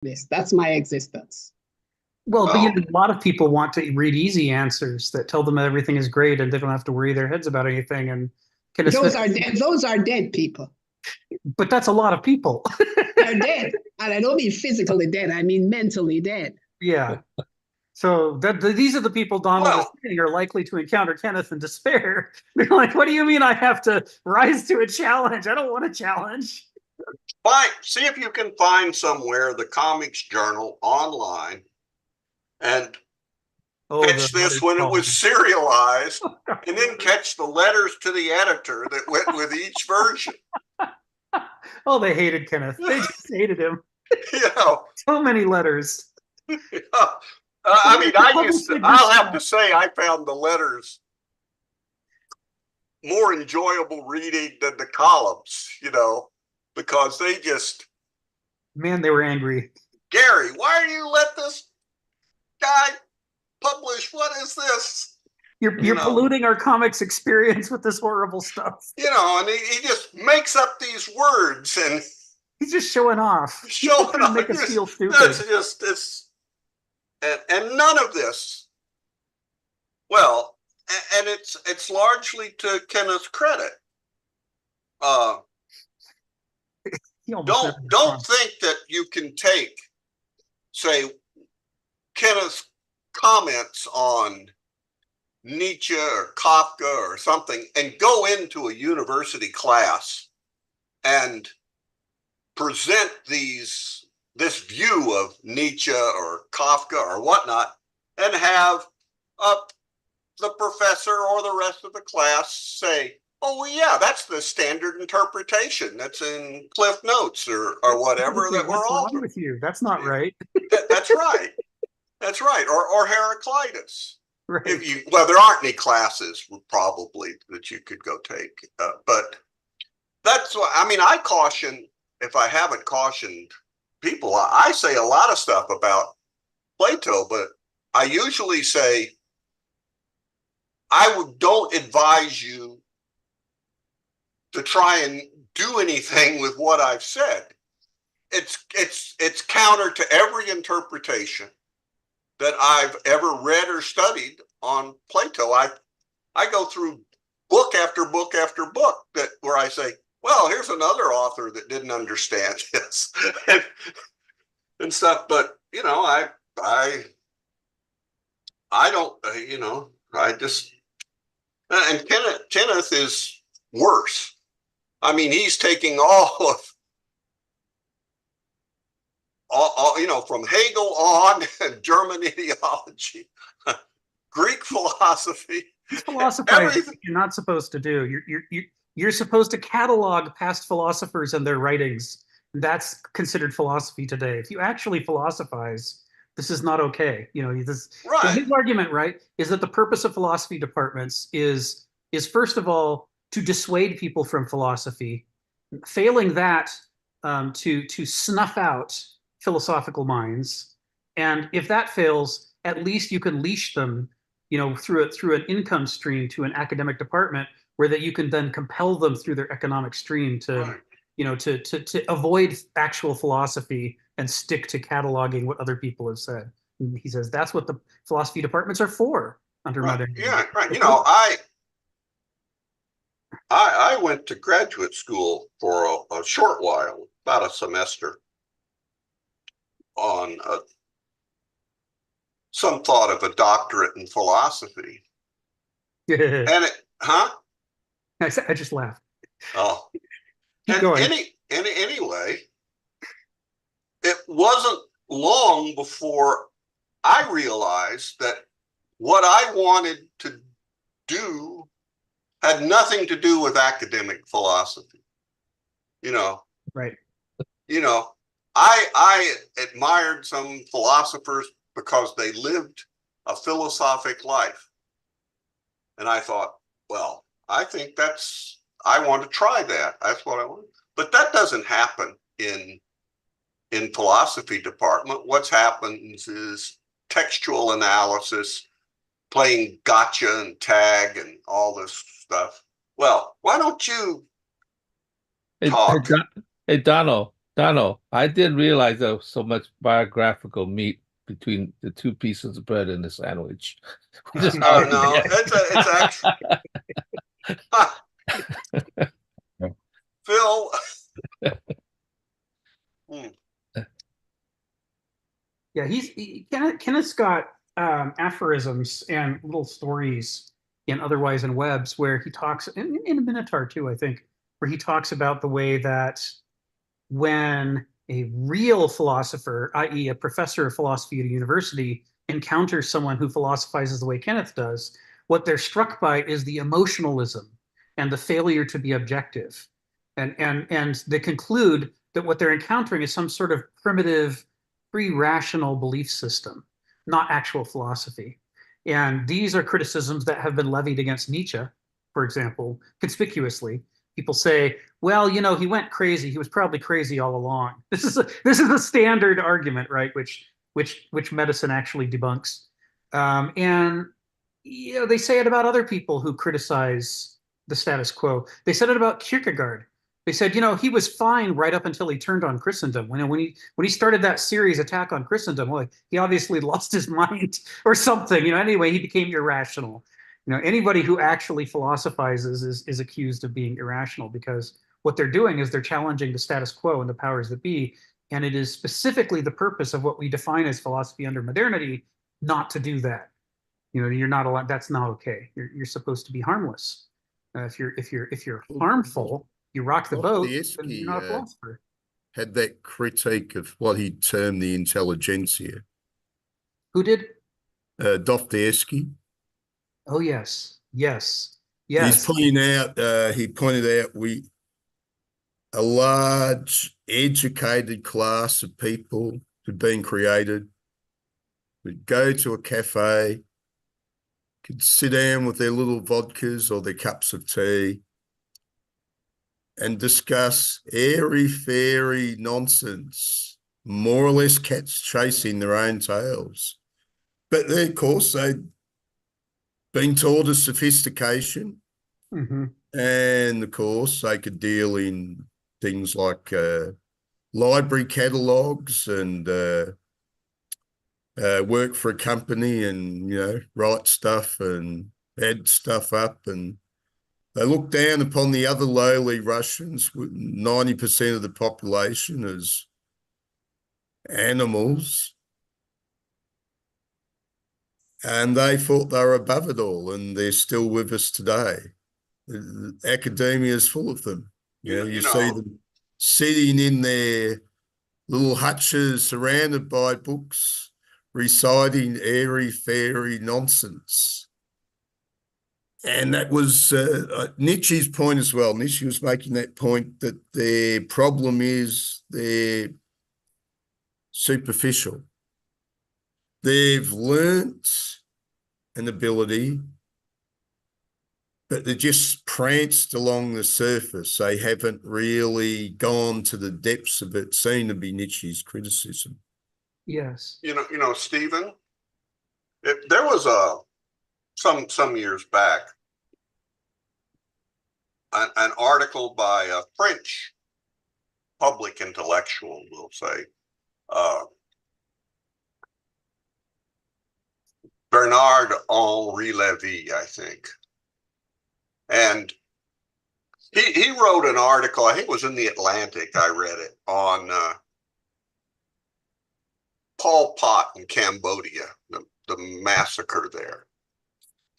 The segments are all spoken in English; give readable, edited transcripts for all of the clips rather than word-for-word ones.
this. That's my existence. Well, but Well, a lot of people want to read easy answers that tell them everything is great and they don't have to worry their heads about anything. And Kenneth Smith, Those are dead people. but that's a lot of people. They're dead. And I don't mean physically dead, I mean mentally dead. Yeah. So these are the people Donald is well, saying are likely to encounter Kenneth in despair. They're like, what do you mean I have to rise to a challenge? I don't want a challenge. see if you can find somewhere the Comics Journal online and Oh, the catch this letters when it was column. serialized, and then catch the letters to the editor that went with each version. Oh, they hated Kenneth. They just hated him. You know, So many letters. I mean, I'll have to Stuff. say, I found the letters more enjoyable reading than the columns, because they just, Man, they were angry. Gary, why do you let this guy publish? What is this? You're polluting our comics experience with this horrible stuff. And he just makes up these words and he's just showing off. showing off. Make us feel stupid. It's and none of this. Well, and it's largely to Kenneth's credit. Don't think that you can take, say, Kenneth's comments on Nietzsche or Kafka or something and go into a university class and present this view of Nietzsche or Kafka or whatnot and have the professor or the rest of the class say, oh, well, yeah, that's the standard interpretation that's in Cliff Notes or whatever that we're all wrong with you. That's not right. That's right. That's right. Or Heraclitus. Right. There aren't any classes probably that you could go take, but that's what I mean. I caution, if I haven't cautioned people, I say a lot of stuff about Plato, but I usually say don't advise you to try and do anything with what I've said. It's counter to every interpretation that I've ever read or studied on Plato. I go through book after book after book where I say, well, here's another author that didn't understand this and stuff. But I don't, I just, and Kenneth is worse. I mean, he's taking all, from Hegel on, German ideology, Greek philosophy. Philosophizing you're not supposed to do. You're supposed to catalog past philosophers and their writings. That's considered philosophy today. If you actually philosophize, this is not okay. Right. His argument, right, is that the purpose of philosophy departments is first of all to dissuade people from philosophy. Failing that, to snuff out philosophical minds, and if that fails, at least you can leash them, through an income stream to an academic department where that you can then compel them through their economic stream to, right, to avoid actual philosophy and stick to cataloging what other people have said. And he says that's what the philosophy departments are for under modernity. Yeah, right. I went to graduate school for a short while, about a semester, on some thought of a doctorate in philosophy. And I just laughed. Oh, keep going. Anyway, it wasn't long before I realized that what I wanted to do had nothing to do with academic philosophy. Right. I admired some philosophers because they lived a philosophic life. And I thought, well, I think I want to try that. That's what I want. But that doesn't happen in philosophy department. What happens is textual analysis, playing gotcha and tag and all this stuff. Well, why don't you talk? Hey, Donald. Donald, I didn't realize there was so much biographical meat between the two pieces of bread in the sandwich. We just Oh hardly no, get- it's actually Phil. Hmm. Yeah, Kenneth's got aphorisms and little stories in Otherwise in Webs where he talks in a Minotaur too, I think, where he talks about the way that when a real philosopher, i.e., a professor of philosophy at a university, encounters someone who philosophizes the way Kenneth does, what they're struck by is the emotionalism and the failure to be objective. And they conclude that what they're encountering is some sort of primitive, pre-rational belief system, not actual philosophy. And these are criticisms that have been levied against Nietzsche, for example, conspicuously. People say, well, he went crazy. He was probably crazy all along. This is a standard argument, right? Which medicine actually debunks. And they say it about other people who criticize the status quo. They said it about Kierkegaard. They said, he was fine right up until he turned on Christendom. When he started that series, Attack on Christendom, well, he obviously lost his mind or something. Anyway, he became irrational. Anybody who actually philosophizes is accused of being irrational because what they're doing is they're challenging the status quo and the powers that be. And it is specifically the purpose of what we define as philosophy under modernity not to do that. You're not allowed. That's not okay. You're supposed to be harmless. If you're harmful, you rock the boat, then you're not a philosopher. Had that critique of what he termed the intelligentsia. Who did? Dostoevsky. Oh yes. He's pointing out. He pointed out a large educated class of people had been created. Would go to a cafe, could sit down with their little vodkas or their cups of tea and discuss airy-fairy nonsense, more or less cats chasing their own tails. But then, of course, they'd been taught a sophistication. Mm-hmm. And, of course, they could deal in things like library catalogues and work for a company and, write stuff and add stuff up. And they look down upon the other lowly Russians, with 90% of the population as animals. And they thought they were above it all, and they're still with us today. Academia is full of them. You see them sitting in their little hutches surrounded by books, reciting airy-fairy nonsense. And that was Nietzsche's point as well. Nietzsche was making that point that their problem is they're superficial. They've learnt an ability, but they're just pranced along the surface. They haven't really gone to the depths of it, seemed to be Nietzsche's criticism. Yes. Stephen, there was some years back an article by a French public intellectual, we'll say, Bernard-Henri Lévy, I think. And he wrote an article, I think it was in the Atlantic, I read it, on Pol Pot in Cambodia, the massacre there.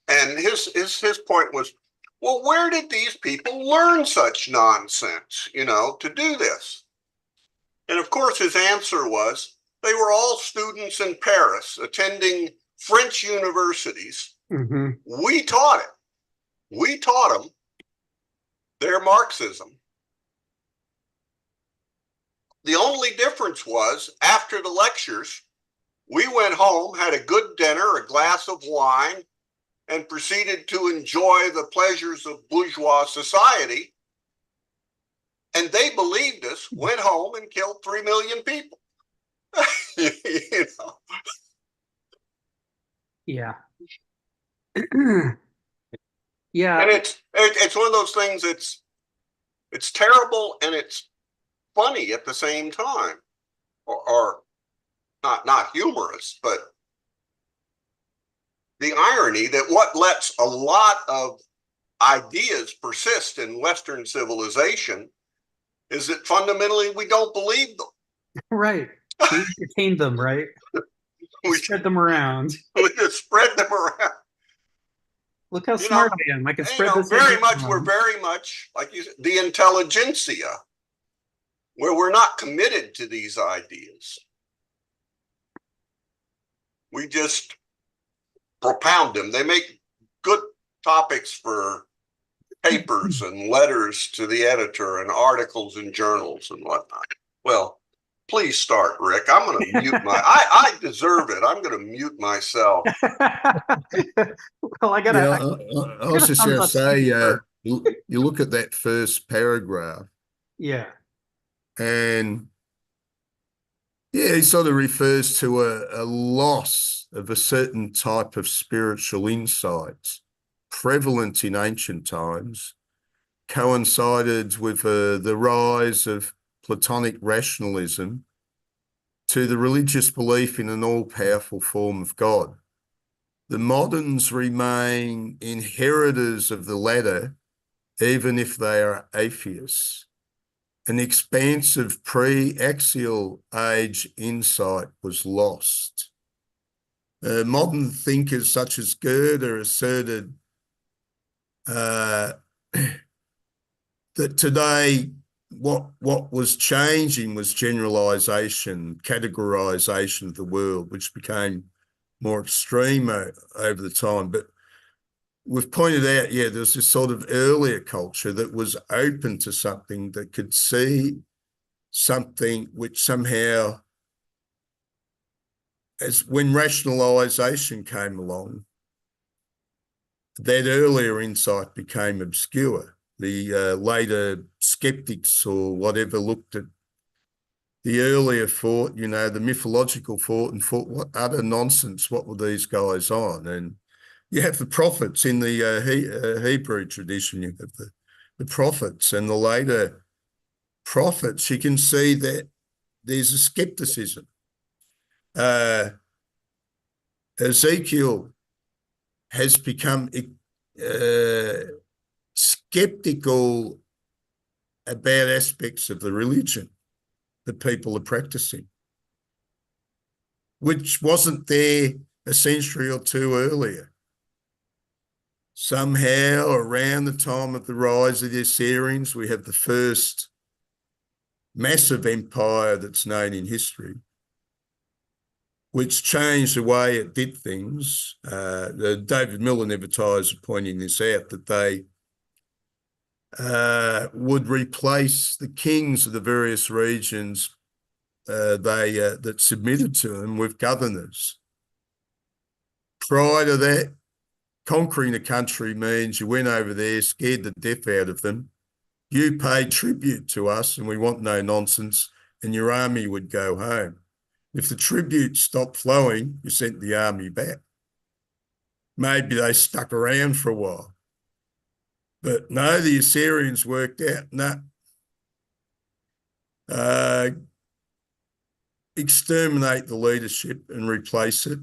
And his point was, well, where did these people learn such nonsense, to do this? And of course, his answer was, they were all students in Paris attending French universities. Mm-hmm. We taught it. We taught them their Marxism. The only difference was after the lectures, we went home, had a good dinner, a glass of wine, and proceeded to enjoy the pleasures of bourgeois society. And they believed us, went home and killed 3 million people. Yeah. Yeah. And it's one of those things. It's terrible and it's funny at the same time, or not humorous, but the irony that what lets a lot of ideas persist in Western civilization is that fundamentally we don't believe them. Right. We entertained them, right? We spread them around. We just spread them around. Look how smart I am. I can spread this very much. We're very much, like you said, the intelligentsia, where we're not committed to these ideas. We just propound them. They make good topics for papers and letters to the editor and articles in journals and whatnot. Well, please start, Rick. I'm going to mute I deserve it. I'm going to mute myself. Well, I was just going to say, you look at that first paragraph. Yeah. And yeah, he sort of refers to a loss of a certain type of spiritual insights prevalent in ancient times, coincided with the rise of Platonic rationalism to the religious belief in an all-powerful form of God. The moderns remain inheritors of the latter, even if they are atheists. An expansive pre-axial age insight was lost. Modern thinkers such as Goethe asserted that today what was changing was generalization, categorization of the world, which became more extreme over the time. But we've pointed out, yeah, there's this sort of earlier culture that was open to something, that could see something which somehow, as when rationalization came along, that earlier insight became obscure. The later skeptics or whatever looked at the earlier thought, the mythological thought, and thought, what utter nonsense, what were these guys on? And you have the prophets in the Hebrew tradition, you have the prophets and the later prophets. You can see that there's a skepticism. Ezekiel has become skeptical about aspects of the religion that people are practicing, which wasn't there a century or two earlier. Somehow around the time of the rise of the Assyrians, we have the first massive empire that's known in history, which changed the way it did things. David Millennia tires of pointing this out, that they would replace the kings of the various regions that submitted to them with governors. Prior to that, conquering a country means you went over there, scared the death out of them. You paid tribute to us and we want no nonsense, and your army would go home. If the tribute stopped flowing, you sent the army back. Maybe they stuck around for a while. But no, the Assyrians worked out, exterminate the leadership and replace it.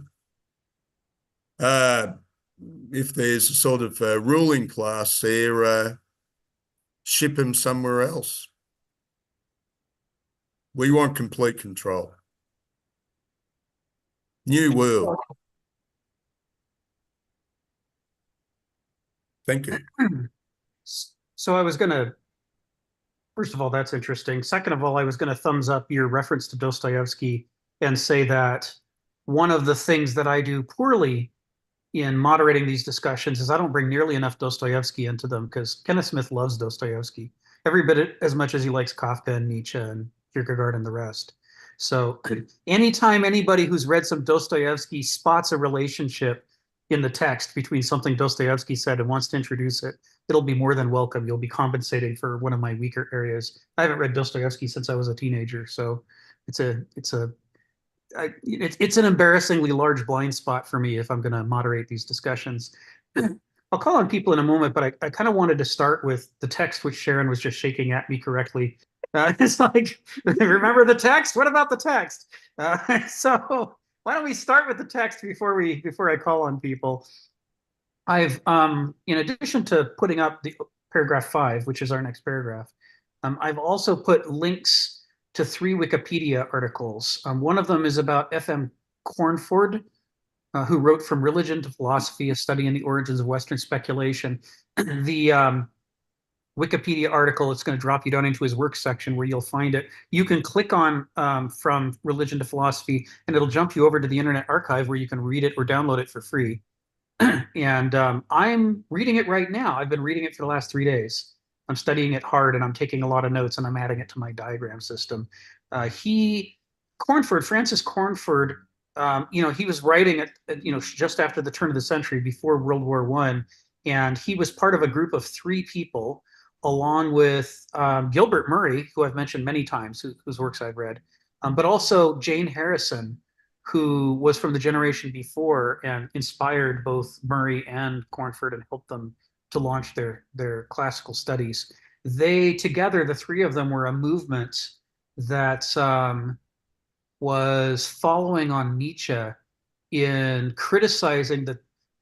If there's a sort of ruling class there, ship them somewhere else. We want complete control. New world. Thank you. So I was going to, first of all, that's interesting. Second of all, I was going to thumbs up your reference to Dostoevsky and say that one of the things that I do poorly in moderating these discussions is I don't bring nearly enough Dostoevsky into them, because Kenneth Smith loves Dostoevsky every bit as much as he likes Kafka and Nietzsche and Kierkegaard and the rest. So anytime anybody who's read some Dostoevsky spots a relationship in the text between something Dostoevsky said and wants to introduce it, it'll be more than welcome. You'll be compensating for one of my weaker areas. I haven't read Dostoevsky since I was a teenager, so it's an embarrassingly large blind spot for me if I'm going to moderate these discussions. I'll call on people in a moment, but I kind of wanted to start with the text which Sharon was just shaking at me correctly. It's like, remember the text? What about the text? So why don't we start with the text before I call on people? I've, in addition to putting up the paragraph 5, which is our next paragraph, I've also put links to 3 Wikipedia articles. One of them is about F.M. Cornford, who wrote From Religion to Philosophy, a study in the origins of Western speculation. The Wikipedia article, it's going to drop you down into his work section where you'll find it. You can click on From Religion to Philosophy, and it'll jump you over to the Internet Archive where you can read it or download it for free. And I'm reading it right now. I've been reading it for the last 3 days. I'm studying it hard, and I'm taking a lot of notes, and I'm adding it to my diagram system. Francis Cornford, he was writing it, just after the turn of the century, before World War I, and he was part of a group of 3 people, along with Gilbert Murray, who I've mentioned many times, whose works I've read, but also Jane Harrison, who was from the generation before and inspired both Murray and Cornford and helped them to launch their classical studies. They together, the 3 of them, were a movement that was following on Nietzsche in criticizing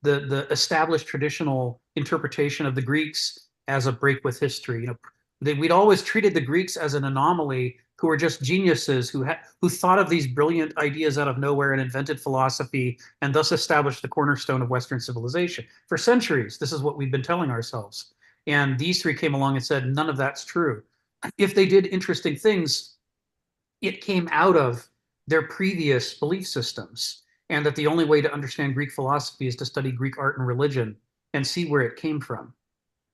the established traditional interpretation of the Greeks as a break with history. We'd always treated the Greeks as an anomaly, who were just geniuses who thought of these brilliant ideas out of nowhere and invented philosophy and thus established the cornerstone of Western civilization. For centuries, this is what we've been telling ourselves. And these 3 came along and said, none of that's true. If they did interesting things, it came out of their previous belief systems, and that the only way to understand Greek philosophy is to study Greek art and religion and see where it came from.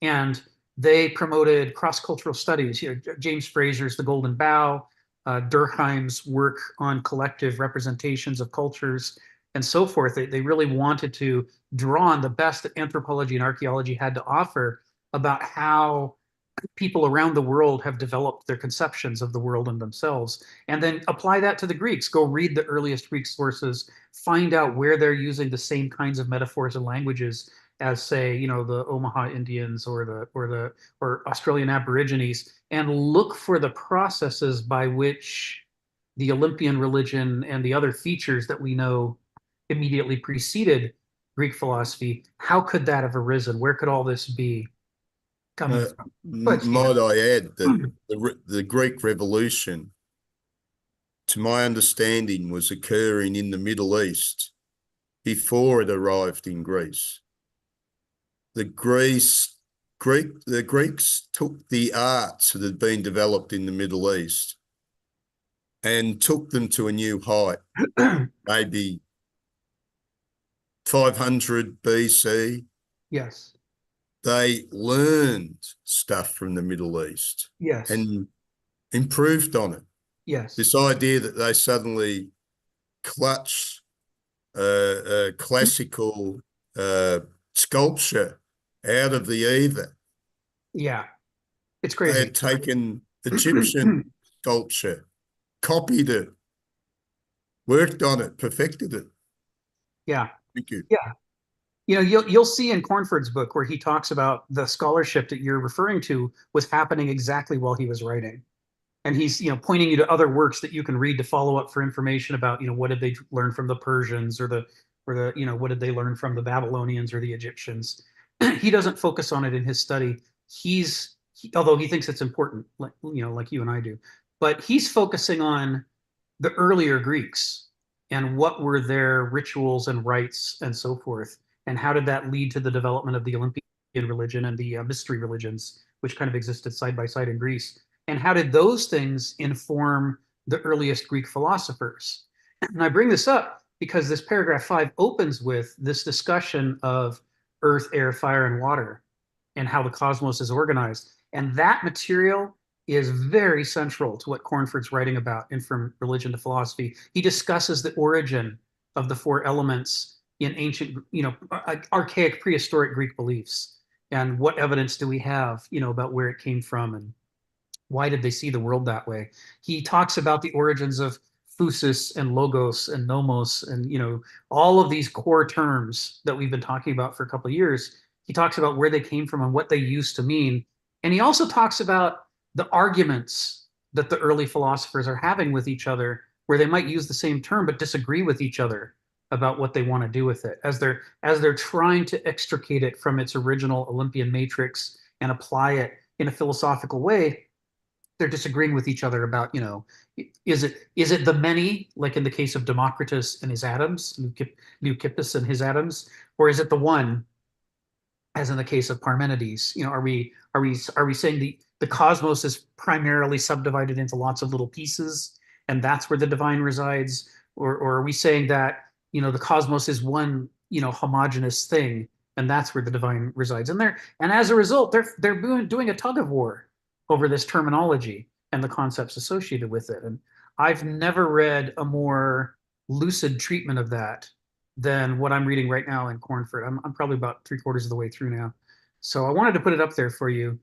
And they promoted cross-cultural studies. James Frazer's The Golden Bough, Durkheim's work on collective representations of cultures, and so forth. They really wanted to draw on the best that anthropology and archaeology had to offer about how people around the world have developed their conceptions of the world and themselves, and then apply that to the Greeks. Go read the earliest Greek sources, find out where they're using the same kinds of metaphors and languages as, say, the Omaha Indians or Australian Aborigines, and look for the processes by which the Olympian religion and the other features that we know immediately preceded Greek philosophy. How could that have arisen? Where could all this be coming from? Might I add that the Greek Revolution, to my understanding, was occurring in the Middle East before it arrived in Greece. The Greeks took the arts that had been developed in the Middle East and took them to a new height, maybe 500 BC. Yes. They learned stuff from the Middle East. Yes. And improved on it. Yes. This idea that they suddenly clutched classical sculpture out of the ether. Yeah, it's crazy. They had taken Egyptian sculpture, copied it, worked on it, perfected it. Yeah. Thank you. Yeah. You'll see in Cornford's book where he talks about the scholarship that you're referring to was happening exactly while he was writing. And he's, pointing you to other works that you can read to follow up for information about, what did they learn from the Persians or what did they learn from the Babylonians or the Egyptians? He doesn't focus on it in his study. Although he thinks it's important, like you and I do, but he's focusing on the earlier Greeks and what were their rituals and rites and so forth, and how did that lead to the development of the Olympian religion and the mystery religions, which kind of existed side by side in Greece, and how did those things inform the earliest Greek philosophers? And I bring this up because this paragraph 5 opens with this discussion of earth, air, fire, and water, and how the cosmos is organized. And that material is very central to what Cornford's writing about in From Religion to Philosophy. He discusses the origin of the 4 elements in ancient, archaic prehistoric Greek beliefs. And what evidence do we have, about where it came from and why did they see the world that way? He talks about the origins of phusis and logos and nomos and, all of these core terms that we've been talking about for a couple of years. He talks about where they came from and what they used to mean. And he also talks about the arguments that the early philosophers are having with each other, where they might use the same term but disagree with each other about what they want to do with it, as they're trying to extricate it from its original Olympian matrix and apply it in a philosophical way. They're disagreeing with each other about, is it the many, like in the case of Democritus and his atoms, Leucippus and his atoms, or is it the one, as in the case of Parmenides? Are we saying the cosmos is primarily subdivided into lots of little pieces, and that's where the divine resides, or are we saying that the cosmos is one homogeneous thing, and that's where the divine resides? And as a result, they're doing a tug of war over this terminology and the concepts associated with it. And I've never read a more lucid treatment of that than what I'm reading right now in Cornford. I'm probably about 3/4 of the way through now. So I wanted to put it up there for you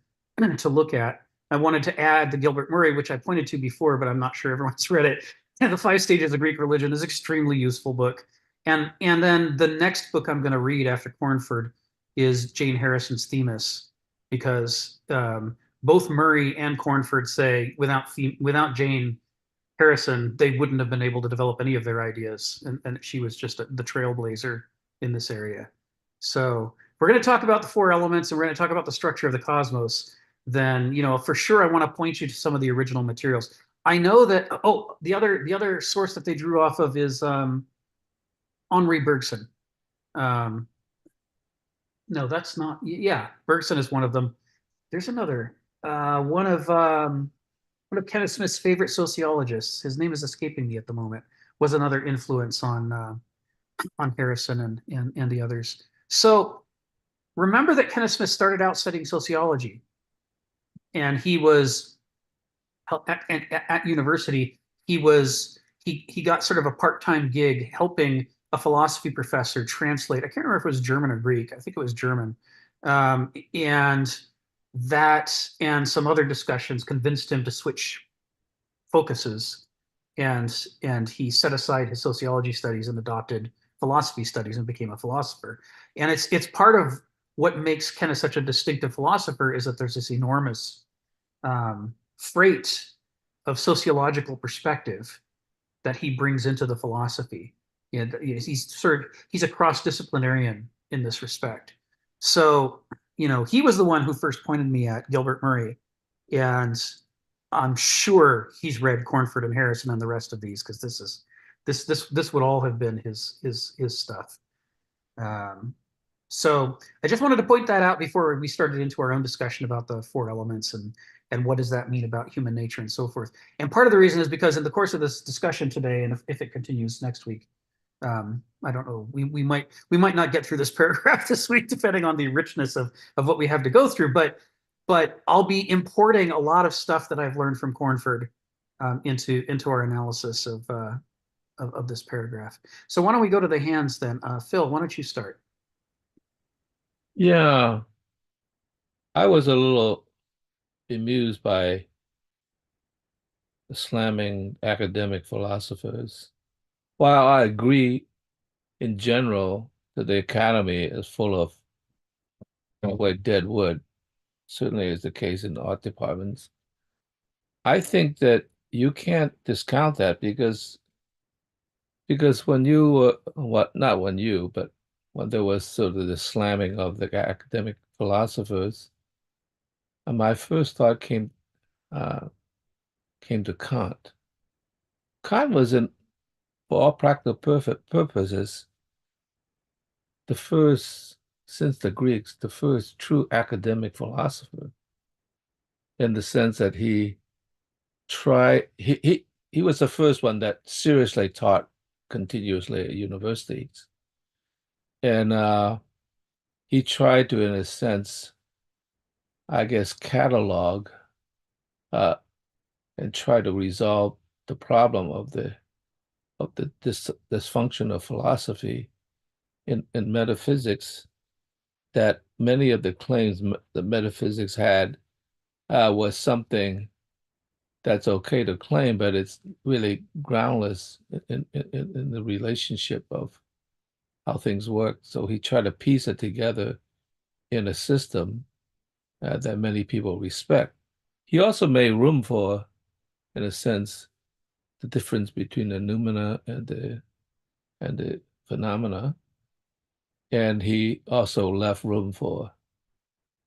to look at. I wanted to add the Gilbert Murray, which I pointed to before, but I'm not sure everyone's read it. And the 5 Stages of Greek Religion is an extremely useful book. And then the next book I'm going to read after Cornford is Jane Harrison's Themis, because both Murray and Cornford say without Jane Harrison, they wouldn't have been able to develop any of their ideas. And she was just the trailblazer in this area. So we're going to talk about the 4 elements, and we're going to talk about the structure of the cosmos. Then, for sure, I want to point you to some of the original materials. I know that, the other source that they drew off of is Henri Bergson. No, that's not, Bergson is one of them. There's another, one of Kenneth Smith's favorite sociologists, his name is escaping me at the moment, was another influence on Harrison and the others. So remember that Kenneth Smith started out studying sociology, and he was at university. He got sort of a part-time gig helping a philosophy professor translate. I can't remember if it was German or Greek. I think it was German, and that and some other discussions convinced him to switch focuses, and he set aside his sociology studies and adopted philosophy studies and became a philosopher. And it's part of what makes Kenneth such a distinctive philosopher, is that there's this enormous freight of sociological perspective that he brings into the philosophy. He's a cross-disciplinarian in this respect. So he was the one who first pointed me at Gilbert Murray, and I'm sure he's read Cornford and Harrison and the rest of these, because this would all have been his stuff. So I just wanted to point that out before we started into our own discussion about the 4 elements and what does that mean about human nature and so forth. And part of the reason is because in the course of this discussion today, and if it continues next week, I don't know, we might not get through this paragraph this week, depending on the richness of what we have to go through, but I'll be importing a lot of stuff that I've learned from Cornford into our analysis of this paragraph. So why don't we go to the hands then? Phil, why don't you start? Yeah, I was a little bemused by the slamming academic philosophers. While I agree in general that the academy is full of dead wood, certainly is the case in art departments, I think that you can't discount that, because when you not when you, but when there was sort of the slamming of the academic philosophers, my first thought came to Kant. Kant was, for all practical purposes, the first, since the Greeks, the first true academic philosopher, in the sense that he was the first one that seriously taught continuously at universities. And he tried to, in a sense, I guess, catalog and try to resolve the problem of the dysfunction of philosophy in metaphysics, that many of the claims that metaphysics had was something that's okay to claim, but it's really groundless in the relationship of how things work. So he tried to piece it together in a system that many people respect. He also made room for in a sense, the difference between the noumena and the phenomena. And he also left room for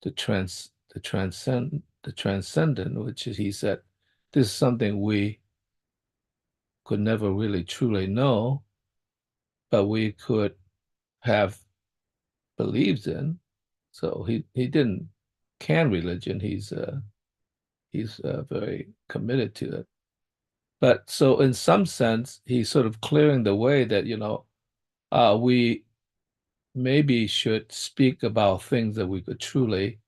the transcendent, which is, he said, this is something we could never really truly know, but we could have believed in. So he didn't can religion. He's very committed to it. But so in some sense, he's sort of clearing the way that, we maybe should speak about things that we could truly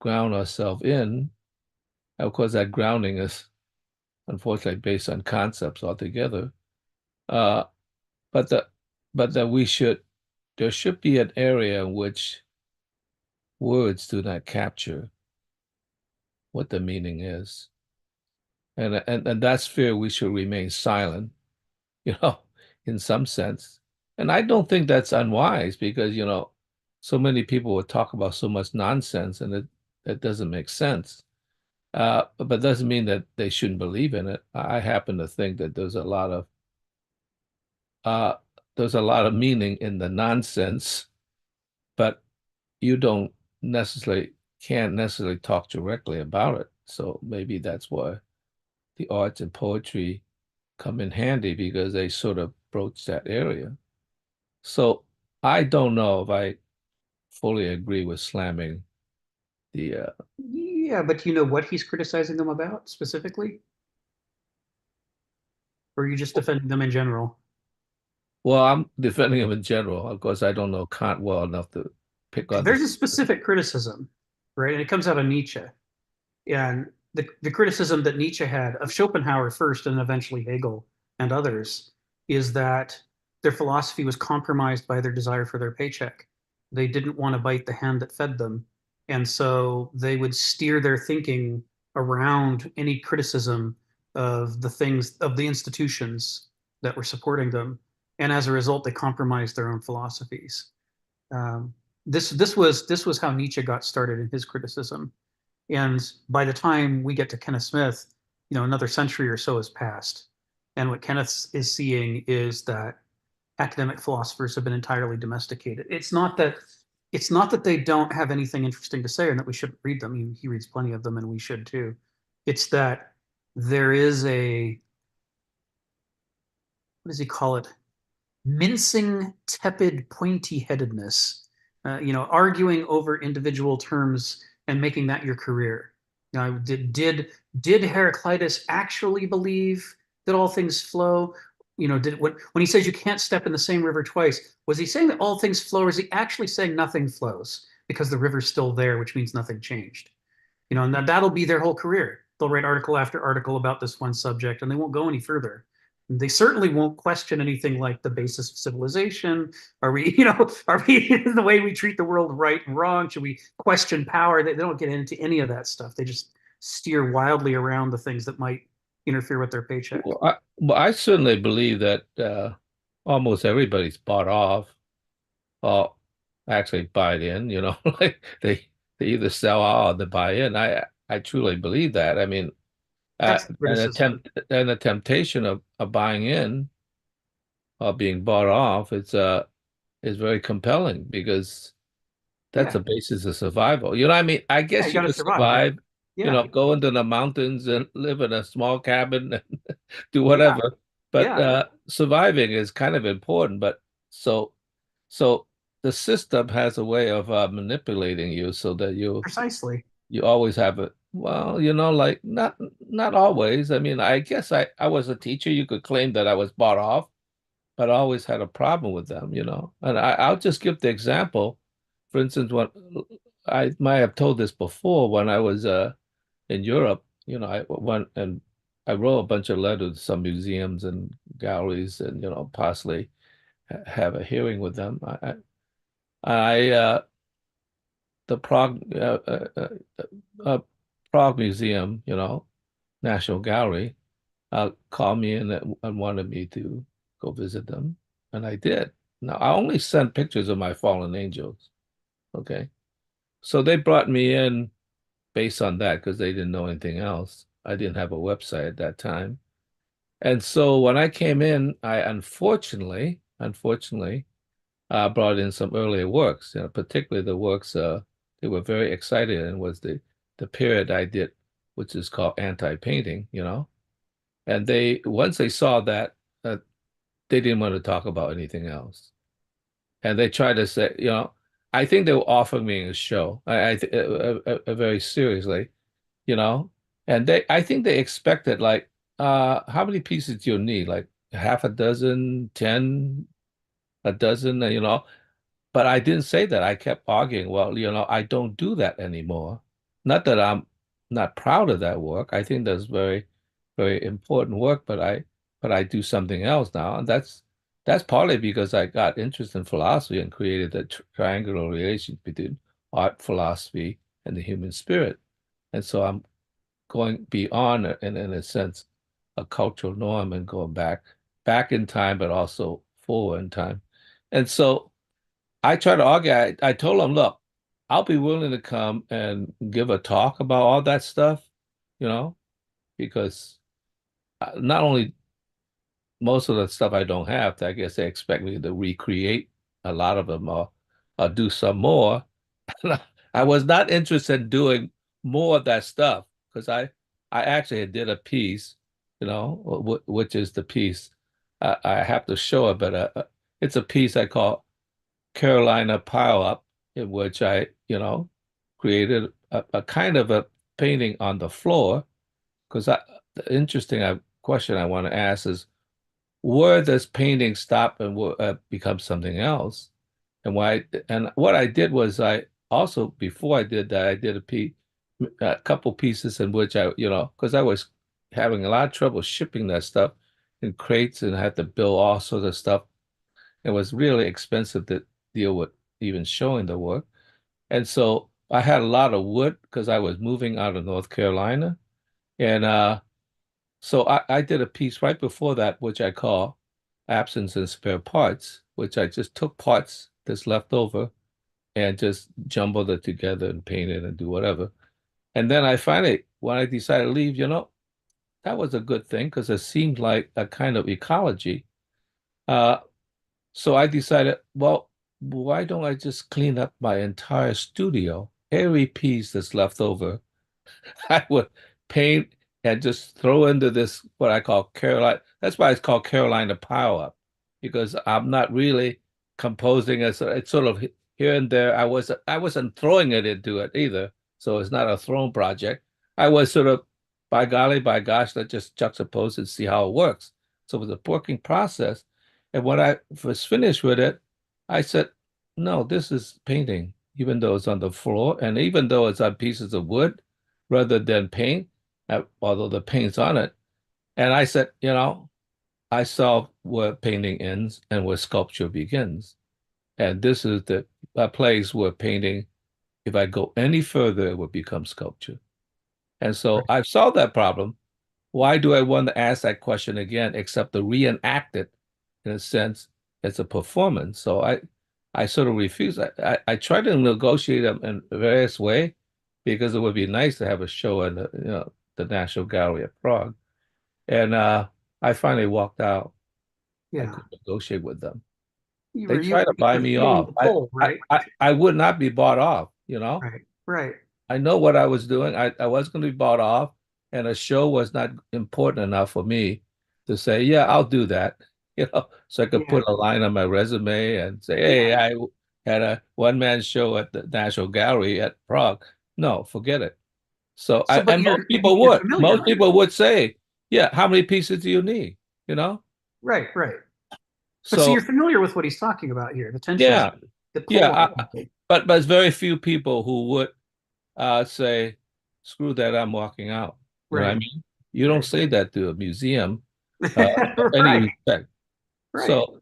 ground ourselves in. Of course, that grounding is unfortunately based on concepts altogether. Uh, but that there should be an area in which words do not capture what the meaning is. And that's fear we should remain silent, in some sense. And I don't think that's unwise because, so many people would talk about so much nonsense and it doesn't make sense. But doesn't mean that they shouldn't believe in it. I happen to think that there's a lot of meaning in the nonsense, but you can't necessarily talk directly about it. So maybe that's why the arts and poetry come in handy because they sort of broach that area. So I don't know if I fully agree with slamming the Yeah, but you know what he's criticizing them about specifically? Or are you just defending them in general? well, I'm defending him in general. Of course, I don't know Kant well enough to pick on There's a this. specific criticism, right? And it comes out of Nietzsche. And the criticism that Nietzsche had of Schopenhauer first and eventually Hegel and others is that their philosophy was compromised by their desire for their paycheck. They didn't want to bite the hand that fed them. And so they would steer their thinking around any criticism of the things, of the institutions that were supporting them. And as a result, they compromised their own philosophies. Um, this was how Nietzsche got started in his criticism. And by the time we get to Kenneth Smith, another century or so has passed. And what Kenneth is seeing is that academic philosophers have been entirely domesticated. It's not that they don't have anything interesting to say and that we shouldn't read them. He reads plenty of them and we should too. It's that there is a, what does he call it? Mincing, tepid, pointy-headedness, arguing over individual terms and making that your career. Now, did Heraclitus actually believe that all things flow? When he says you can't step in the same river twice, was he saying that all things flow, or is he actually saying nothing flows because the river's still there, which means nothing changed? And that'll be their whole career. They'll write article after article about this one subject, and they won't go any further. They certainly won't question anything like the basis of civilization. Are we the way we treat the world right and wrong? Should we question power? They don't get into any of that stuff. They just steer wildly around the things that might interfere with their paycheck. Well, I certainly believe that almost everybody's bought off or actually buy in, like they either sell out or they buy in. I truly believe that. I mean, That's the criticism. the temptation of buying in or being bought off is very compelling because that's Yeah. a basis of survival. You know what I mean? I guess you you gotta could survive, survive, Yeah. go into the mountains and live in a small cabin and do whatever. But Yeah. surviving is kind of important. But so the system has a way of manipulating you so that Precisely. you always have it. Well, like not always. I mean, I guess I was a teacher. You could claim that I was bought off, but I always had a problem with them, And I'll just give the example. For instance, when I might have told this before when I was in Europe, I went and I wrote a bunch of letters to some museums and galleries and, possibly have a hearing with them. The Prague Museum, National Gallery, called me in and wanted me to go visit them, and I did. Now, I only sent pictures of my fallen angels, okay? So they brought me in based on that because they didn't know anything else. I didn't have a website at that time. And so when I came in, I unfortunately brought in some earlier works, particularly the works they were very excited in was the period I did, which is called anti-painting, And once they saw that, they didn't want to talk about anything else. And they tried to say, I think they were offering me a show, very seriously, you know, and I think they expected like, how many pieces do you need? Like half a dozen, 10, a dozen, but I didn't say that. I kept arguing, well, I don't do that anymore. Not that I'm not proud of that work. I think that's very, very important work, but I do something else now. And that's partly because I got interested in philosophy and created the triangular relation between art, philosophy, and the human spirit. And so I'm going beyond, in a sense, a cultural norm and going back in time, but also forward in time. And so I tried to argue. I told him, look, I'll be willing to come and give a talk about all that stuff, because not only most of the stuff I don't have, I guess they expect me to recreate a lot of them or do some more. I was not interested in doing more of that stuff because I actually did a piece, which is the piece I have to show it, but it's a piece I call Carolina Pile Up, in which I, created a kind of a painting on the floor. Because the interesting question I want to ask is, where does painting stop and become something else? And what I did was I also, before I did that, I did a couple pieces in which because I was having a lot of trouble shipping that stuff in crates and I had to build all sorts of stuff. It was really expensive to deal with even showing the work. And so I had a lot of wood because I was moving out of North Carolina. And so I did a piece right before that, which I call Absence and Spare Parts, which I just took parts that's left over and just jumbled it together and painted and do whatever. And then I finally, when I decided to leave, that was a good thing because it seemed like a kind of ecology. So I decided, well, why don't I just clean up my entire studio? Every piece that's left over, I would paint and just throw into this, what I call Carolina. That's why it's called Carolina Pile Up, because I'm not really composing it. So it's sort of here and there. I wasn't throwing it into it either. So it's not a thrown project. I was sort of, by golly, by gosh, let's just juxtapose and see how it works. So it was a working process. And when I was finished with it, I said, no, this is painting, even though it's on the floor and even though it's on pieces of wood rather than paint, although the paint's on it. And I said, I saw where painting ends and where sculpture begins. And this is the place where painting, if I go any further, it would become sculpture. And so I solved that problem. Why do I want to ask that question again, except to reenact it in a sense as a performance? So I sort of refuse. I try to negotiate them in various ways because it would be nice to have a show in the National Gallery of Prague. And I finally walked out. Yeah. I couldn't negotiate with them. You They tried to buy me off. Right? I would not be bought off, Right. I know what I was doing. I was going to be bought off, and a show was not important enough for me to say, yeah, I'll do that, so I could put a line on my resume and say, hey, I had a one-man show at the National Gallery at Prague. No, forget it. So and most people would say, yeah, how many pieces do you need? Right. So you're familiar with what he's talking about here, the tension. Yeah. But there's very few people who would say, screw that, I'm walking out. You know what I mean? You don't say that to a museum, any respect. So,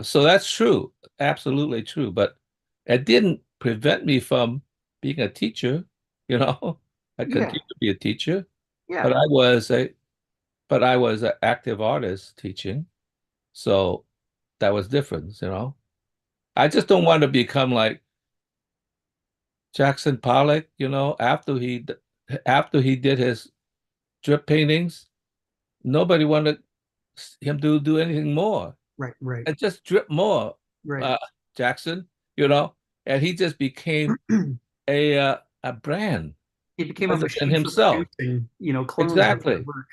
so that's true. Absolutely true. But it didn't prevent me from being a teacher, I continued to be a teacher. Yeah. But I was an active artist teaching. So that was different, I just don't want to become like Jackson Pollock, after he did his drip paintings. Nobody wanted him to do anything more. Right, right, And just drip more, right. Jackson, and he just became a brand He became a other than machine for himself. producing, clones of Exactly. that work.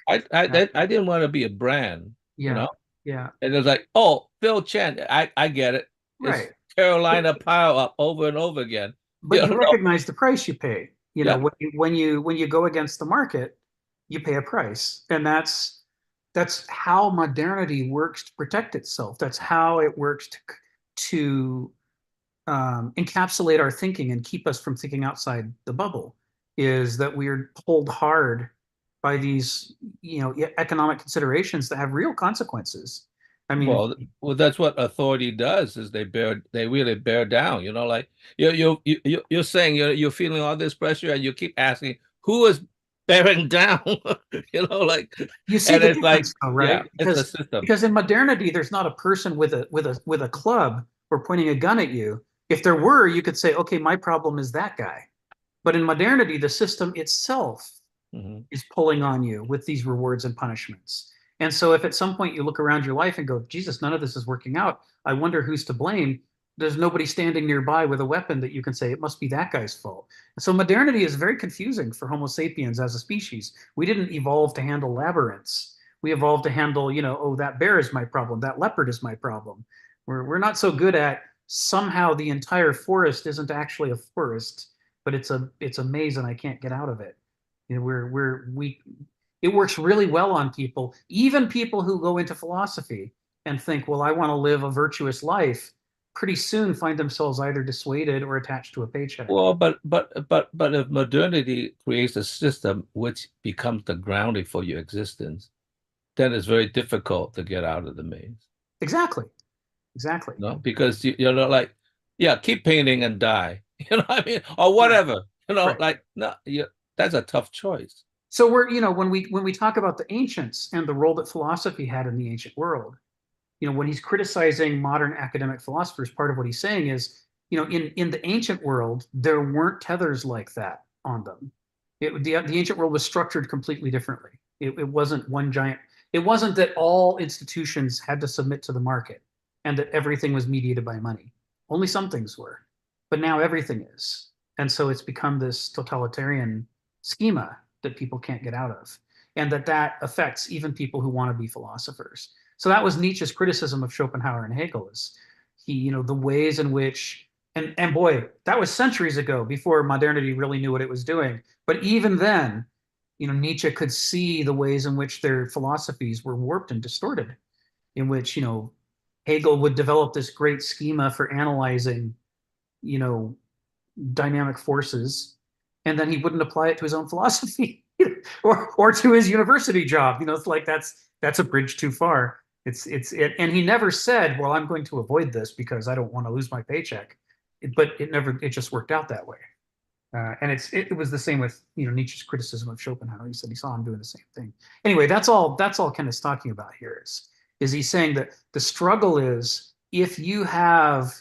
I didn't want to be a brand, Yeah, yeah, and it was like, oh, Phil Chen, I get it. It's right. Carolina pile up over and over again. But you recognize the price you pay. Yeah. When you go against the market, you pay a price, and that's how modernity works to protect itself. That's how it works to encapsulate our thinking and keep us from thinking outside the bubble. Is that we're pulled hard by these economic considerations that have real consequences. I mean, well, that's what authority does, is they really bear down, like you're saying you're feeling all this pressure, and you keep asking who is bearing down, like, you see and the it's like, difference, though, yeah, right? it's a system. Because in modernity, there's not a person with a club or pointing a gun at you. If there were, you could say, okay, my problem is that guy. But in modernity, the system itself is pulling on you with these rewards and punishments. And so if at some point you look around your life and go, Jesus, none of this is working out, I wonder who's to blame. There's nobody standing nearby with a weapon that you can say it must be that guy's fault. So modernity is very confusing for Homo sapiens as a species. We didn't evolve to handle labyrinths. We evolved to handle, oh, that bear is my problem, that leopard is my problem. We're not so good at somehow the entire forest isn't actually a forest, but it's a maze and I can't get out of it. It works really well on people, even people who go into philosophy and think, well, I want to live a virtuous life, pretty soon find themselves either dissuaded or attached to a paycheck. Well, but if modernity creates a system which becomes the grounding for your existence, then it's very difficult to get out of the maze. Exactly. Because like, yeah, keep painting and die. What I mean? Or whatever. Right. Like, no, that's a tough choice. So when we talk about the ancients and the role that philosophy had in the ancient world, when he's criticizing modern academic philosophers, part of what he's saying is, in the ancient world, there weren't tethers like that on them. The ancient world was structured completely differently. It wasn't one giant. It wasn't that all institutions had to submit to the market and that everything was mediated by money. Only some things were, but now everything is. And so it's become this totalitarian schema that people can't get out of, and that affects even people who want to be philosophers. So that was Nietzsche's criticism of Schopenhauer and Hegel, is the ways in which, and boy, that was centuries ago, before modernity really knew what it was doing. But even then, Nietzsche could see the ways in which their philosophies were warped and distorted, in which, Hegel would develop this great schema for analyzing, dynamic forces, and then he wouldn't apply it to his own philosophy or to his university job. It's like that's a bridge too far. And he never said, well, I'm going to avoid this because I don't want to lose my paycheck. But it just worked out that way. And it was the same with Nietzsche's criticism of Schopenhauer. He said he saw him doing the same thing. Anyway, that's all Kenneth's talking about here, is he's saying that the struggle is, if you have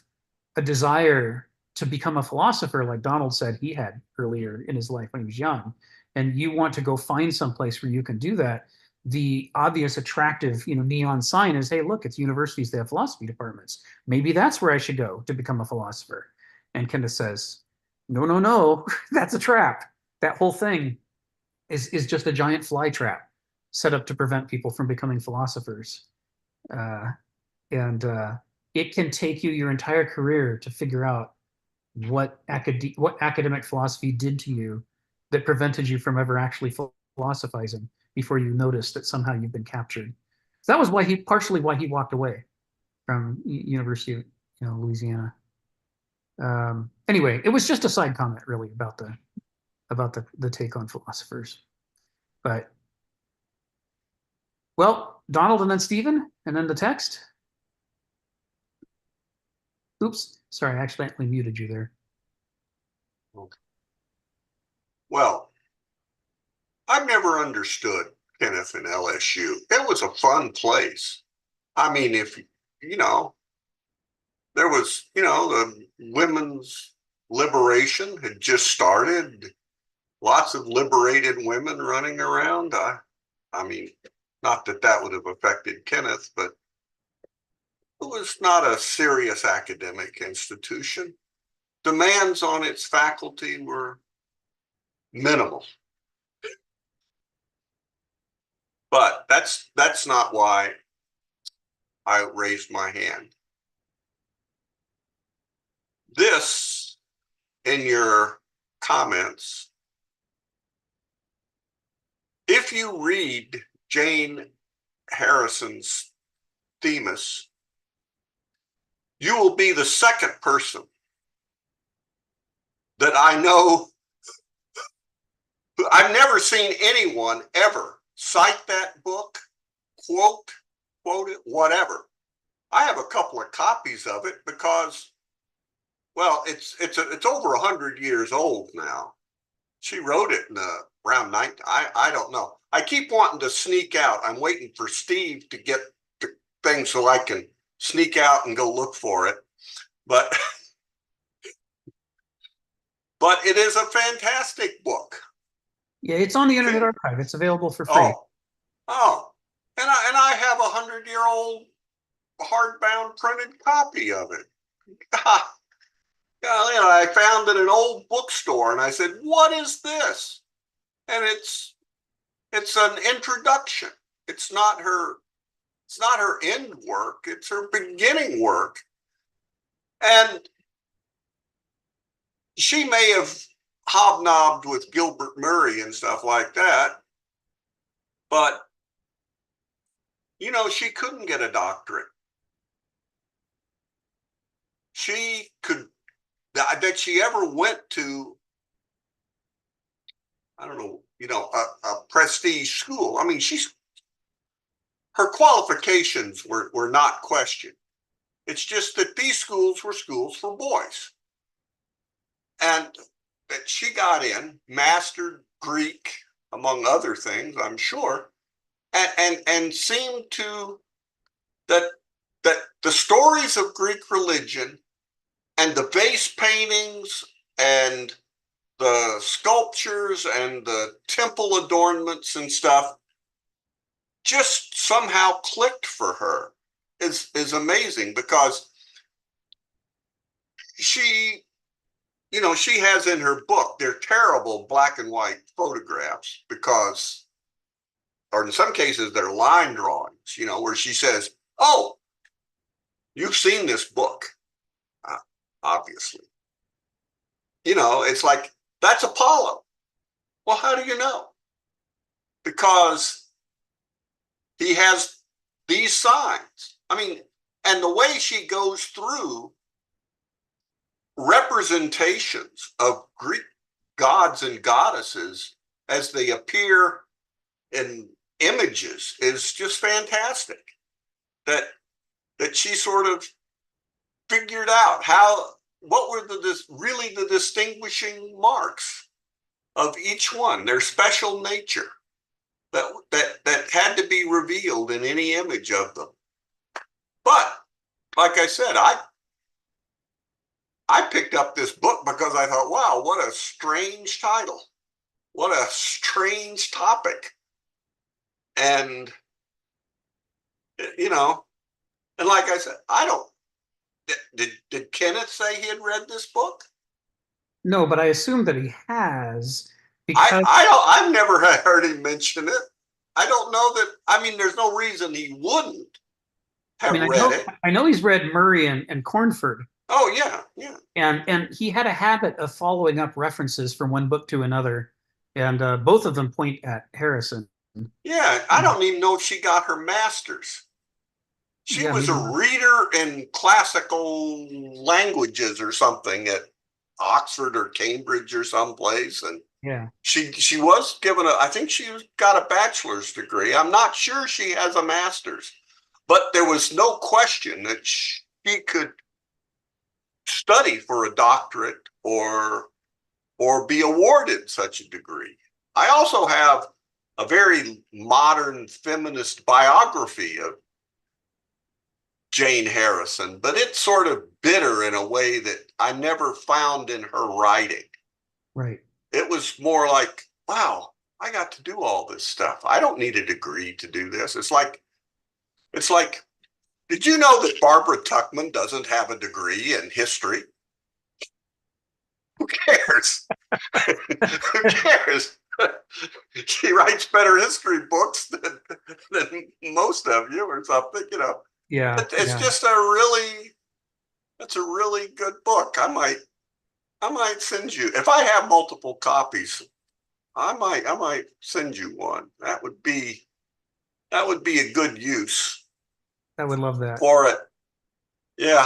a desire to become a philosopher, like Donald said he had earlier in his life when he was young, and you want to go find some place where you can do that, the obvious attractive neon sign is, hey, look, it's universities, they have philosophy departments. Maybe that's where I should go to become a philosopher. And Kenneth says, no, that's a trap. That whole thing is just a giant fly trap set up to prevent people from becoming philosophers. And it can take you your entire career to figure out what academic philosophy did to you that prevented you from ever actually philosophizing before you noticed that somehow you've been captured. So that was partially why he walked away from University of Louisiana. Anyway, it was just a side comment, really, about the take on philosophers. But, well, Donald and then Stephen, and then the text. Oops, sorry, I accidentally muted you there. Okay. Well, I've never understood Kenneth and LSU. It was a fun place. I mean, if there was, the women's liberation had just started. lots of liberated women running around. I mean, not that that would have affected Kenneth, but it was not a serious academic institution. Demands on its faculty were minimal. But that's not why I raised my hand. This, in your comments, if you read Jane Harrison's Themis, you will be the second person that I know. I've never seen anyone ever cite that book, quote it, whatever. I have a couple of copies of it because, well, it's over 100 years old now. She wrote it in around 19. I don't know. I keep wanting to sneak out. I'm waiting for Steve to get the thing so I can sneak out and go look for it. But it is a fantastic book. Yeah, it's on the Internet Archive. It's available for free. And I have a 100-year-old hardbound printed copy of it. I found it in an old bookstore, and I said, "What is this?" And it's an introduction. It's not her end work. It's her beginning work. And she may have hobnobbed with Gilbert Murray and stuff like that, but she couldn't get a doctorate. I bet she ever went to, I don't know, a prestige school. I mean, her qualifications were not questioned. It's just that these schools were schools for boys. And that she got in, mastered Greek, among other things, I'm sure, and seemed to that the stories of Greek religion and the vase paintings and the sculptures and the temple adornments and stuff just somehow clicked for her is amazing, because she has in her book, they're terrible black and white photographs or in some cases they're line drawings, where she says, "Oh, you've seen this book." Obviously. It's like, that's Apollo. Well, how do you know? Because he has these signs. I mean, and the way she goes through representations of Greek gods and goddesses as they appear in images is just fantastic. That she sort of figured out what were really the distinguishing marks of each one, their special nature that had to be revealed in any image of them. But like I said, I picked up this book because I thought, wow, what a strange title. What a strange topic. And, and like I said, did Kenneth say he had read this book? No, but I assume that he has. Because I've never heard him mention it. I don't know that. I mean, there's no reason he wouldn't have read it. I know he's read Murray and Cornford. Oh yeah. And he had a habit of following up references from one book to another, and both of them point at Harrison. Yeah, I don't even know if she got her master's. She was a reader in classical languages or something at Oxford or Cambridge or someplace, and she was given I think she got a bachelor's degree. I'm not sure she has a master's, but there was no question that she could study for a doctorate or be awarded such a degree. I also have a very modern feminist biography of Jane Harrison, but it's sort of bitter in a way that I never found in her writing. Right. it was more like, wow, I got to do all this stuff. I don't need a degree to do this. It's like, did you know that Barbara Tuchman doesn't have a degree in history? Who cares? Who cares? She writes better history books than most of you or something, you know. Yeah. It's just it's a really good book. I might send you, if I have multiple copies, I might send you one. That would be a good use. I would love that. For it. Yeah.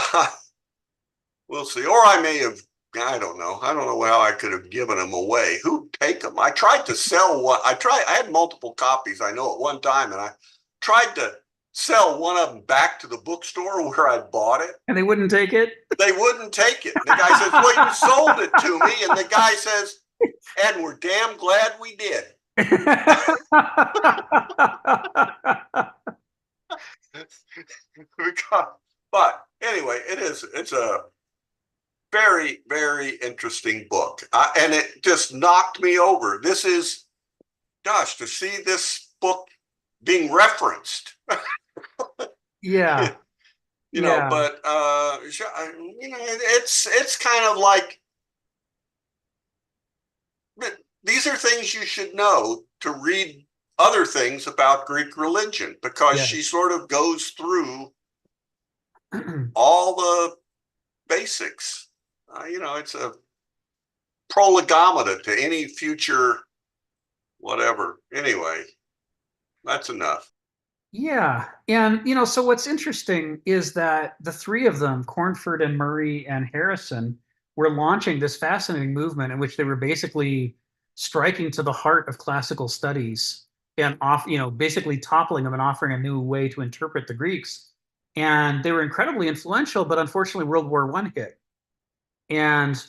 We'll see. Or I may have, I don't know how I could have given them away. Who'd take them? I tried to sell one. I had multiple copies, I know, at one time, and I tried to sell one of them back to the bookstore where I bought it. And they wouldn't take it? They wouldn't take it. The guy says, well, you sold it to me. And the guy says, and we're damn glad we did. But anyway, it's a very, very interesting book. And it just knocked me over. This is, gosh, to see this book being referenced. Yeah. You know, but you know, it's kind of like, these are things you should know to read other things about Greek religion, because she sort of goes through all the basics. You know, it's a prolegomata to any future whatever. Anyway, that's enough. Yeah. And, you know, so what's interesting is that the three of them, Cornford and Murray and Harrison, were launching this fascinating movement in which they were basically striking to the heart of classical studies and basically toppling them and offering a new way to interpret the Greeks. And they were incredibly influential, but unfortunately World War I hit. And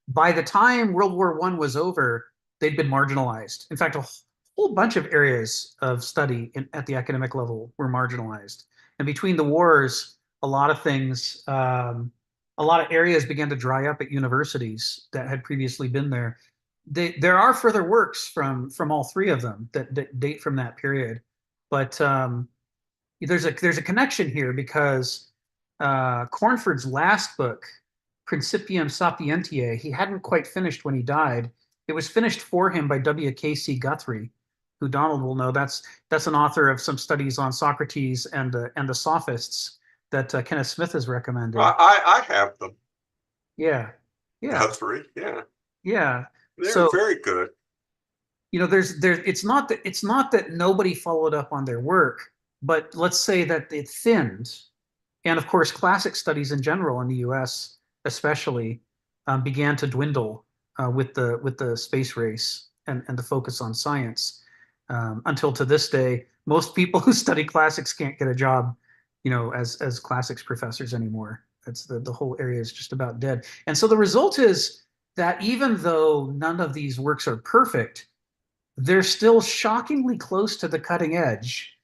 by the time World War I was over, they'd been marginalized. In fact, a whole bunch of areas of study at the academic level were marginalized. And between the wars, a lot of things, a lot of areas began to dry up at universities that had previously been there. There are further works from all three of them that date from that period, but there's a connection here because Cornford's last book, Principium Sapientiae, he hadn't quite finished when he died. It was finished for him by W.K.C. Guthrie, who Donald will know. That's an author of some studies on Socrates and the Sophists that Kenneth Smith has recommended. I have them. Yeah. Guthrie, yeah. Yeah. They're very good. You know, it's not that nobody followed up on their work, but let's say that it thinned. And of course, classic studies in general in the US especially began to dwindle with the space race and the focus on science. Until to this day, most people who study classics can't get a job, you know, as classics professors anymore. That's the whole area is just about dead. And so the result is that even though none of these works are perfect, they're still shockingly close to the cutting edge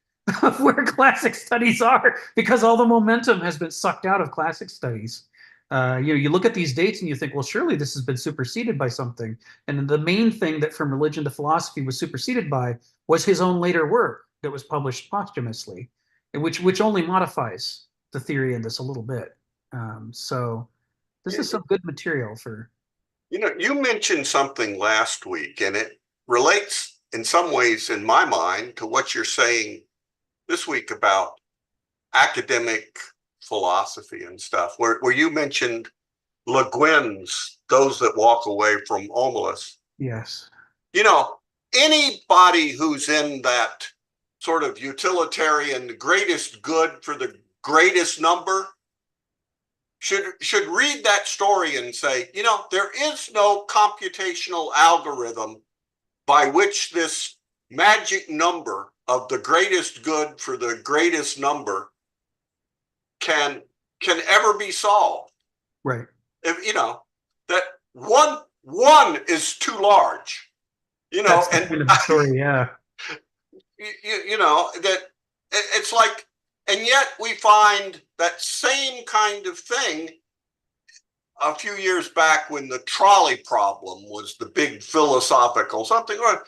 of where classic studies are, because all the momentum has been sucked out of classic studies. You look at these dates and you think, well, surely this has been superseded by something. And the main thing that From Religion to Philosophy was superseded by was his own later work that was published posthumously, which only modifies the theory in this a little bit. So this is some good material for. You know, you mentioned something last week, and it relates in some ways, in my mind, to what you're saying this week about academic philosophy and stuff, where you mentioned Le Guin's Those That Walk Away from Omelas. Yes. You know, anybody who's in that sort of utilitarian, the greatest good for the greatest number, should read that story and say, you know, there is no computational algorithm by which this magic number of the greatest good for the greatest number can ever be solved. Right. If, you know, that one is too large, you know. That's the end of the story, yeah. You know, that it's like, and yet we find that same kind of thing a few years back when the trolley problem was the big philosophical something, or,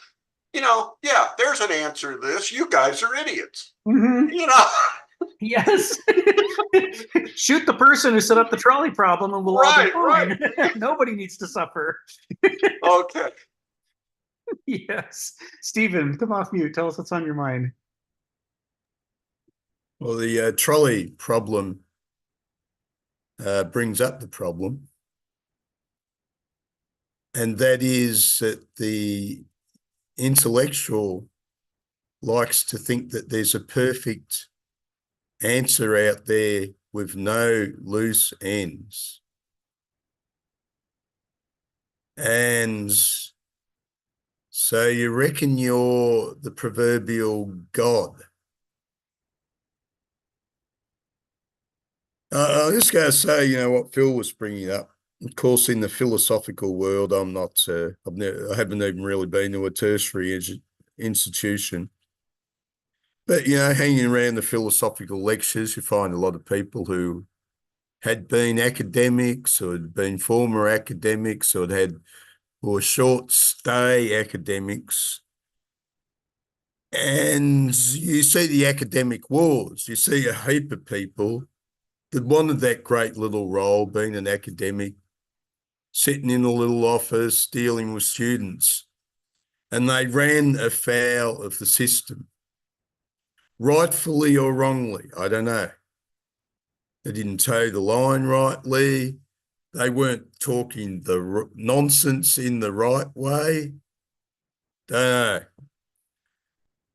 yeah, there's an answer to this. You guys are idiots. Mm-hmm. Yes. Shoot the person who set up the trolley problem and we'll all be fine. Right. Nobody needs to suffer. Okay. Yes. Stephen, come off mute. Tell us what's on your mind. Well, the trolley problem brings up the problem. And that is that the intellectual likes to think that there's a perfect answer out there with no loose ends. And so you reckon you're the proverbial God. I'm just going to say, what Phil was bringing up. Of course, in the philosophical world, I haven't even really been to a tertiary institution. But, hanging around the philosophical lectures, you find a lot of people who had been academics or had been former academics or were short stay academics. And you see the academic wars. You see a heap of people that wanted that great little role, being an academic, sitting in a little office, dealing with students. And they ran afoul of the system. Rightfully or wrongly, I don't know. They didn't toe the line rightly. They weren't talking the nonsense in the right way. Don't know.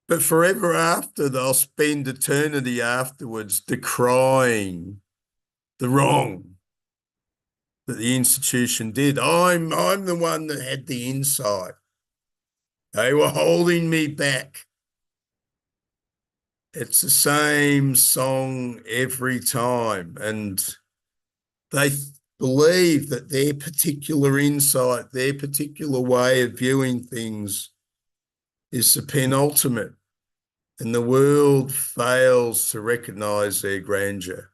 But forever after, they'll spend eternity afterwards decrying the wrong that the institution did. I'm the one that had the insight. They were holding me back. It's the same song every time. And they believe that their particular insight, their particular way of viewing things is the penultimate. And the world fails to recognize their grandeur.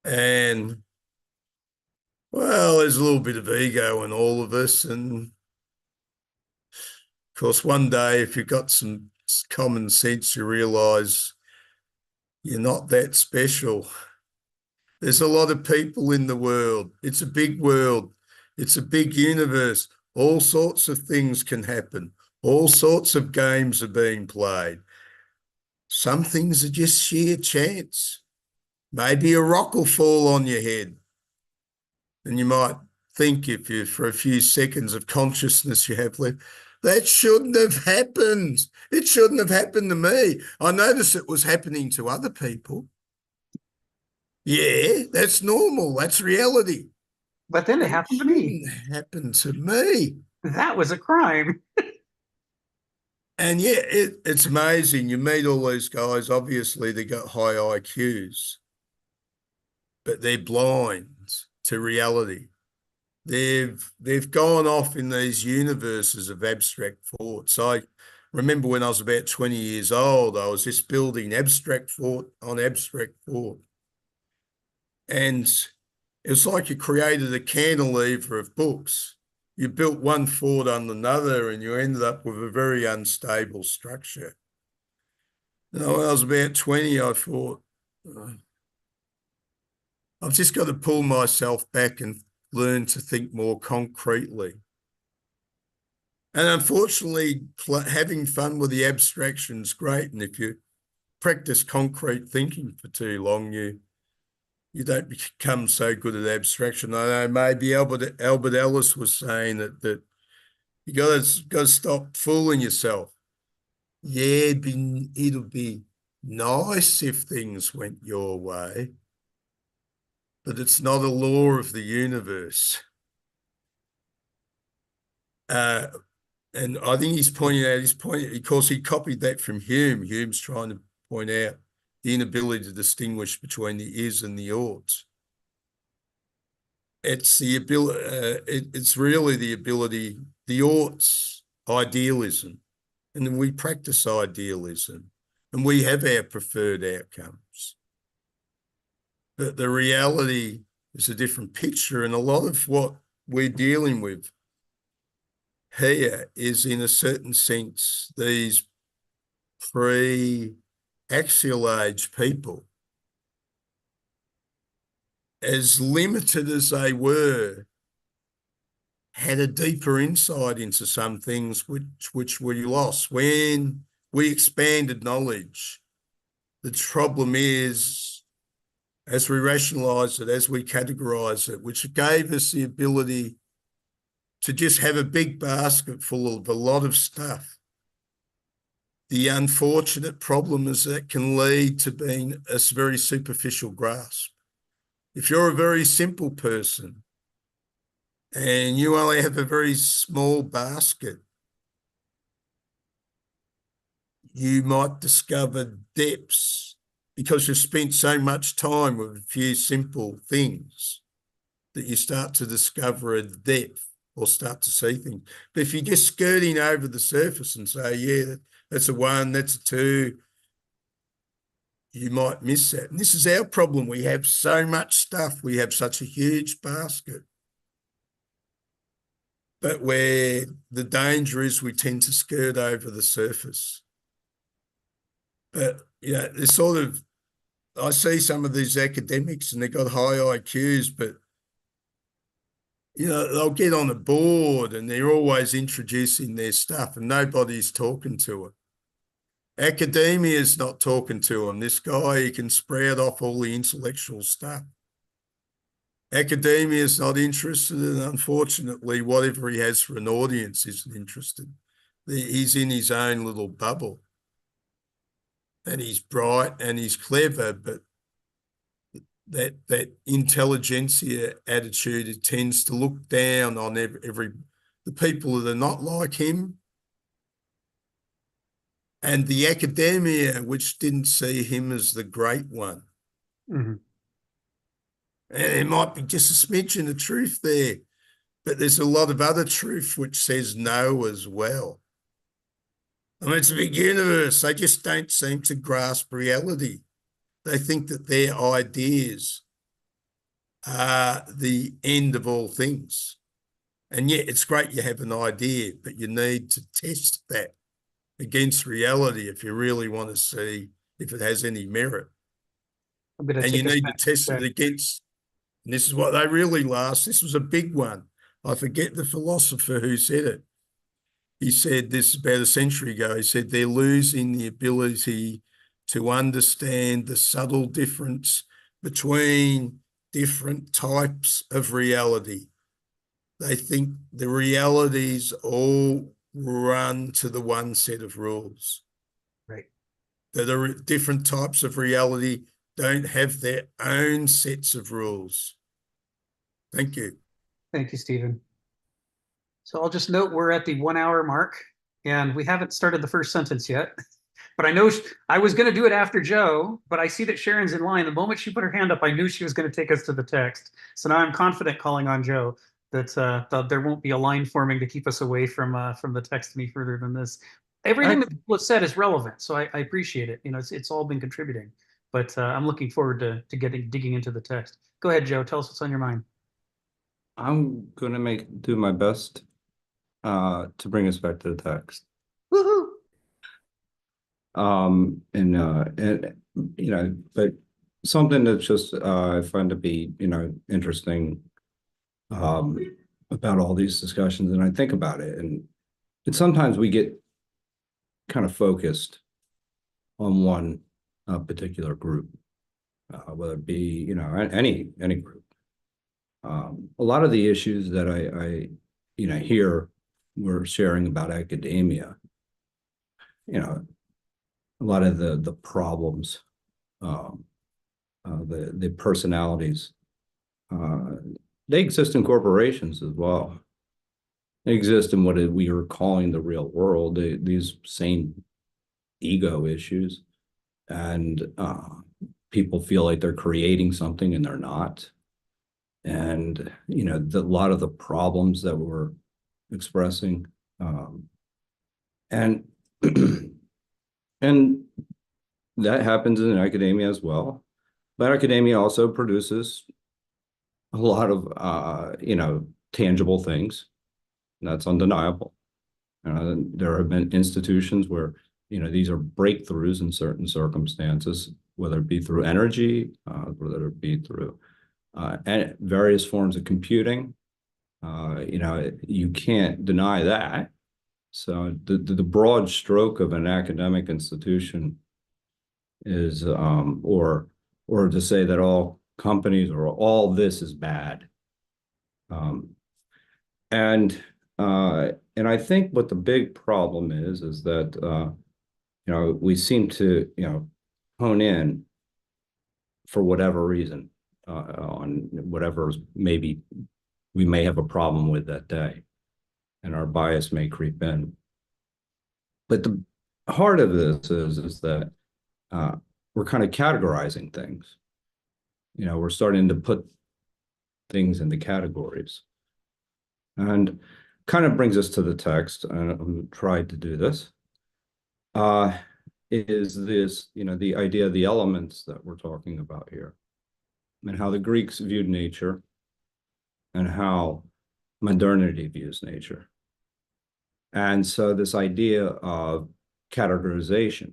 And, well, there's a little bit of ego in all of us. And, of course, one day, if you've got some common sense, you realise you're not that special. There's a lot of people in the world. It's a big world. It's a big universe. All sorts of things can happen. All sorts of games are being played. Some things are just sheer chance. Maybe a rock will fall on your head. And you might think, for a few seconds of consciousness you have left, that shouldn't have happened. It shouldn't have happened to me. I noticed it was happening to other people. Yeah, that's normal. That's reality. But then it happened to me. It happened to me. That was a crime. And yeah, it's amazing. You meet all these guys, obviously they got high IQs, but they're blind to reality. They've gone off in these universes of abstract thoughts. I remember when I was about 20 years old, I was just building abstract thought on abstract thought. And it's like you created a cantilever of books. You built one thought on another and you ended up with a very unstable structure. When I was about 20, I thought, I've just got to pull myself back and learn to think more concretely. And unfortunately, having fun with the abstraction's great. And if you practice concrete thinking for too long, you don't become so good at abstraction. I know maybe Albert Ellis was saying that you got to stop fooling yourself. Yeah, it'll be nice if things went your way, but it's not a law of the universe. And I think he's pointing out, because he copied that from Hume. Hume's trying to point out the inability to distinguish between the is and the oughts. It's the ability, it's really the ability, the oughts, idealism. And then we practice idealism and we have our preferred outcomes. But the reality is a different picture. And a lot of what we're dealing with here is, in a certain sense, these pre-axial age people, as limited as they were, had a deeper insight into some things which we lost when we expanded knowledge. The problem is, as we rationalize it, as we categorize it, which gave us the ability to just have a big basket full of a lot of stuff. The unfortunate problem is that can lead to being a very superficial grasp. If you're a very simple person and you only have a very small basket, you might discover depths because you've spent so much time with a few simple things that you start to discover a depth or start to see things. But if you're just skirting over the surface and say, yeah, that's a 1, that's a 2, you might miss that. And this is our problem. We have so much stuff. We have such a huge basket. But where the danger is, we tend to skirt over the surface. But, you know, there's sort of, I see some of these academics and they've got high IQs, but, you know, they'll get on a board and they're always introducing their stuff and nobody's talking to it. Academia is not talking to them. This guy, he can sprout off all the intellectual stuff. Academia is not interested, and unfortunately, whatever he has for an audience isn't interested. He's in his own little bubble. And he's bright and he's clever, but that intelligentsia attitude, it tends to look down on the people that are not like him, and the academia which didn't see him as the great one. Mm-hmm. And there might be just a smidgen of truth there, but there's a lot of other truth which says no as well. I mean, it's a big universe. They just don't seem to grasp reality. They think that their ideas are the end of all things. And yet it's great you have an idea, but you need to test that against reality if you really want to see if it has any merit. And you need to test it against, and this is what they really last. This was a big one. I forget the philosopher who said it. He said this about a century ago. He said they're losing the ability to understand the subtle difference between different types of reality. They think the realities all run to the one set of rules. Right. That the different types of reality don't have their own sets of rules. Thank you. Thank you, Stephen. So I'll just note we're at the 1 hour mark and we haven't started the first sentence yet, but I know I was going to do it after Joe, but I see that Sharon's in line. The moment she put her hand up, I knew she was going to take us to the text. So now I'm confident calling on Joe that there won't be a line forming to keep us away from the text any further than this. Everything that people have said is relevant, so I appreciate it. You know, it's all been contributing, but I'm looking forward to digging into the text. Go ahead, Joe. Tell us what's on your mind. I'm going to do my best to bring us back to the text. Woohoo! And you know, but something that's just I find to be, you know, interesting about all these discussions, and I think about it, and sometimes we get kind of focused on one particular group, whether it be, you know, any group. A lot of the issues that I you know, hear we're sharing about academia, you know, a lot of the problems, the personalities, they exist in corporations as well. They exist in what we are calling the real world, these same ego issues. And people feel like they're creating something and they're not. And, you know, a lot of the problems that we're expressing, and and that happens in academia as well. But academia also produces a lot of, tangible things. That's undeniable. There have been institutions where, these are breakthroughs in certain circumstances, whether it be through energy, whether it be through and various forms of computing. You can't deny that. So the broad stroke of an academic institution is, or to say that all companies or all this is bad. And I think what the big problem is that we seem to hone in for whatever reason on whatever maybe we may have a problem with that day, and our bias may creep in. But the heart of this is that we're kind of categorizing things. We're starting to put things into categories. And kind of brings us to the text, and I'm trying to do this, is this, the idea of the elements that we're talking about here, and how the Greeks viewed nature, and how modernity views nature. And so this idea of categorization,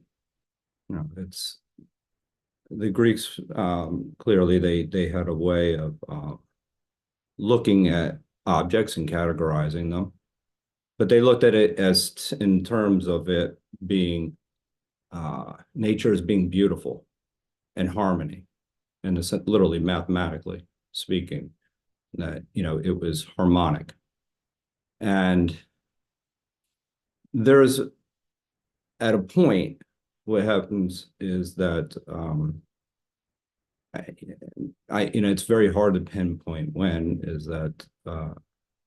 it's the Greeks, clearly they had a way of looking at objects and categorizing them, but they looked at it as in terms of it being nature as being beautiful and harmony, and literally mathematically speaking, that it was harmonic. And there's at a point what happens is that it's very hard to pinpoint when is that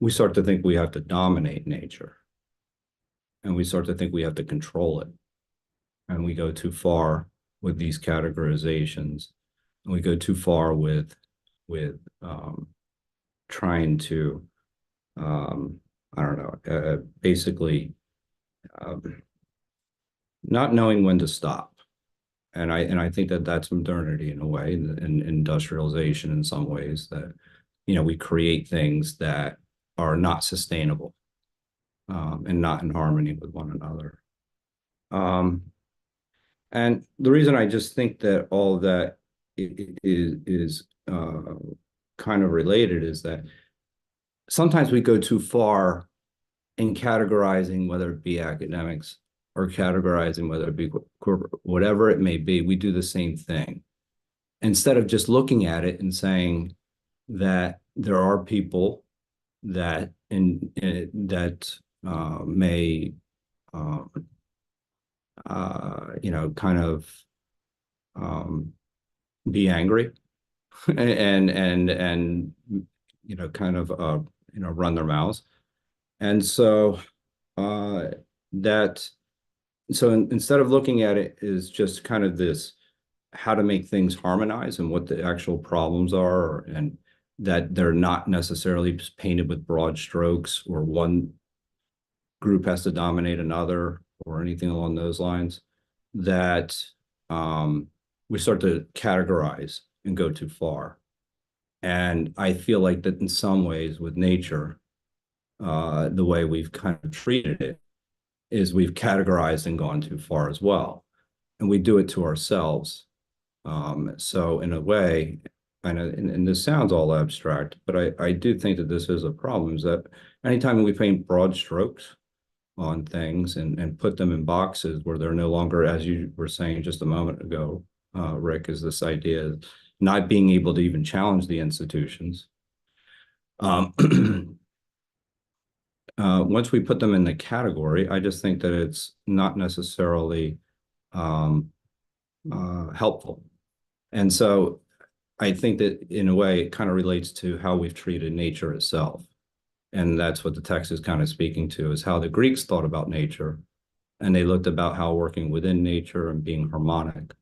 we start to think we have to dominate nature, and we start to think we have to control it, and we go too far with these categorizations, and we go too far with trying to I don't know, basically not knowing when to stop. And I think that that's modernity in a way, and industrialization in some ways, that we create things that are not sustainable and not in harmony with one another. And the reason I just think that all of that is kind of related is that sometimes we go too far in categorizing, whether it be academics or categorizing, whether it be corporate, whatever it may be. We do the same thing. Instead of just looking at it and saying that there are people that may kind of be angry and kind of run their mouths. And so instead of looking at it as just kind of this, how to make things harmonize and what the actual problems are, and that they're not necessarily just painted with broad strokes, or one group has to dominate another or anything along those lines, that we start to categorize and go too far. And I feel like that in some ways with nature, the way we've kind of treated it is we've categorized and gone too far as well. And we do it to ourselves. So in a way, and this sounds all abstract, but I do think that this is a problem, is that anytime we paint broad strokes on things and put them in boxes where they're no longer, as you were saying just a moment ago, Rick, is this idea of not being able to even challenge the institutions. Once we put them in the category, I just think that it's not necessarily helpful. And so I think that in a way, it kind of relates to how we've treated nature itself. And that's what the text is kind of speaking to, is how the Greeks thought about nature. And they looked about how working within nature and being harmonic,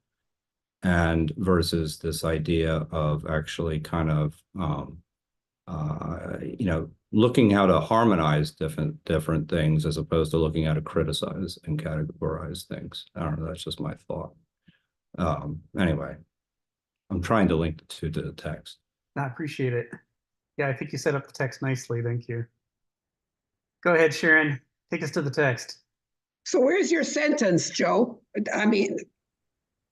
and versus this idea of actually kind of, looking how to harmonize different things, as opposed to looking how to criticize and categorize things. I don't know, that's just my thought. Anyway, I'm trying to link the two to the text. I appreciate it. Yeah, I think you set up the text nicely. Thank you. Go ahead, Sharon. Take us to the text. So where's your sentence, Joe? I mean,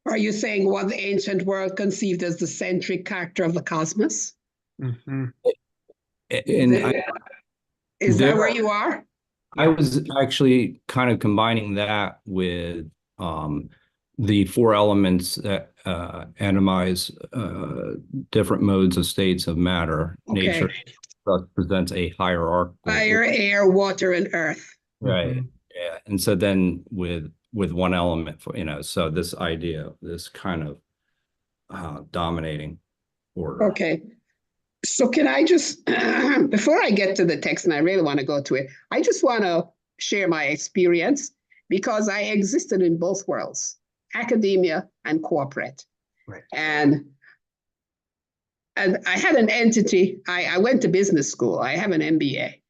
are you saying what the ancient world conceived as the centric character of the cosmos? Mm-hmm. And Is that where you are? I was actually kind of combining that with the four elements that atomize different modes of states of matter. Okay. Nature presents a hierarchical fire, air, water, and earth. right. Mm-hmm. Yeah. And so then with one element for, so this idea, this kind of dominating order. Okay. So can I just, before I get to the text, and I really want to go to it, I just want to share my experience because I existed in both worlds, academia and corporate. Right. And I had an entity, I went to business school, I have an MBA.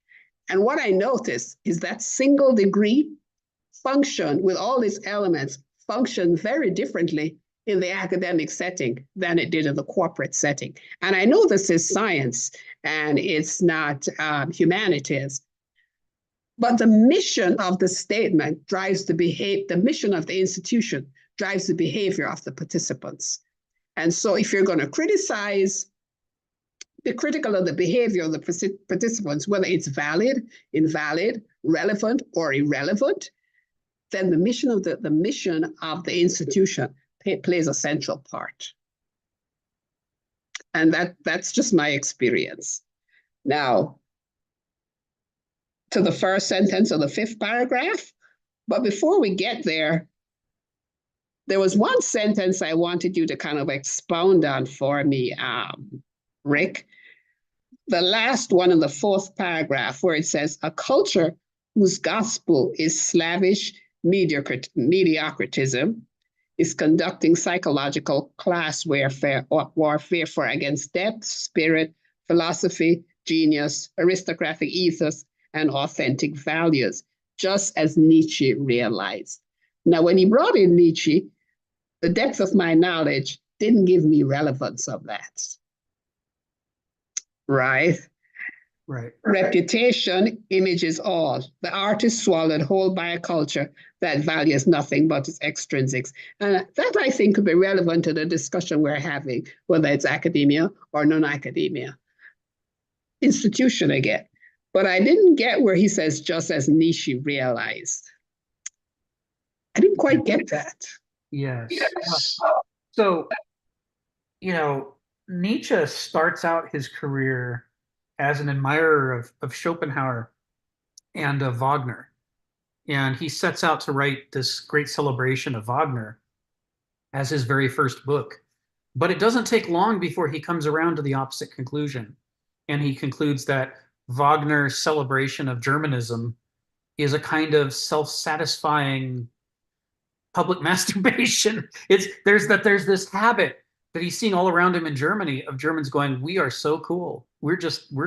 And what I noticed is that single degree function with all its elements function very differently in the academic setting than it did in the corporate setting. And I know this is science and it's not humanities, but the mission of the statement drives the mission of the institution drives the behavior of the participants. And so if you're going to criticize, be critical of the behavior of the participants, whether it's valid, invalid, relevant, or irrelevant, then the mission of the institution plays a central part. And that's just my experience. Now, to the first sentence of the fifth paragraph, but before we get there, there was one sentence I wanted you to kind of expound on for me, Rick. The last one in the fourth paragraph where it says, a culture whose gospel is slavish mediocritism is conducting psychological class warfare for against depth, spirit, philosophy, genius, aristocratic ethos, and authentic values, just as Nietzsche realized. Now, when he brought in Nietzsche, the depth of my knowledge didn't give me relevance of that. Right? Right. Reputation images all. The art is swallowed whole by a culture that values nothing but its extrinsics. And that, I think, could be relevant to the discussion we're having, whether it's academia or non-academia. Institution again. But I didn't get where he says, just as Nietzsche realized. I didn't quite get that. Yes. So, Nietzsche starts out his career as an admirer of Schopenhauer and of Wagner. And he sets out to write this great celebration of Wagner as his very first book. But it doesn't take long before he comes around to the opposite conclusion. And he concludes that Wagner's celebration of Germanism is a kind of self-satisfying public masturbation. There's this habit that he's seeing all around him in Germany of Germans going, we are so cool. We're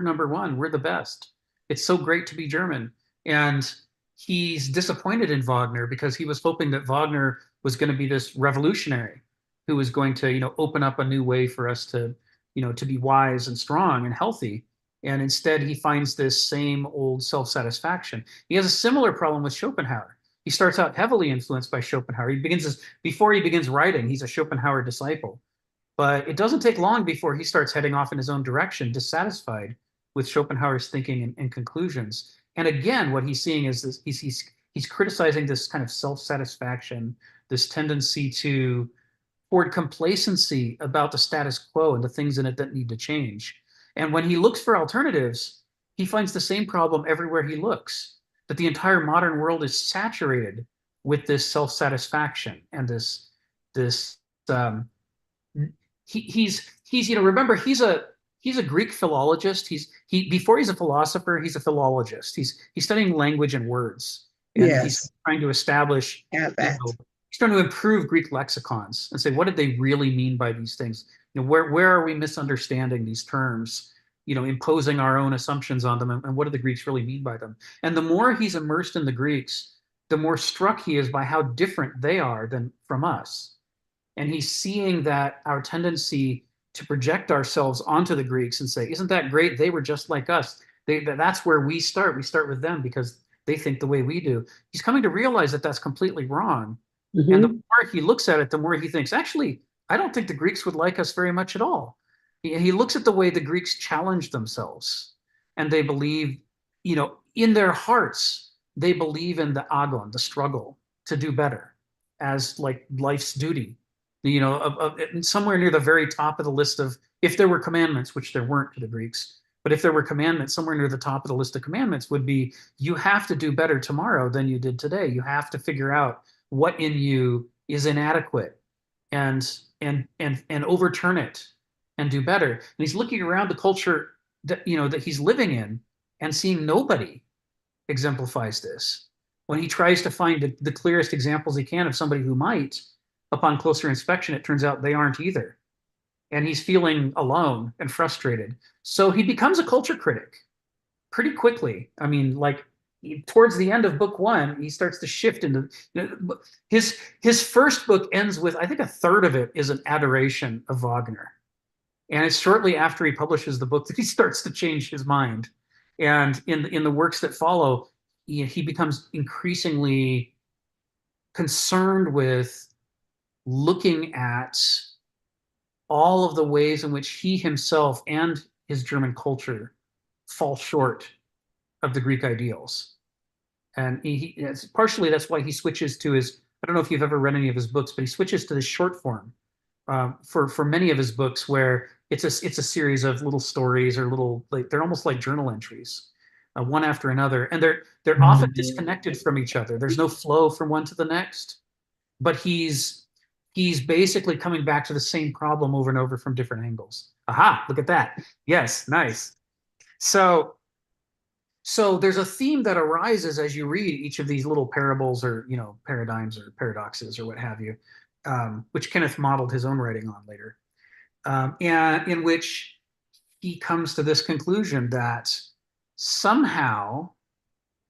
number one. We're the best. It's so great to be German. And he's disappointed in Wagner because he was hoping that Wagner was going to be this revolutionary who was going to, open up a new way for us to, to be wise and strong and healthy. And instead he finds this same old self-satisfaction. He has a similar problem with Schopenhauer. He starts out heavily influenced by Schopenhauer. Before he begins writing, he's a Schopenhauer disciple. But it doesn't take long before he starts heading off in his own direction, dissatisfied with Schopenhauer's thinking and conclusions. And again, what he's seeing is this, he's criticizing this kind of self-satisfaction, this tendency toward complacency about the status quo and the things in it that need to change. And when he looks for alternatives, he finds the same problem everywhere he looks, that the entire modern world is saturated with this self-satisfaction and remember, he's a Greek philologist. Before he's a philosopher, he's a philologist. He's studying language and words. And yes. He's trying to establish, he's trying to improve Greek lexicons and say, what did they really mean by these things? Where are we misunderstanding these terms? Imposing our own assumptions on them, and what do the Greeks really mean by them? And the more he's immersed in the Greeks, the more struck he is by how different they are from us. And he's seeing that our tendency to project ourselves onto the Greeks and say, isn't that great? They were just like us. That's where we start. We start with them because they think the way we do. He's coming to realize that that's completely wrong. And the more he looks at it, the more he thinks, actually, I don't think the Greeks would like us very much at all. He looks at the way the Greeks challenge themselves, and they believe, in their hearts, they believe in the agon, the struggle to do better as like life's duty. Somewhere near the very top of the list of, if there were commandments, which there weren't to the Greeks, but if there were commandments, somewhere near the top of the list of commandments would be, you have to do better tomorrow than you did today. You have to figure out what in you is inadequate and overturn it and do better. And he's looking around the culture that he's living in and seeing nobody exemplifies this. When he tries to find the clearest examples he can of somebody who might, upon closer inspection, it turns out they aren't either. And he's feeling alone and frustrated. So he becomes a culture critic pretty quickly. I mean, like towards the end of book 1, he starts to shift into his first book ends with, I think a third of it is an adoration of Wagner. And it's shortly after he publishes the book that he starts to change his mind. And in the works that follow, he becomes increasingly concerned with looking at all of the ways in which he himself and his German culture fall short of the Greek ideals. And partially that's why he switches to his, I don't know if you've ever read any of his books, but he switches to this short form for many of his books, where it's a series of little stories, or little, like, they're almost like journal entries, one after another. And they're often disconnected from each other. There's no flow from one to the next, but he's basically coming back to the same problem over and over from different angles. Aha, look at that. Yes, nice. So there's a theme that arises as you read each of these little parables, or paradigms or paradoxes or what have you, which Kenneth modeled his own writing on later, and in which he comes to this conclusion that somehow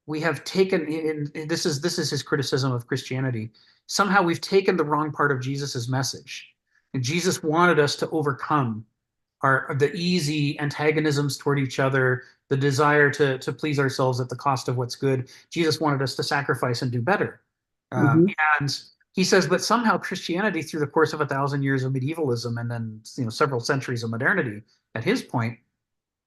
we have taken, this is his criticism of Christianity, somehow we've taken the wrong part of Jesus's message. And Jesus wanted us to overcome the easy antagonisms toward each other, the desire to please ourselves at the cost of what's good. Jesus wanted us to sacrifice and do better. And he says, but somehow Christianity, through the course of 1,000 years of medievalism and then several centuries of modernity, at his point,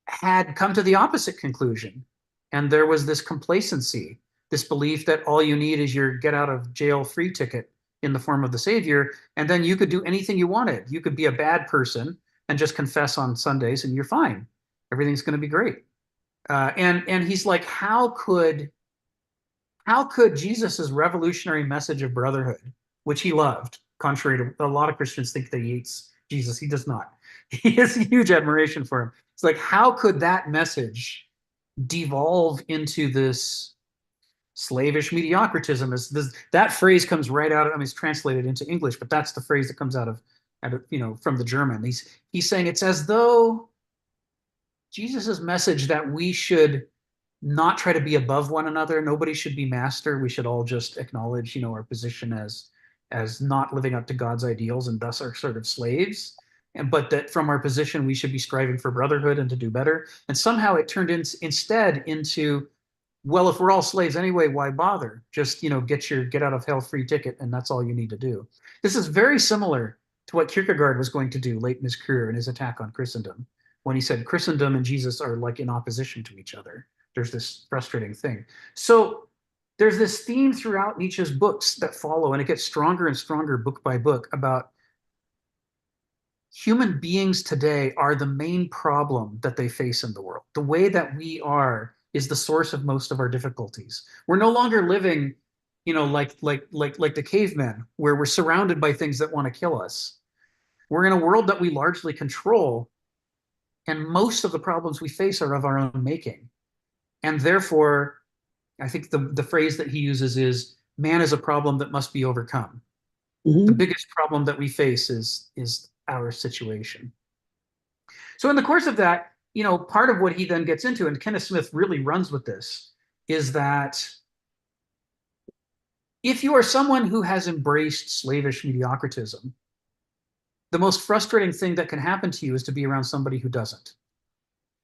had come to the opposite conclusion. And there was this complacency, this belief that all you need is your get out of jail free ticket in the form of the Savior, and then you could do anything you wanted. You could be a bad person and just confess on Sundays and you're fine. Everything's going to be great. And he's like, how could Jesus's revolutionary message of brotherhood, which he loved, contrary to a lot of Christians think that he hates Jesus, he does not. He has a huge admiration for him. It's like, how could that message devolve into this slavish mediocritism? That phrase comes right out of, it's translated into English, but that's the phrase that comes out of from the German. He's saying it's as though Jesus's message that we should not try to be above one another. Nobody should be master. We should all just acknowledge, our position as not living up to God's ideals, and thus are sort of slaves. But that from our position, we should be striving for brotherhood and to do better. And somehow it turned instead into, well, if we're all slaves anyway, why bother? Just, get out of hell free ticket, and that's all you need to do. This is very similar to what Kierkegaard was going to do late in his career in his attack on Christendom, when he said Christendom and Jesus are like in opposition to each other. There's this frustrating thing. So there's this theme throughout Nietzsche's books that follow, and it gets stronger and stronger book by book, about human beings today are the main problem that they face in the world. The way that we are is the source of most of our difficulties. We're no longer living, like the cavemen, where we're surrounded by things that want to kill us. We're in a world that we largely control, and most of the problems we face are of our own making. And therefore, I think the phrase that he uses is, man is a problem that must be overcome. The biggest problem that we face is our situation. So in the course of that, part of what he then gets into, and Kenneth Smith really runs with this, is that if you are someone who has embraced slavish mediocritism, the most frustrating thing that can happen to you is to be around somebody who doesn't,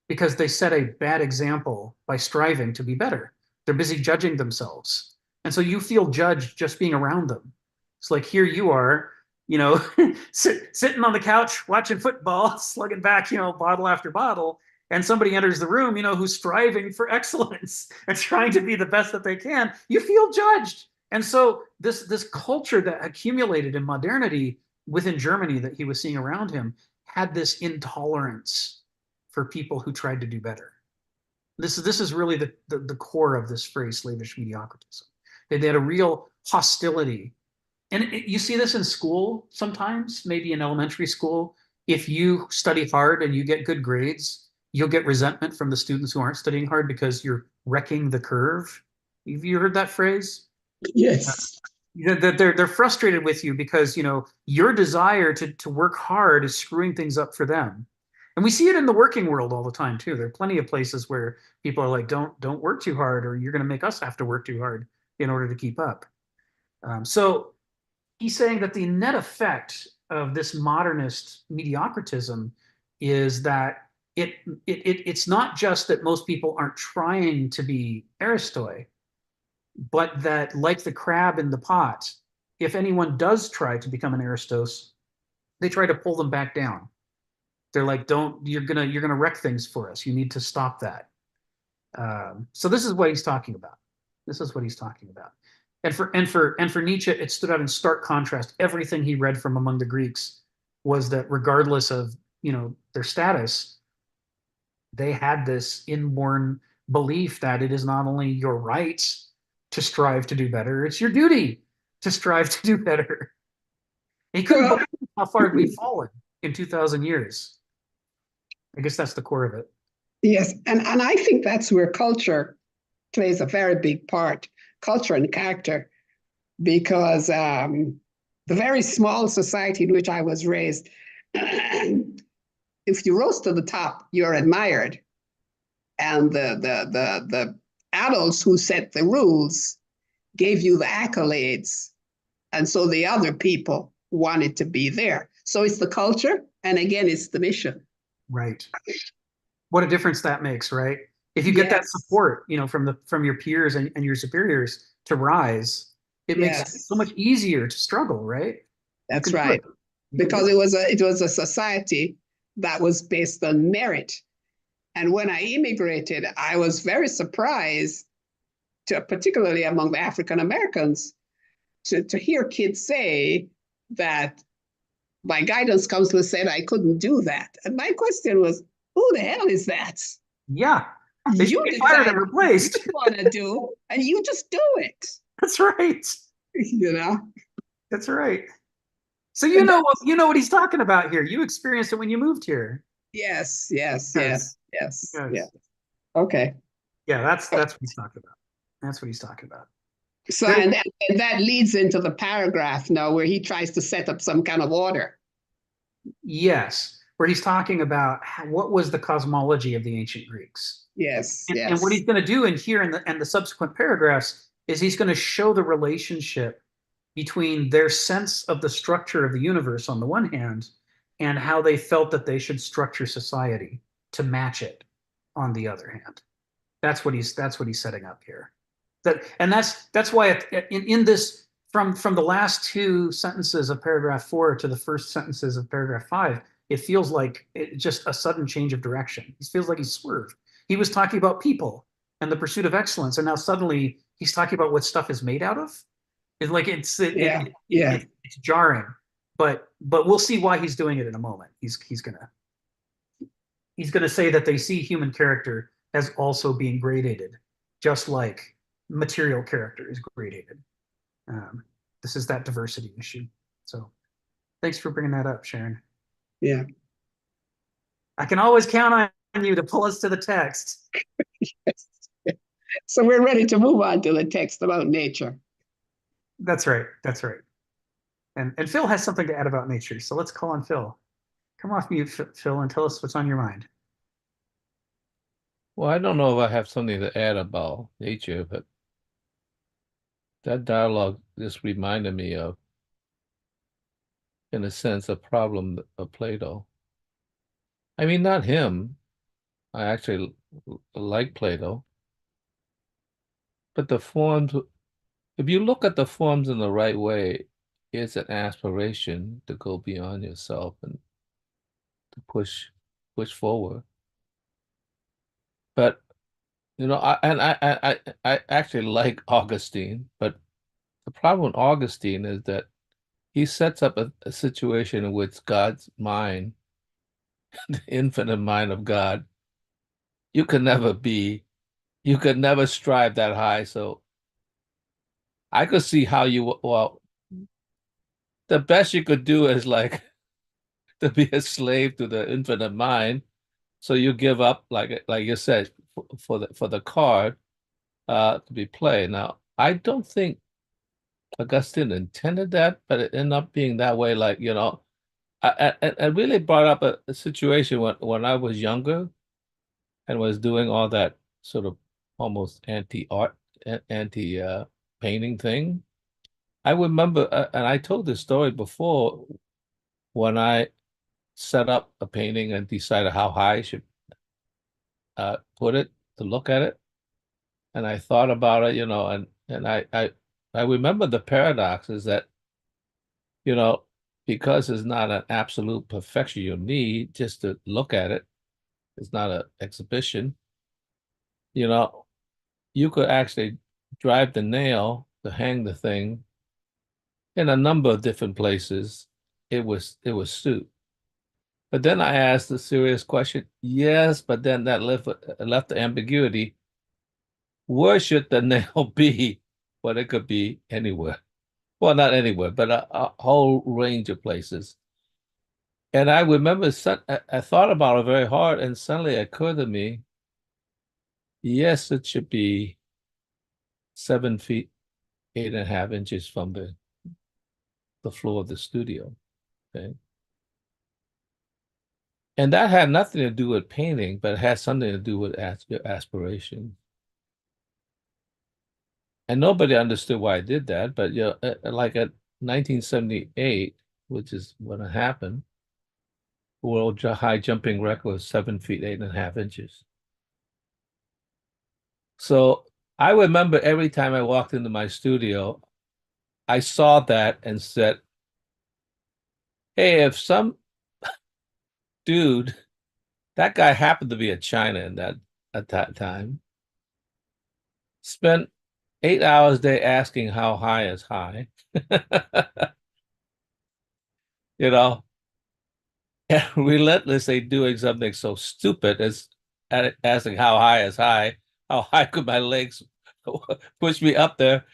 because they set a bad example by striving to be better. They're busy judging themselves. And so you feel judged just being around them. It's like, here you are, sitting on the couch watching football, slugging back, bottle after bottle, and somebody enters the room, who's striving for excellence and trying to be the best that they can. You feel judged. And so this culture that accumulated in modernity within Germany that he was seeing around him had this intolerance for people who tried to do better. This is really the core of this phrase, slavish mediocritism. They had a real hostility. And you see this in school sometimes, maybe in elementary school. If you study hard and you get good grades, you'll get resentment from the students who aren't studying hard because you're wrecking the curve. Have you heard that phrase? Yes. They're frustrated with you because your desire to work hard is screwing things up for them. And we see it in the working world all the time too. There are plenty of places where people are like, don't work too hard, or you're going to make us have to work too hard in order to keep up. So he's saying that the net effect of this modernist mediocritism is that it's not just that most people aren't trying to be Aristoi, but that, like the crab in the pot, if anyone does try to become an Aristos, they try to pull them back down. They're like, you're gonna wreck things for us. You need to stop that. So this is what he's talking about. This is what he's talking about. And for Nietzsche, it stood out in stark contrast. Everything he read from among the Greeks was that regardless of their status, they had this inborn belief that it is not only your right to strive to do better, it's your duty to strive to do better. He couldn't believe how far we've fallen in 2,000 years. I guess that's the core of it. Yes, and I think that's where culture plays a very big part, culture and character, because the very small society in which I was raised, if you rose to the top, you're admired. And the adults who set the rules gave you the accolades. And so the other people wanted to be there. So it's the culture, and again, it's the mission. Right. What a difference that makes, right? If you get that support, from your peers and your superiors to rise, it makes it so much easier to struggle, right? That's right. Because it was a society that was based on merit. And when I immigrated, I was very surprised, particularly among the African Americans, to hear kids say that my guidance counselor said I couldn't do that. And my question was, who the hell is that? Yeah. You fired and replaced. What you want to do, and you just do it. That's right. That's right. So you know what he's talking about here. You experienced it when you moved here. Yes. Okay. Yeah, that's what he's talking about. That's what he's talking about. So and that leads into the paragraph now where he tries to set up some kind of order. Yes, where he's talking about what was the cosmology of the ancient Greeks. Yes. And what he's going to do in here and the subsequent paragraphs is he's going to show the relationship between their sense of the structure of the universe on the one hand and how they felt that they should structure society to match it on the other hand. That's what he's setting up here. That's why in this from the last two sentences of paragraph 4 to the first sentences of paragraph 5, it feels like just a sudden change of direction. It feels like he's swerved. He was talking about people and the pursuit of excellence, and now suddenly he's talking about what stuff is made out of. It's like it's jarring, but we'll see why he's doing it in a moment. He's gonna say that they see human character as also being gradated, just like material character is gradated. This is that diversity issue. So thanks for bringing that up, Sharon. Yeah. I can always count on you to pull us to the text. Yes. So we're ready to move on to the text about nature. That's right. And Phil has something to add about nature. So let's call on Phil. Come off mute, Phil, and tell us what's on your mind. Well, I don't know if I have something to add about nature, but that dialogue just reminded me of in a sense, a problem of Plato. I mean, not him. I actually like Plato. But the forms, if you look at the forms in the right way, it's an aspiration to go beyond yourself and to push forward. But I actually like Augustine, but the problem with Augustine is that he sets up a situation in which God's mind, the infinite mind of God, you could never strive that high. So I could see how well, the best you could do is like to be a slave to the infinite mind. So you give up, like you said, for the card to be played. Now, I don't think Augustine intended that, but it ended up being that way. Like, I really brought up a situation when I was younger and was doing all that sort of almost anti-art, anti-painting thing. I remember, and I told this story before, when I set up a painting and decided how high I should put it to look at it. And I thought about it, and I remember the paradox is that, because it's not an absolute perfection you need just to look at it, it's not an exhibition, you could actually drive the nail to hang the thing in a number of different places. It was suit. But then I asked the serious question, yes, but then that left the ambiguity. Where should the nail be? Well, it could be anywhere. Well, not anywhere, but a whole range of places. And I remember I thought about it very hard, and suddenly it occurred to me, yes, it should be 7 feet, 8.5 inches from the floor of the studio. Okay. And that had nothing to do with painting, but it had something to do with your aspiration. And nobody understood why I did that, but like at 1978, which is when it happened, world high jumping record was 7 feet, 8.5 inches. So I remember every time I walked into my studio, I saw that and said, hey, if some dude, that guy happened to be a China at that time, spent 8 hours a day asking how high is high, and relentlessly doing something so stupid as asking how high is high, how high could my legs push me up there?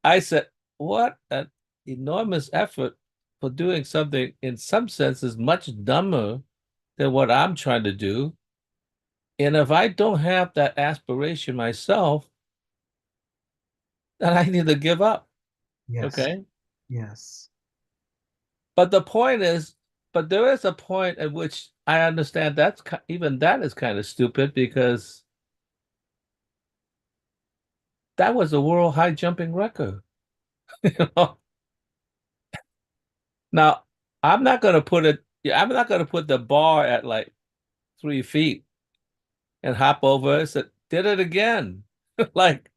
I said, what an enormous effort for doing something in some senses much dumber than what I'm trying to do. And if I don't have that aspiration myself, then I need to give up. Yes. Okay. Yes. But the point is, but there is a point at which I understand even that is kind of stupid, because that was a world high jumping record. Now, I'm not going to put the bar at like 3 feet and hop over it. So did it again. Like,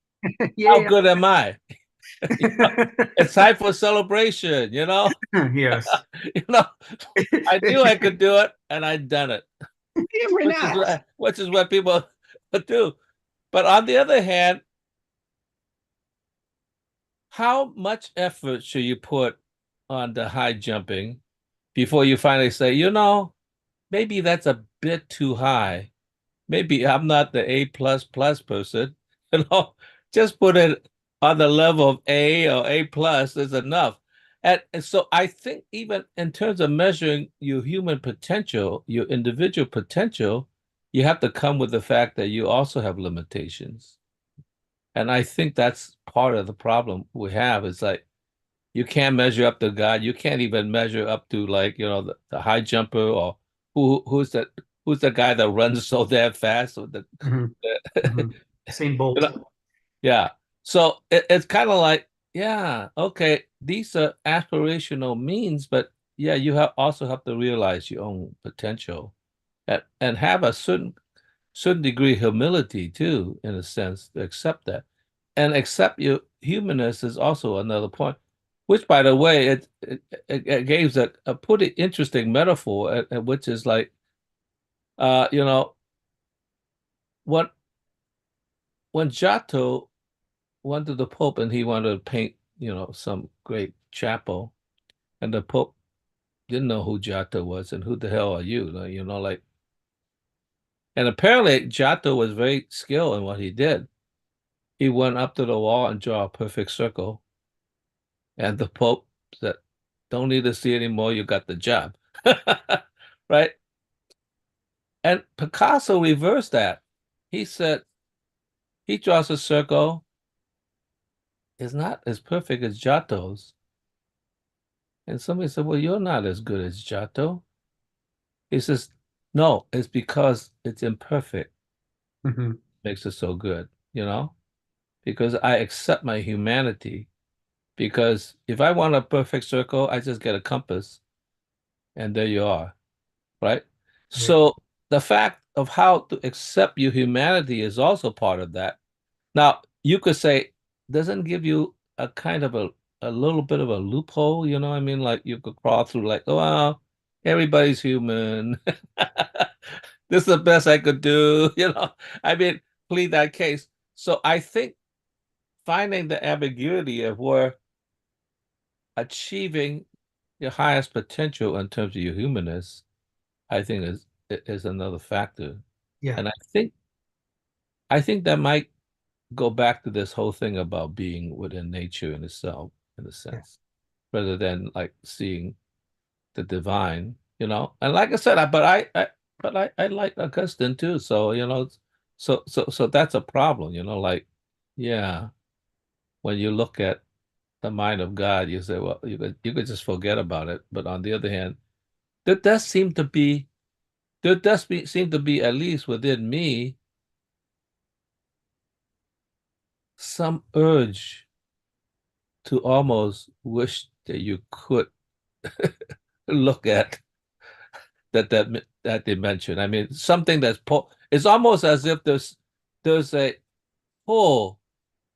how good am I? It's time for celebration, Yes. I knew I could do it, and I'd done it. Which is what people do. But on the other hand, how much effort should you put on the high jumping before you finally say, maybe that's a bit too high. Maybe I'm not the A++ person. Just put it on the level of A or A+ is enough. And so I think even in terms of measuring your human potential, your individual potential, you have to come with the fact that you also have limitations. And I think that's part of the problem we have. Is like, you can't measure up to God. You can't even measure up to, like, the high jumper, or who's the guy that runs so damn fast. Same Bolt. Yeah. So it's kind of like, yeah, okay, these are aspirational means, but yeah, you also have to realize your own potential and have a certain degree of humility too, in a sense, to accept that. And accept your humanness is also another point, which, by the way, it gives a pretty interesting metaphor, which is like, you know, when Giotto went to the Pope and he wanted to paint, some great chapel, and the Pope didn't know who Giotto was and who the hell are you, like, and apparently Giotto was very skilled in what he did. He went up to the wall and draw a perfect circle, and the Pope said, "Don't need to see anymore. You got the job." Right? And Picasso reversed that. He said he draws a circle. It's not as perfect as Giotto's. And somebody said, "Well, you're not as good as Giotto." He says, "No, it's because it's imperfect. Makes it so good, because I accept my humanity. Because if I want a perfect circle, I just get a compass, and there you are, right? So the fact of how to accept your humanity is also part of that. Now, you could say, doesn't give you a kind of a little bit of a loophole, I mean, like you could crawl through like, oh, well, everybody's human. This is the best I could do, I mean, plead that case. So I think finding the ambiguity of where achieving your highest potential in terms of your humanness, I think is another factor. Yeah. And I think that might go back to this whole thing about being within nature in itself, in a sense, rather than like seeing the divine, And like I said, I like Augustine too. So, so that's a problem, like, yeah, when you look at the mind of God, you say, well, you could just forget about it. But on the other hand, there does seem to be at least within me some urge to almost wish that you could look at that dimension. I mean, something it's almost as if there's a pull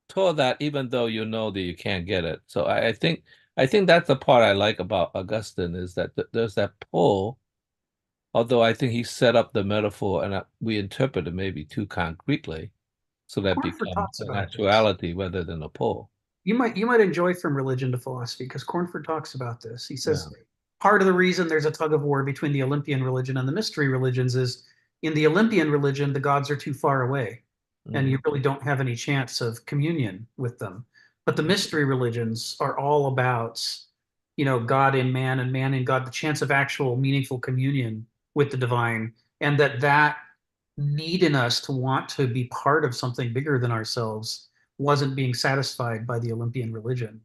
toward that, even though you know that you can't get it. So I think that's the part I like about Augustine, is that there's that pull. Although I think he set up the metaphor and we interpret it maybe too concretely, so that Cornford becomes talks an about this. actuality rather than a pull. You might enjoy From Religion to Philosophy, because Cornford talks about this. He says Yeah. part of the reason there's a tug of war between the Olympian religion and the mystery religions is, in the Olympian religion, the gods are too far away, and you really don't have any chance of communion with them. But the mystery religions are all about, God in man and man in God, the chance of actual meaningful communion with the divine, and that need in us to want to be part of something bigger than ourselves wasn't being satisfied by the Olympian religion.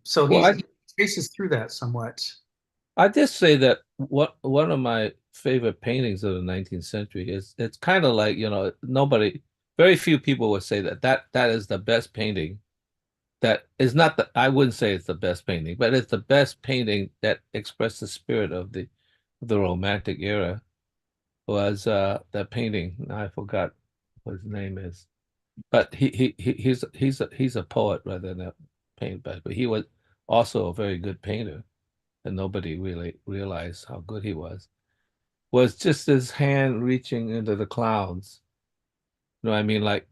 So Well, he traces through that somewhat. I just say that one of my favorite paintings of the 19th century is, it's kind of like, very few people would say that is the best painting. That is not I wouldn't say it's the best painting, but it's the best painting that expressed the spirit of the Romantic era. Was that painting? I forgot what his name is, but he's a poet rather than a painter. But he was also a very good painter, and nobody really realized how good he was. Was just his hand reaching into the clouds. You know what I mean? Like,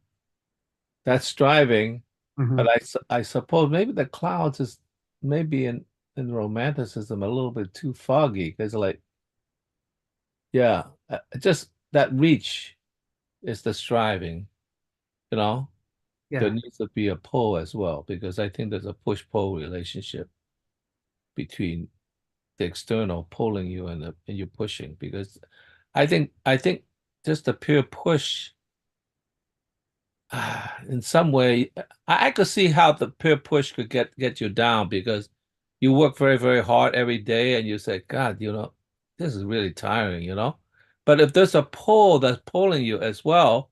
that's striving, but I suppose maybe the clouds is maybe in romanticism a little bit too foggy, because like, yeah, just that reach is the striving. There Yeah. needs to be a pull as well, because I think there's a push-pull relationship between the external pulling you and you pushing, because I think just the pure push, in some way, I could see how the pure push could get you down, because you work very, very hard every day and you say, God, this is really tiring. But if there's a pull that's pulling you as well,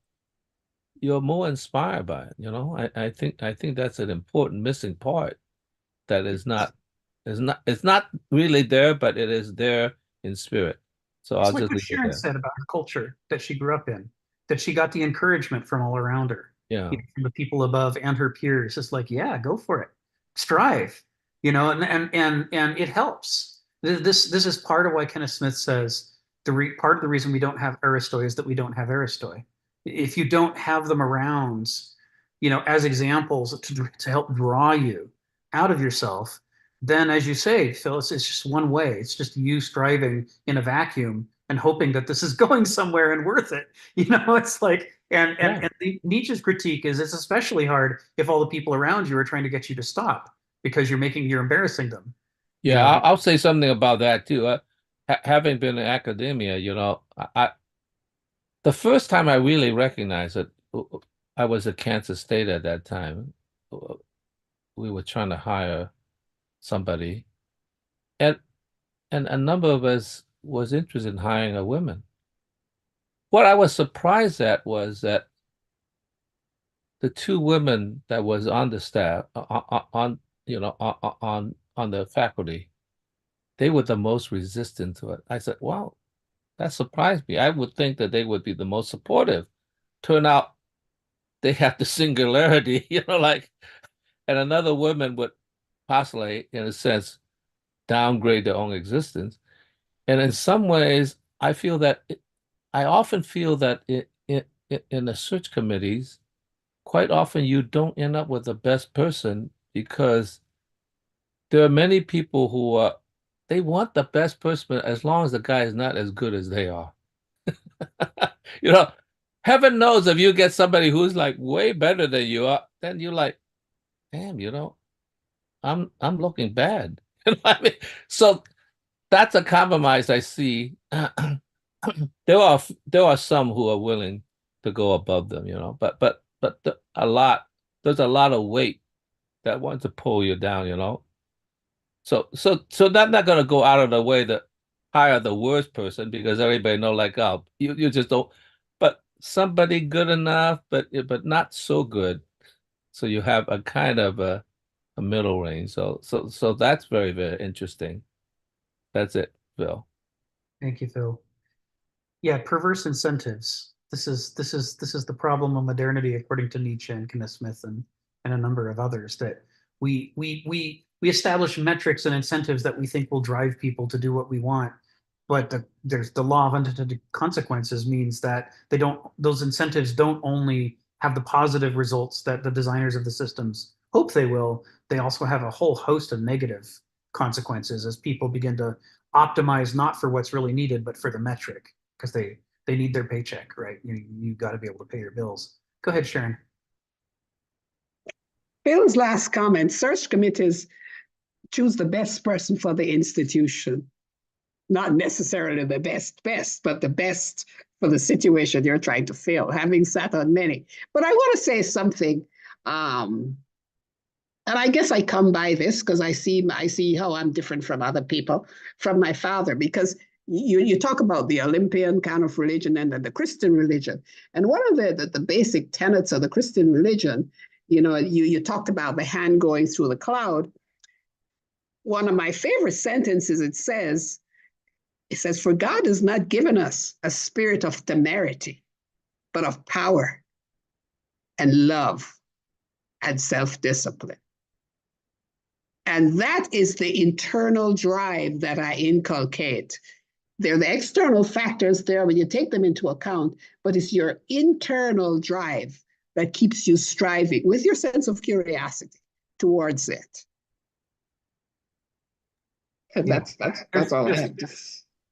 you're more inspired by it. I think that's an important missing part that is not It's not really there, but it is there in spirit. So It's I'll like just what leave it Sharon there. said about her culture that she grew up in, that she got the encouragement from all around her, Yeah. from the people above and her peers. It's like, yeah, go for it, strive, and it helps. This is part of why Kenneth Smith says part of the reason we don't have Aristoi is that we don't have Aristoi. If you don't have them around, as examples to help draw you out of yourself, then, as you say, Phil, it's just one way. It's just you striving in a vacuum and hoping that this is going somewhere and worth it. It's like, and Nietzsche's critique is it's especially hard if all the people around you are trying to get you to stop because you're embarrassing them. Yeah, I'll say something about that too. Having been in academia, the first time I really recognized it, I was at Kansas State at that time. We were trying to hire somebody, and a number of us was interested in hiring a woman. What I was surprised at was that the two women that was on the staff, on the faculty, they were the most resistant to it. I said, wow, that surprised me. I would think that they would be the most supportive. Turn out they have the singularity, and another woman would possibly, in a sense, downgrade their own existence. And in some ways, I often feel that in the search committees, quite often you don't end up with the best person because there are many people who they want the best person as long as the guy is not as good as they are. Heaven knows if you get somebody who's like way better than you are, then you're like, damn, I'm looking bad. So that's a compromise I see. There are some who are willing to go above them, but there's a lot of weight that wants to pull you down. So that's not gonna go out of the way to hire the worst person because everybody know like, oh, you just don't. But somebody good enough, but not so good. So you have a kind of a middle range. So that's very, very interesting. That's it, Phil. Thank you, Phil. Yeah, perverse incentives. This is the problem of modernity, according to Nietzsche and Kenneth Smith and a number of others, that we establish metrics and incentives that we think will drive people to do what we want. But there's the law of unintended consequences means that those incentives don't only have the positive results that the designers of the systems hope they will, they also have a whole host of negative consequences as people begin to optimize not for what's really needed, but for the metric, because they need their paycheck, right? You got to be able to pay your bills. Go ahead, Sharon. Phil's last comment, search committees choose the best person for the institution. Not necessarily the best, but the best for the situation you're trying to fill, having sat on many. But I want to say something, and I guess I come by this because I see how I'm different from other people, from my father, because you talk about the Olympian kind of religion and the Christian religion. And one of the basic tenets of the Christian religion, you talked about the hand going through the cloud. One of my favorite sentences, it says, for God has not given us a spirit of temerity, but of power and love and self-discipline. And that is the internal drive that I inculcate. They're the external factors there when you take them into account, but it's your internal drive that keeps you striving with your sense of curiosity towards it. And that's all I have.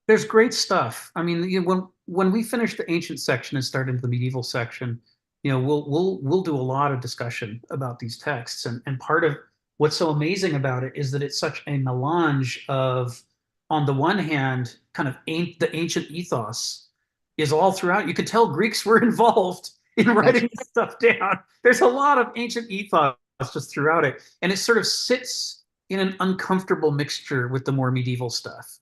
There's great stuff. I mean, when we finish the ancient section and start into the medieval section, we'll do a lot of discussion about these texts. And part of what's so amazing about it is that it's such a melange of, on the one hand, kind of the ancient ethos is all throughout. You could tell Greeks were involved in writing this stuff down. There's a lot of ancient ethos just throughout it. And it sort of sits in an uncomfortable mixture with the more medieval stuff.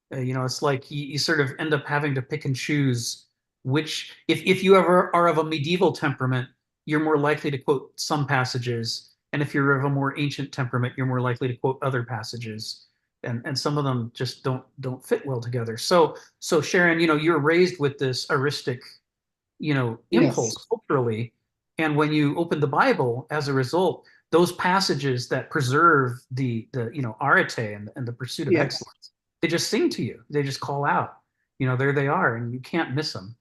It's like you sort of end up having to pick and choose which, if you ever are of a medieval temperament, you're more likely to quote some passages. And if you're of a more ancient temperament, you're more likely to quote other passages. And some of them just don't fit well together. So Sharon, you're raised with this heuristic, Yes. impulse culturally. And when you open the Bible, as a result, those passages that preserve the arete and the pursuit of Yes. excellence, they just sing to you. They just call out. There they are, and you can't miss them.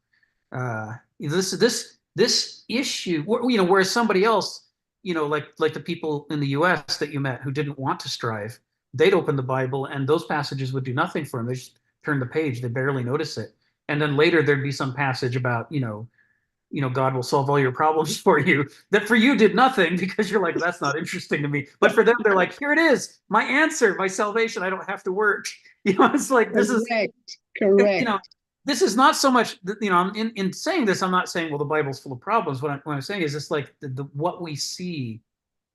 This issue, whereas somebody else, like the people in the U.S. that you met who didn't want to strive, they'd open the Bible and those passages would do nothing for them. They just turn the page. They barely notice it. And then later there'd be some passage about, God will solve all your problems for you, that for you did nothing because you're like, that's not interesting to me. But for them, they're like, here it is, my answer, my salvation. I don't have to work. It's like, this is, Correct. this is not so much, in saying this, I'm not saying, well, the Bible's full of problems. What I'm saying is it's like what we see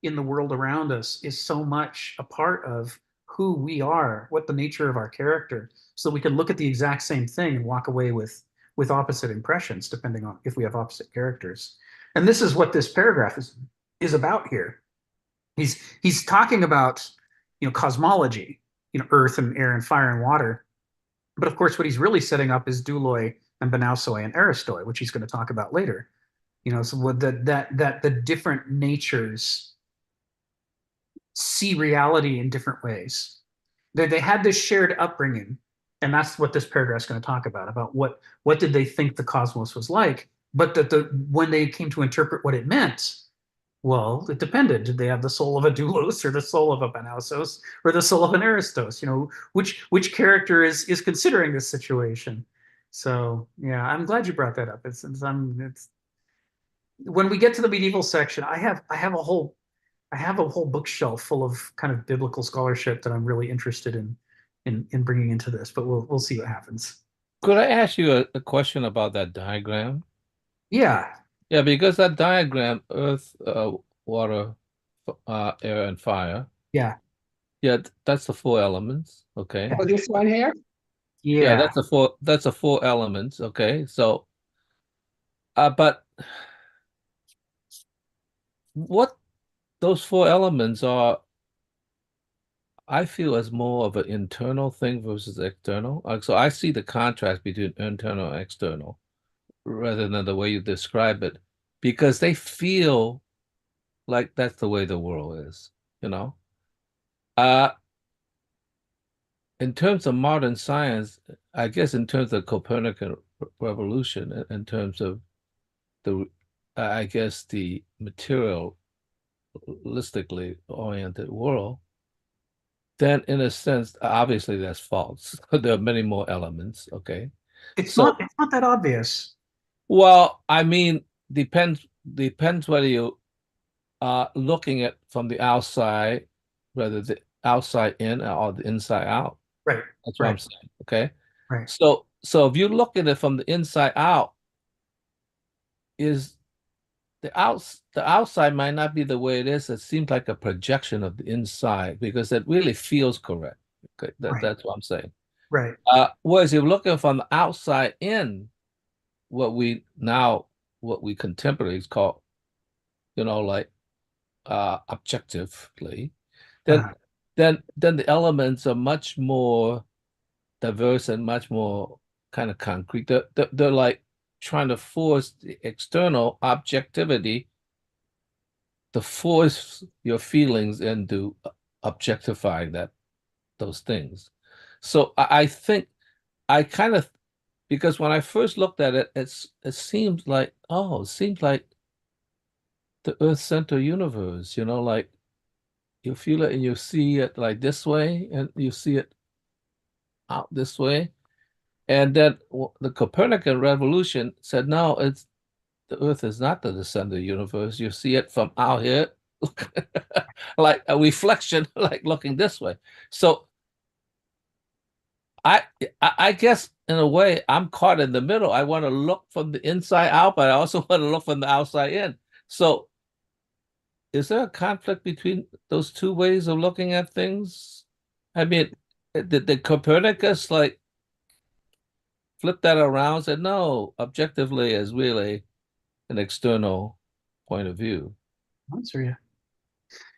in the world around us is so much a part of who we are, what the nature of our character, so we can look at the exact same thing and walk away with opposite impressions, depending on if we have opposite characters. And this is what this paragraph is about here. He's talking about, cosmology, earth and air and fire and water. But of course, what he's really setting up is douloi and banausoi and aristoi, which he's going to talk about later. So what that the different natures see reality in different ways. They had this shared upbringing, and that's what this paragraph is going to talk about what did they think the cosmos was like, but when they came to interpret what it meant, well, it depended. Did they have the soul of a doulos or the soul of a banausos or the soul of an aristos? Which character is considering this situation? So yeah, I'm glad you brought that up. It's when we get to the medieval section, I have a whole bookshelf full of kind of biblical scholarship that I'm really interested in bringing into this, but we'll see what happens. Could I ask you a question about that diagram? Yeah. Yeah, because that diagram, earth, water, air, and fire. Yeah. Yeah, that's the four elements. Okay. For this one here? Yeah, Yeah. that's the four elements. Okay. So, but what those four elements are, I feel as more of an internal thing versus external. So I see the contrast between internal and external rather than the way you describe it, because they feel like that's the way the world is, you know? In terms of modern science, I guess in terms of Copernican revolution, in terms of I guess the materialistically oriented world, then in a sense, obviously that's false. There are many more elements, okay? It's not that obvious. Well, I mean, depends whether you are looking at from the outside, whether the outside in or the inside out. Right. That's what I'm saying. Okay. Right. So if you look at it from the inside out, is the outside might not be the way it is. It seems like a projection of the inside because it really feels correct. Okay, that's what I'm saying. Right. Whereas you're looking from the outside in, what we contemporaries call, like objectively, then the elements are much more diverse and much more kind of concrete. They're like trying to force the external objectivity to force your feelings into objectifying those things. So I think I kind of, because when I first looked at it, it seems like the Earth Center universe, like you feel it and you see it like this way and you see it out this way. And then the Copernican revolution said, no, the Earth is not the center of the universe. You see it from out here, like a reflection, like looking this way. So I guess in a way I'm caught in the middle. I want to look from the inside out, but I also want to look from the outside in. So is there a conflict between those two ways of looking at things? I mean, did Copernicus like flip that around and said, no, objectively is really an external point of view? I'll answer you.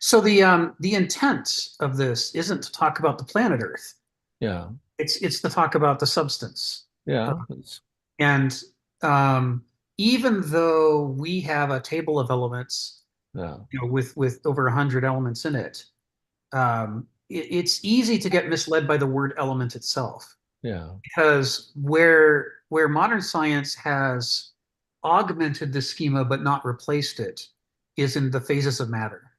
So the intent of this isn't to talk about the planet Earth. Yeah. It's to talk about the substance. Yeah. And even though we have a table of elements, Yeah. with over 100 elements in it, it's easy to get misled by the word element itself. Yeah. Because where modern science has augmented the schema but not replaced it is in the phases of matter: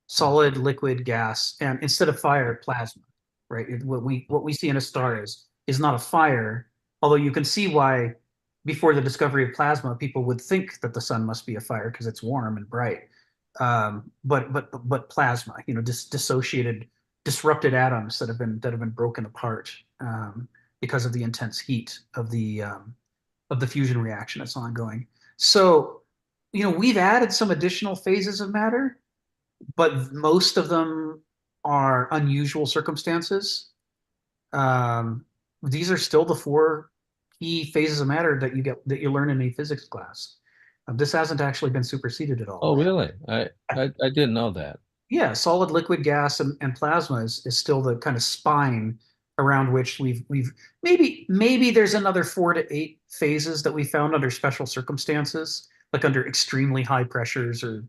solid, liquid, gas, and instead of fire, plasma. Right? What we see in a star is not a fire, although you can see why before the discovery of plasma, people would think that the sun must be a fire because it's warm and bright. But plasma, dissociated, disrupted atoms that have been broken apart because of the intense heat of the fusion reaction that's ongoing. So, we've added some additional phases of matter, but most of them are unusual circumstances. These are still the 4 key phases of matter that you learn in a physics class. This hasn't actually been superseded at all. Oh, really? I didn't know that. Yeah, solid, liquid, gas, and plasma is still the kind of spine around which we've maybe there's another 4 to 8 phases that we found under special circumstances, like under extremely high pressures, or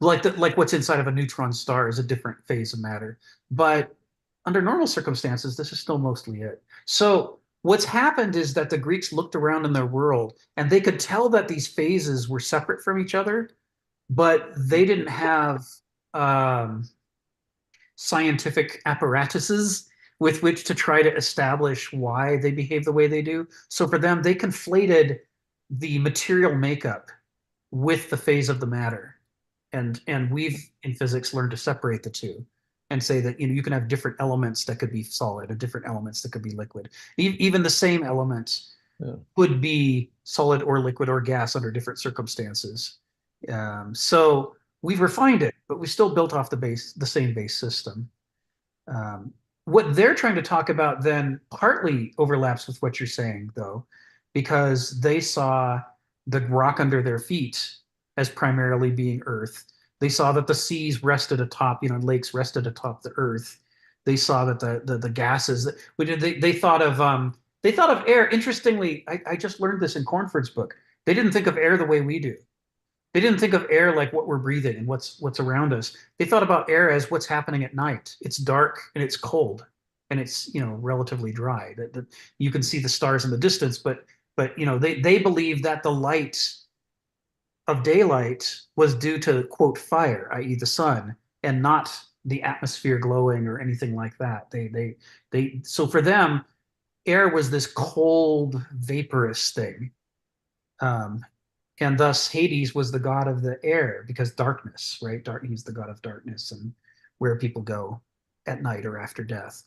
like what's inside of a neutron star is a different phase of matter. But under normal circumstances, this is still mostly it. So what's happened is that the Greeks looked around in their world and they could tell that these phases were separate from each other, but they didn't have scientific apparatuses with which to try to establish why they behave the way they do. So for them, they conflated the material makeup with the phase of the matter. And we've in physics learned to separate the two and say that you can have different elements that could be solid and different elements that could be liquid. Even the same element could be solid or liquid or gas under different circumstances. So we've refined it, but we still built off the same base system. What they're trying to talk about then partly overlaps with what you're saying, though, because they saw the rock under their feet as primarily being Earth. They saw that the seas rested atop, lakes rested atop the Earth. They saw that the gases they thought of air. Interestingly, I just learned this in Cornford's book. They didn't think of air the way we do. They didn't think of air like what we're breathing and what's around us. They thought about air as what's happening at night. It's dark and it's cold and it's relatively dry. That you can see the stars in the distance, but they believe that the light of daylight was due to, quote, fire, i.e. the sun, and not the atmosphere glowing or anything like that. So for them, air was this cold, vaporous thing. And thus Hades was the god of the air because darkness, right? He's the god of darkness and where people go at night or after death.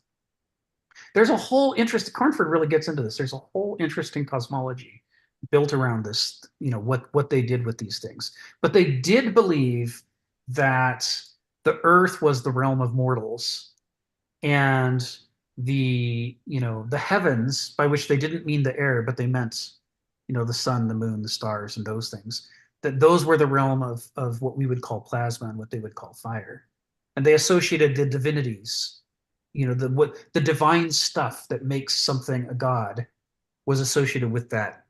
There's a whole interest, Cornford really gets into this. There's a whole interesting cosmology built around this, what they did with these things. But they did believe that the earth was the realm of mortals, and the heavens, by which they didn't mean the air, but they meant the sun, the moon, the stars, and those things, that those were the realm of what we would call plasma and what they would call fire. And they associated the divinities, the divine stuff that makes something a god was associated with that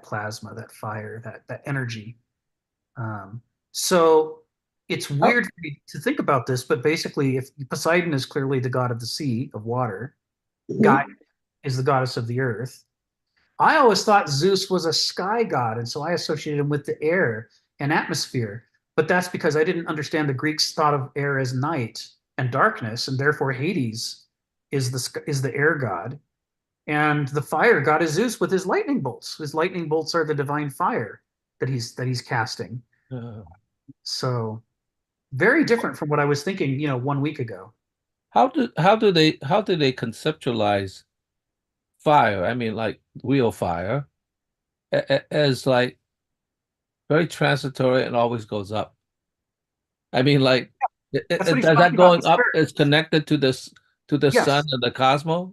plasma, that fire, that energy. So it's weird to think about this, but basically, if Poseidon is clearly the god of the sea, of water, Gaia is the goddess of the earth. I always thought Zeus was a sky god, and so I associated him with the air and atmosphere. But that's because I didn't understand the Greeks thought of air as night and darkness, and therefore Hades is the air god. And the fire god is Zeus with his lightning bolts. His lightning bolts are the divine fire that he's casting. So very different from what I was thinking, 1 week ago. How do they conceptualize fire? I mean, like real fire, as like very transitory and always goes up. I mean, like, does that going up is connected to this sun and the cosmos?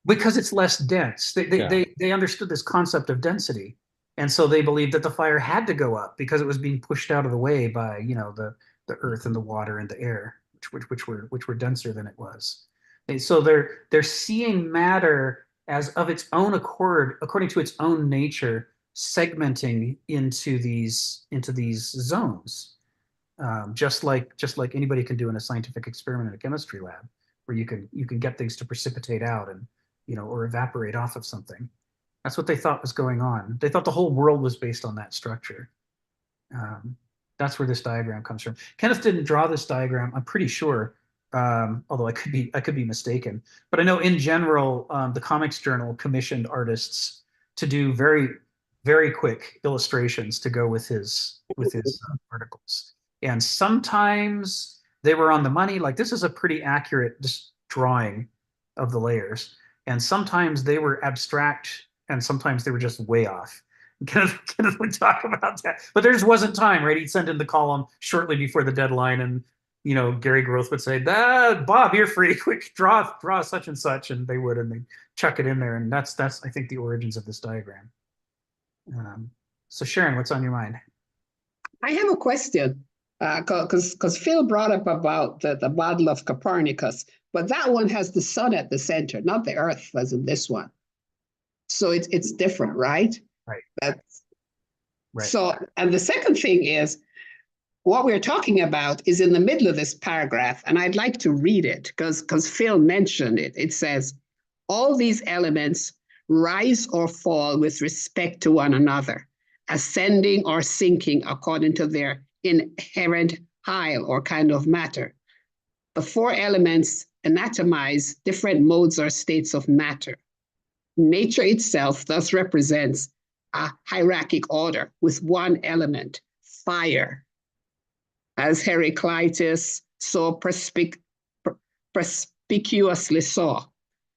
Because it's less dense. They understood this concept of density. And so they believed that the fire had to go up because it was being pushed out of the way by, you know, the earth and the water and the air, which were denser than it was. And so they're seeing matter as of its own accord, according to its own nature, segmenting into these zones, just like anybody can do in a scientific experiment in a chemistry lab, where you can get things to precipitate out and, you know, or evaporate off of something. That's what they thought was going on. They thought the whole world was based on that structure. That's where this diagram comes from. Kenneth didn't draw this diagram, I'm pretty sure, although I could be mistaken. But I know in general, the Comics Journal commissioned artists to do very, very quick illustrations to go with his articles. And sometimes they were on the money, like this is a pretty accurate drawing of the layers. And sometimes they were abstract, and sometimes they were just way off. Kenneth would talk about that, but there just wasn't time, right? He'd send in the column shortly before the deadline, and, you know, Gary Groth would say, Bob, you're free, quick, draw such and such, and they would, and they chuck it in there. And that's I think the origins of this diagram. So Sharon, what's on your mind? I have a question, because Phil brought up about the model of Copernicus, but that one has the sun at the center, not the earth as in this one. So it's different, right? Right. That's right. So, and the second thing is, what we're talking about is in the middle of this paragraph, and I'd like to read it because Phil mentioned it. It says, all these elements rise or fall with respect to one another, ascending or sinking according to their inherent pile or kind of matter. The four elements anatomize different modes or states of matter. Nature itself thus represents a hierarchic order with one element, fire, as Heraclitus so perspicuously saw,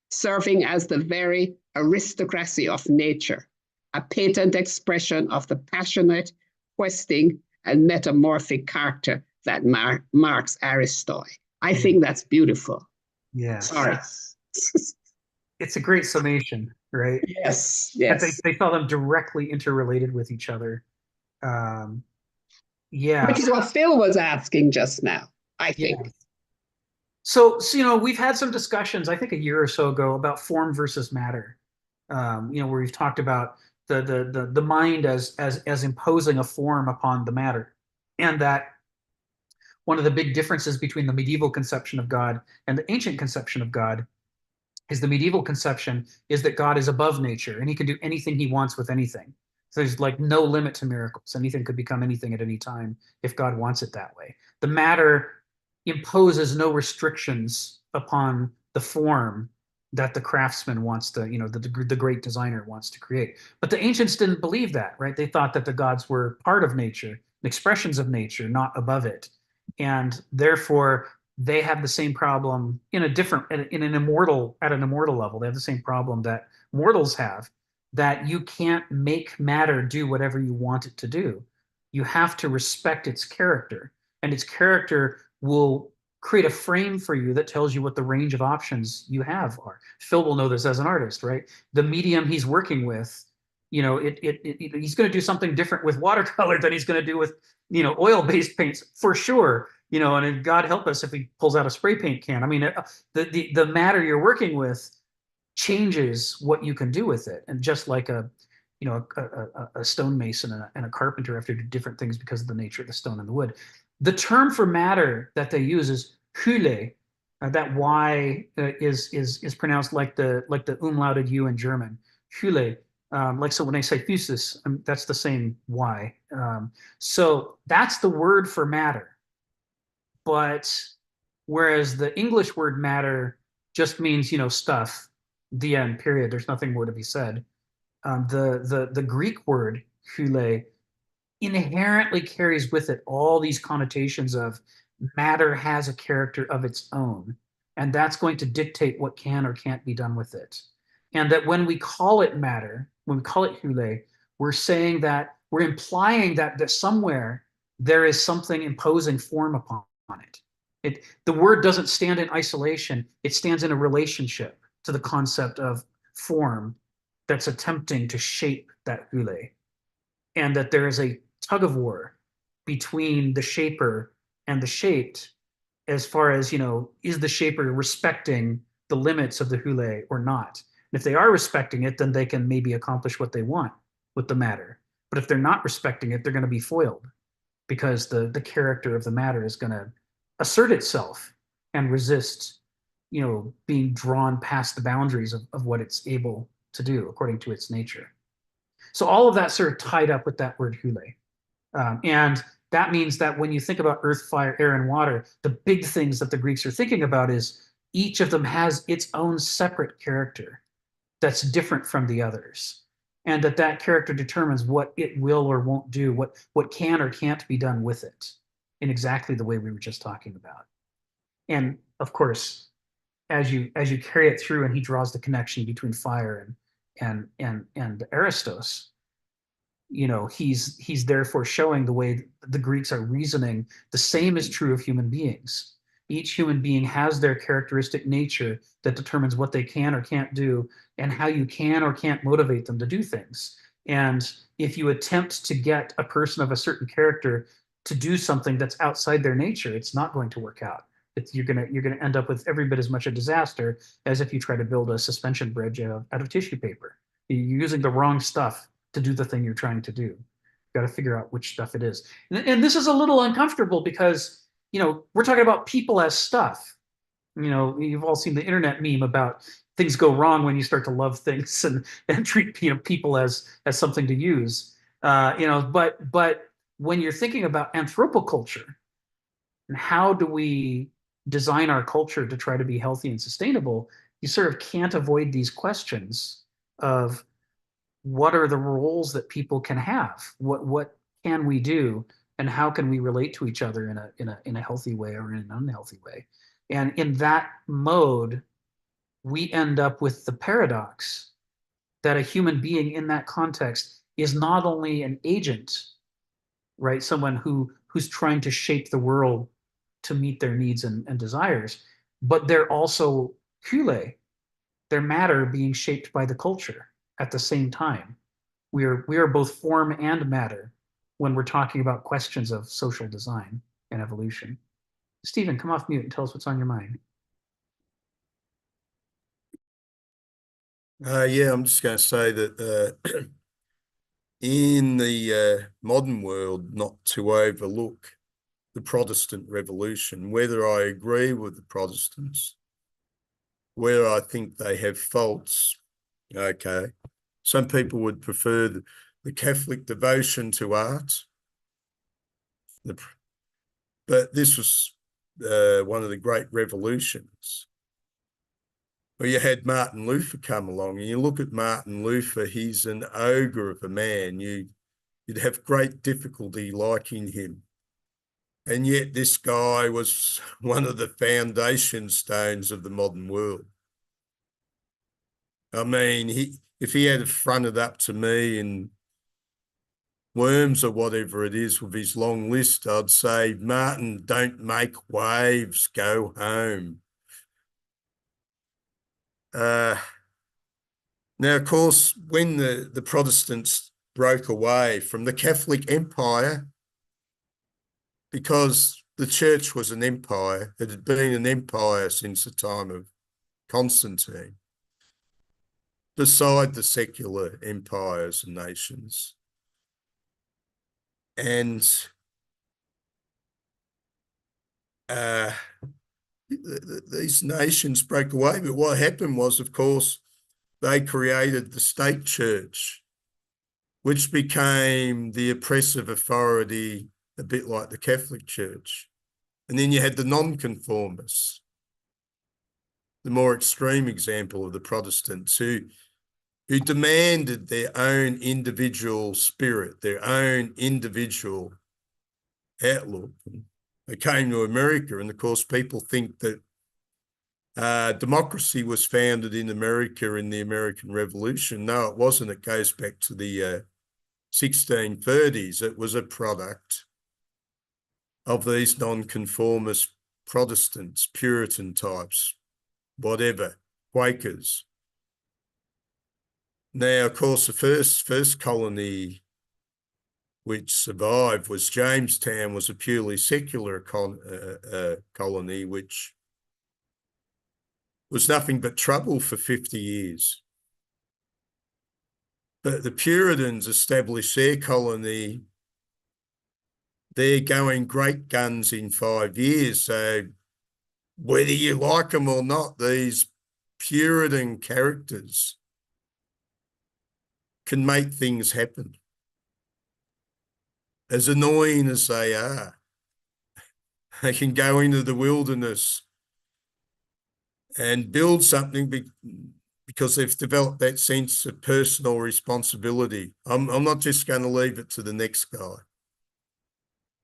serving as the very aristocracy of nature, a patent expression of the passionate, questing, and metamorphic character that marks Aristotle. I think that's beautiful. Yeah. Sorry. It's a great summation, right? Yes, yes. They saw them directly interrelated with each other. Yeah. Which is what Phil was asking just now, I think. Yeah. So, you know, we've had some discussions, I think a year or so ago, about form versus matter. You know, where we've talked about the mind as imposing a form upon the matter, and that one of the big differences between the medieval conception of God and the ancient conception of God is the medieval conception is that God is above nature and he can do anything he wants with anything. So there's like no limit to miracles. Anything could become anything at any time if God wants it that way. The matter imposes no restrictions upon the form that the craftsman wants to, you know, the great designer wants to create. But the ancients didn't believe that, right? They thought that the gods were part of nature, expressions of nature, not above it. And therefore, they have the same problem in an immortal level. They have the same problem that mortals have, that you can't make matter do whatever you want it to do. You have to respect its character, and its character will create a frame for you that tells you what the range of options you have are. Phil will know this as an artist, right? The medium he's working with, you know, he's going to do something different with watercolor than he's going to do with, you know, oil-based paints for sure. You know, and God help us if he pulls out a spray paint can. I mean, the matter you're working with changes what you can do with it. And just like a stonemason and a carpenter have to do different things because of the nature of the stone and the wood. The term for matter that they use is Hülle. That Y is pronounced like the umlauted U in German. Hülle. Like, so when I say Physis, that's the same Y. So that's the word for matter. But whereas the English word matter just means, you know, stuff, the end, period. There's nothing more to be said. The Greek word hule inherently carries with it all these connotations of matter has a character of its own, and that's going to dictate what can or can't be done with it. And that when we call it matter, when we call it hule, we're saying that, we're implying that somewhere there is something imposing form upon it. The word doesn't stand in isolation. It stands in a relationship to the concept of form that's attempting to shape that hule. and that there is a tug of war between the shaper and the shaped, as far as, is the shaper respecting the limits of the hule or not? And if they are respecting it, then they can maybe accomplish what they want with the matter. But if they're not respecting it, they're going to be foiled, because the character of the matter is going to assert itself and resist, being drawn past the boundaries of what it's able to do according to its nature. So all of that sort of tied up with that word hule. And that means that when you think about earth, fire, air, and water, the big things that the Greeks are thinking about is each of them has its own separate character that's different from the others. And that character determines what it will or won't do, what can or can't be done with it, in exactly the way we were just talking about. And of course, as you carry it through, and he draws the connection between fire and Aristos, he's therefore showing the way the Greeks are reasoning. The same is true of human beings. Each human being has their characteristic nature that determines what they can or can't do, and how you can or can't motivate them to do things. And if you attempt to get a person of a certain character to do something that's outside their nature, it's not going to work out. You're gonna end up with every bit as much a disaster as if you try to build a suspension bridge out of tissue paper. You're using the wrong stuff to do the thing you're trying to do. You've got to figure out which stuff it is. And this is a little uncomfortable because, we're talking about people as stuff. You've all seen the internet meme about things go wrong when you start to love things and treat people as something to use. But when you're thinking about anthropoculture and how do we design our culture to try to be healthy and sustainable, you sort of can't avoid these questions of what are the roles that people can have? What can we do, and how can we relate to each other in a healthy way or in an unhealthy way? And in that mode, we end up with the paradox that a human being in that context is not only an agent, right? Someone who's trying to shape the world to meet their needs and desires, but they're also hule, their matter being shaped by the culture at the same time. We are both form and matter when we're talking about questions of social design and evolution. Stephen, come off mute and tell us what's on your mind. Yeah, I'm just going to say that in the modern world, not to overlook the Protestant Revolution, whether I agree with the Protestants, whether I think they have faults, okay. Some people would prefer the Catholic devotion to art. But this was one of the great revolutions. Well, you had Martin Luther come along, and you look at Martin Luther, he's an ogre of a man. You'd have great difficulty liking him. And yet this guy was one of the foundation stones of the modern world. I mean, if he had fronted up to me in Worms or whatever it is with his long list, I'd say, Martin, don't make waves, go home. Now, of course, when the Protestants broke away from the Catholic Empire, because the church was an empire, it had been an empire since the time of Constantine, beside the secular empires and nations. And these nations broke away. But what happened was, of course, they created the state church, which became the oppressive authority, a bit like the Catholic Church. And then you had the nonconformists, the more extreme example of the Protestants, who demanded their own individual spirit, their own individual outlook. They came to America, and of course, people think that democracy was founded in America in the American Revolution. No, it wasn't. It goes back to the 1630s. It was a product of these nonconformist Protestants, Puritan types, whatever, Quakers. Now, of course, the first colony which survived was Jamestown was a purely secular colony, which was nothing but trouble for 50 years. But the Puritans established their colony. They're going great guns in 5 years. So whether you like them or not, these Puritan characters can make things happen. As annoying as they are, they can go into the wilderness and build something because they've developed that sense of personal responsibility. I'm not just going to leave it to the next guy.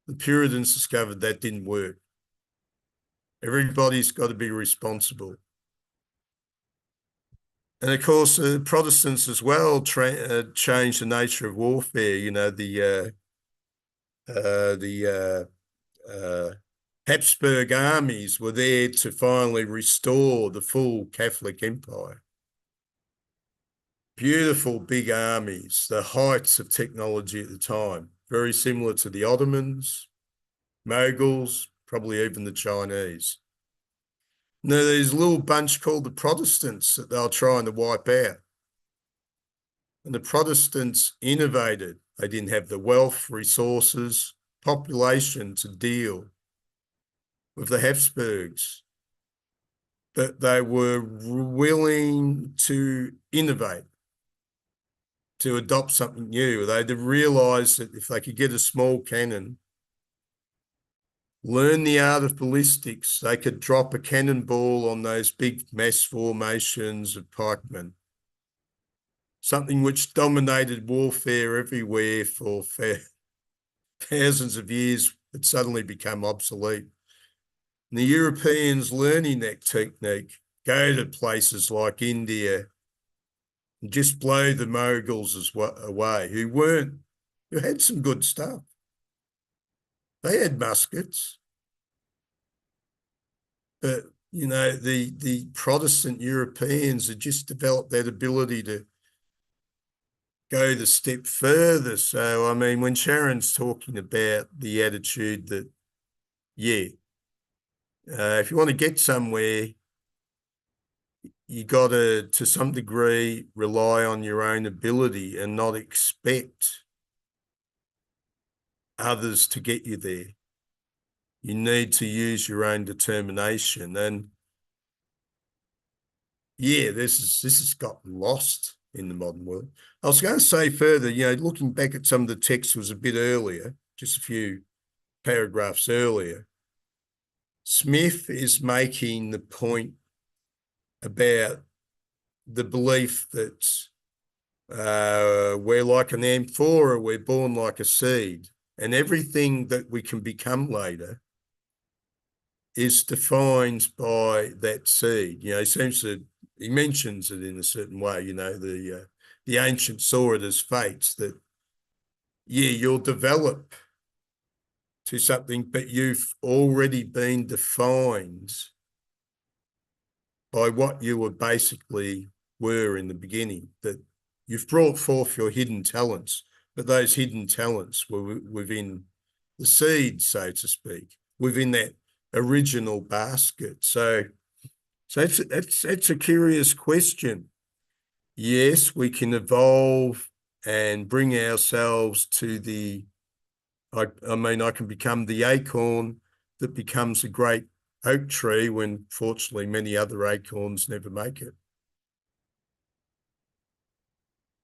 The Puritans discovered that didn't work. Everybody's got to be responsible. And of course, the Protestants as well changed the nature of warfare. You know, the Habsburg armies were there to finally restore the full Catholic Empire. Beautiful big armies, the heights of technology at the time, very similar to the Ottomans, Mughals, probably even the Chinese. Now, there's a little bunch called the Protestants that they were trying to wipe out. And the Protestants innovated. They didn't have the wealth, resources, population to deal with the Habsburgs. But they were willing to innovate, to adopt something new. They'd realised that if they could get a small cannon, learn the art of ballistics, they could drop a cannonball on those big mass formations of pikemen. Something which dominated warfare everywhere for thousands of years had suddenly become obsolete. And the Europeans learning that technique go to places like India and just blow the Mughals away, who had some good stuff. They had muskets. But, you know, the Protestant Europeans had just developed that ability to go the step further. So, I mean, when Sharon's talking about the attitude that, yeah, if you want to get somewhere, you got to some degree, rely on your own ability and not expect others to get you there. You need to use your own determination. And yeah, this has gotten lost in the modern world. I was going to say further, you know, looking back at some of the text was a bit earlier, just a few paragraphs earlier. Smith is making the point about the belief that we're like an amphora, we're born like a seed, and everything that we can become later is defined by that seed. You know, he mentions it in a certain way, you know, the ancients saw it as fates that, yeah, you'll develop to something, but you've already been defined by what you were in the beginning, that you've brought forth your hidden talents, but those hidden talents were within the seed, so to speak, within that original basket. So that's a curious question. Yes, we can evolve and bring ourselves to I can become the acorn that becomes a great oak tree when fortunately many other acorns never make it.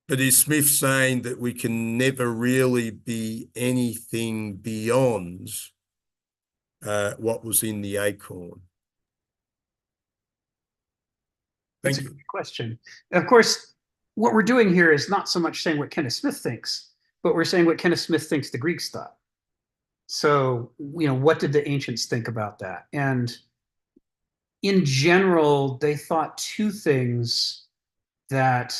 But is Smith saying that we can never really be anything beyond what was in the acorn? That's a good question. Of course, what we're doing here is not so much saying what Kenneth Smith thinks, but we're saying what Kenneth Smith thinks the Greeks thought. So, you know, what did the ancients think about that? And in general, they thought two things that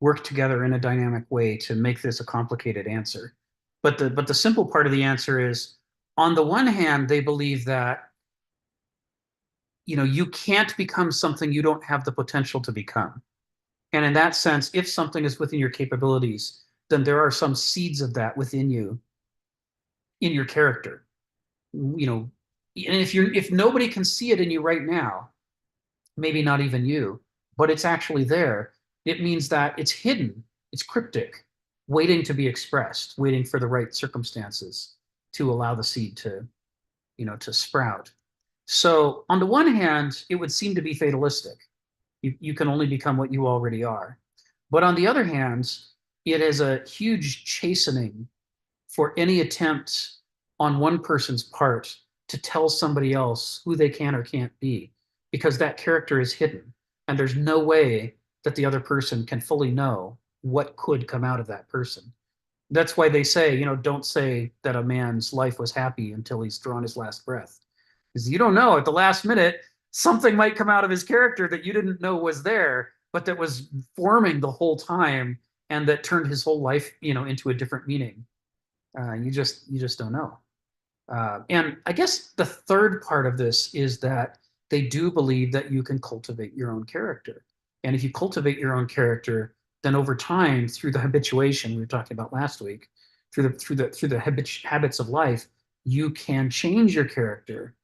work together in a dynamic way to make this a complicated answer. But the simple part of the answer is, on the one hand, they believe that, you know, you can't become something you don't have the potential to become. And in that sense, if something is within your capabilities, then there are some seeds of that within you, in your character. You know, and if nobody can see it in you right now, maybe not even you, but it's actually there, it means that it's hidden, it's cryptic, waiting to be expressed, waiting for the right circumstances to allow the seed to, to sprout. So on the one hand, it would seem to be fatalistic. You can only become what you already are. But on the other hand, it is a huge chastening for any attempt on one person's part to tell somebody else who they can or can't be, because that character is hidden and there's no way that the other person can fully know what could come out of that person. That's why they say, don't say that a man's life was happy until he's drawn his last breath. Because you don't know, at the last minute, something might come out of his character that you didn't know was there, but that was forming the whole time and that turned his whole life, into a different meaning. You just don't know. And I guess the third part of this is that they do believe that you can cultivate your own character. And if you cultivate your own character, then over time, through the habituation we were talking about last week, through the habits of life, you can change your character.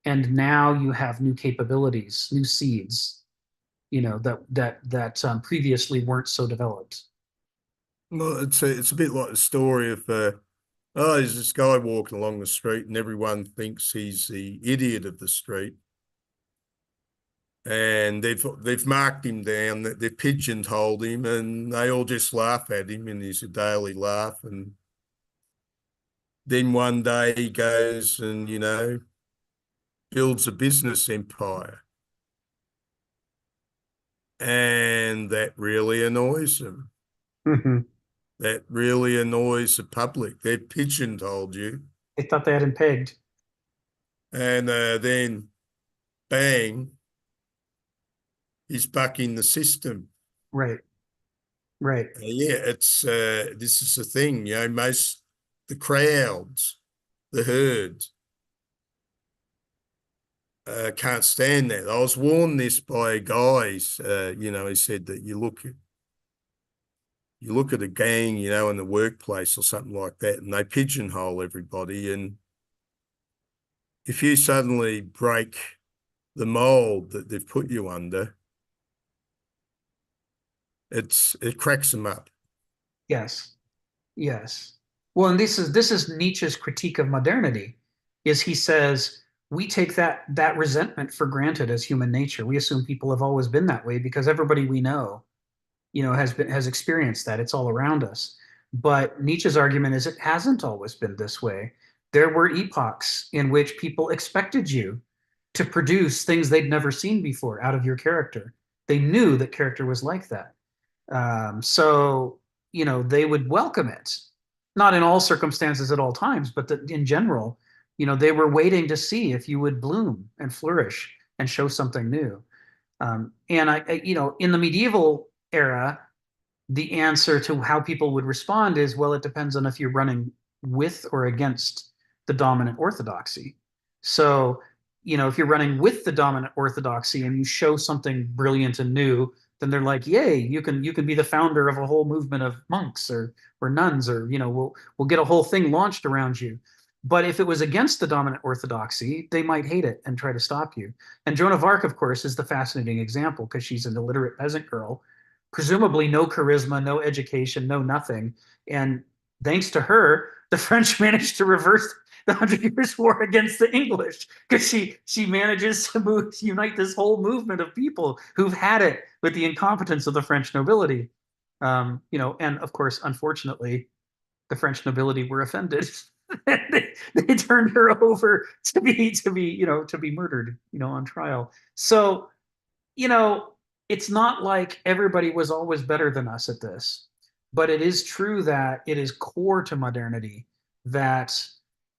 And now you have new capabilities, new seeds, that previously weren't so developed. Well, it's a bit like the story of there's this guy walking along the street and everyone thinks he's the idiot of the street. And they've marked him down, they've pigeonholed him, and they all just laugh at him, and he's a daily laugh. And then one day he goes and, builds a business empire. And that really annoys him. Mm-hmm. That really annoys the public. They've pigeonholed you. They thought they had him pegged. And then, bang, he's bucking the system. Right. Yeah, it's this is the thing, most the crowds, the herd, can't stand that. I was warned this by guys. He said that you look at a gang, in the workplace or something like that, and they pigeonhole everybody. And if you suddenly break the mold that they've put you under, it cracks them up. Yes. Well, and this is Nietzsche's critique of modernity, is he says we take that resentment for granted as human nature. We assume people have always been that way because everybody we know, has experienced that. It's all around us. But Nietzsche's argument is it hasn't always been this way. There were epochs in which people expected you to produce things they'd never seen before out of your character. They knew that character was like that. So they would welcome it. Not in all circumstances at all times, but in general, they were waiting to see if you would bloom and flourish and show something new. And in the medieval era, the answer to how people would respond is, well, it depends on if you're running with or against the dominant orthodoxy. So, if you're running with the dominant orthodoxy and you show something brilliant and new, then they're like, yay, you can be the founder of a whole movement of monks or nuns, or we'll get a whole thing launched around you. But if it was against the dominant orthodoxy, they might hate it and try to stop you. And Joan of Arc, of course, is the fascinating example because she's an illiterate peasant girl, presumably no charisma, no education, no nothing. And thanks to her, the French managed to reverse the 100 Years' War against the English because she manages to unite this whole movement of people who've had it with the incompetence of the French nobility. And of course, unfortunately, the French nobility were offended. they turned her over to be murdered, on trial. So, it's not like everybody was always better than us at this, but it is true that it is core to modernity that,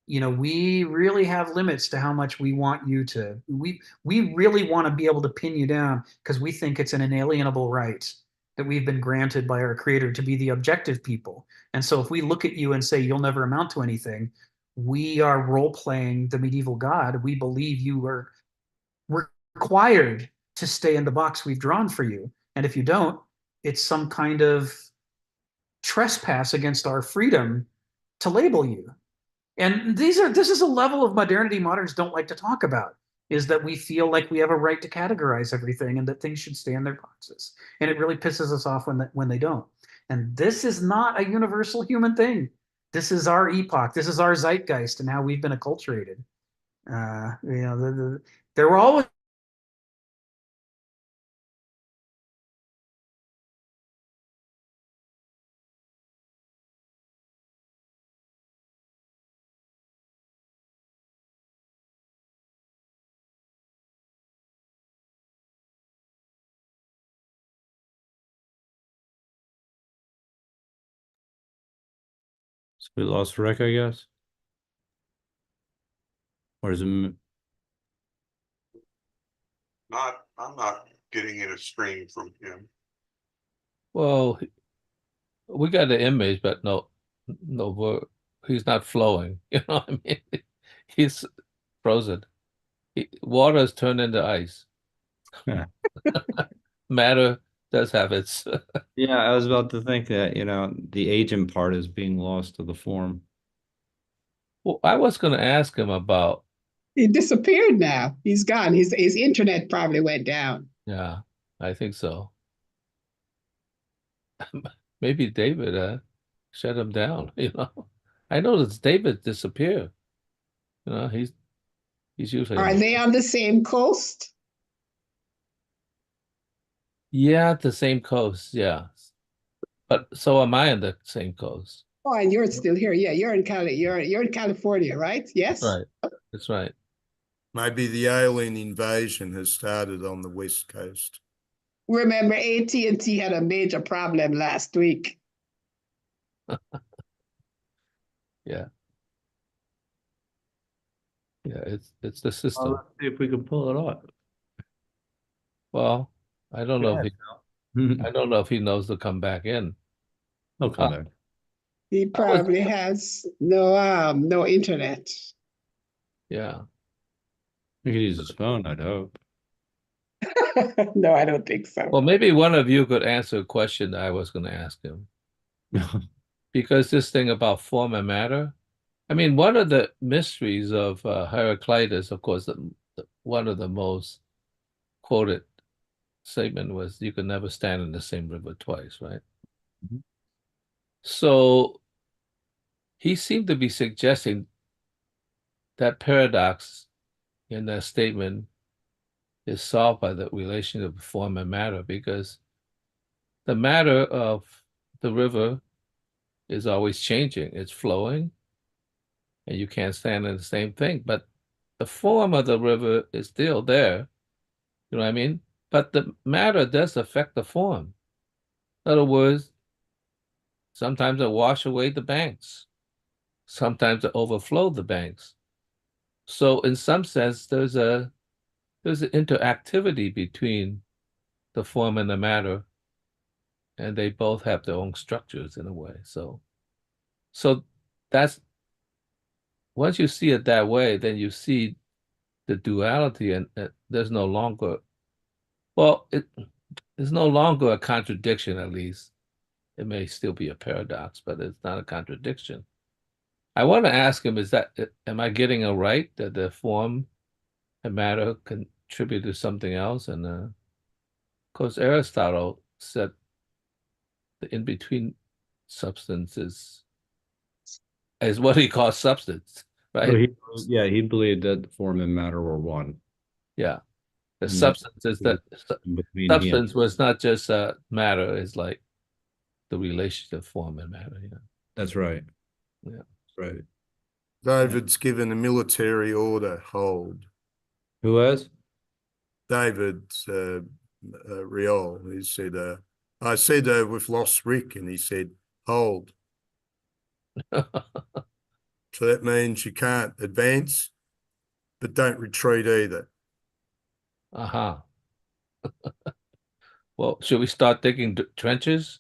we really have limits to how much we want you to, we really want to be able to pin you down because we think it's an inalienable right that we've been granted by our creator to be the objective people. And so if we look at you and say, you'll never amount to anything, we are role-playing the medieval god. We believe you are required to stay in the box we've drawn for you. And if you don't, it's some kind of trespass against our freedom to label you. And this is a level of modernity moderns don't like to talk about, is that we feel like we have a right to categorize everything and that things should stay in their boxes. And it really pisses us off when they don't. And this is not a universal human thing. This is our epoch. This is our zeitgeist and how we've been acculturated. There were always So we lost Rick, I guess. Or is it? I'm not getting a stream from him. Well, we got the image, but no word. He's not flowing. You know what I mean? He's frozen. Water's turned into ice. Matter does have its. Yeah, I was about to think that, the agent part is being lost to the form. Well, I was going to ask him about. He disappeared now. He's gone. His internet probably went down. Yeah, I think so. Maybe David shut him down. I noticed David disappear. He's usually. Are they on the same coast? Yeah, the same coast. Yeah, but so am I on the same coast. Oh, and you're still here. Yeah, you're in California, right? Yes. Right. That's right. Maybe the alien invasion has started on the West Coast. Remember, AT&T had a major problem last week. Yeah. Yeah, it's the system. Let's see if we can pull it off. Well, I don't know if he knows to come back in. He'll come back. He probably has no internet. Yeah. He could use his phone, I'd hope. No, I don't think so. Well, maybe one of you could answer a question that I was going to ask him. Because this thing about form and matter, I mean, one of the mysteries of Heraclitus, of course, one of the most quoted statement was, "You can never stand in the same river twice," right? Mm-hmm. So he seemed to be suggesting that paradox in that statement is solved by the relation of form and matter, because the matter of the river is always changing. It's flowing, and you can't stand in the same thing. But the form of the river is still there. You know what I mean? But the matter does affect the form. In other words, sometimes it wash away the banks. Sometimes it overflow the banks. So in some sense, there's an interactivity between the form and the matter, and they both have their own structures in a way. So that's, once you see it that way, then you see the duality, and there's no longer, there's no longer a contradiction, at least. It may still be a paradox, but it's not a contradiction. I want to ask him, am I getting it right that the form and matter contribute to something else? And of course, Aristotle said the in-between substance is what he calls substance, right? He believed that form and matter were one. Yeah. The And substance is that between substance was not just matter, it's like the relationship of form and matter. Yeah. That's right. Yeah. That's right. David's given a military order, hold. Who has? David Riol, he said, I said we've lost Rick, and he said, hold. So that means you can't advance, but don't retreat either. Uh-huh. Well, should we start digging trenches?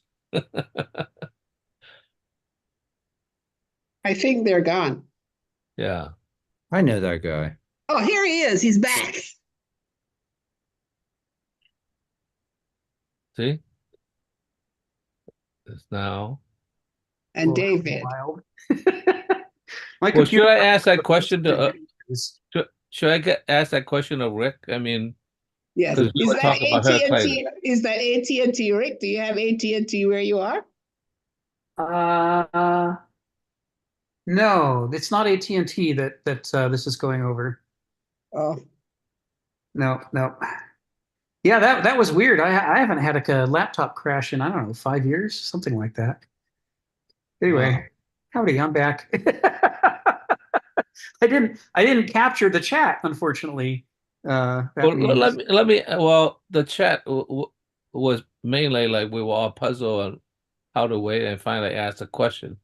I think they're gone. Yeah. I know that guy. Oh, here he is. He's back. See? It's now. and Well, David. wild. Well, should I ask that question to ask that question of Rick? I mean, Yes. because we Is were that talking about Heraclitus. AT&T? Is that AT&T, Rick? Do you have AT&T where you are? No, it's not AT&T that this is going over. Oh, No, no. Yeah, that was weird. I haven't had a laptop crash in, I don't know, 5 years, something like that. Anyway, Wow. howdy, I'm back. I didn't capture the chat, unfortunately. Well, let me. Well, the chat was mainly like we were all puzzled on how to wait, and finally asked a question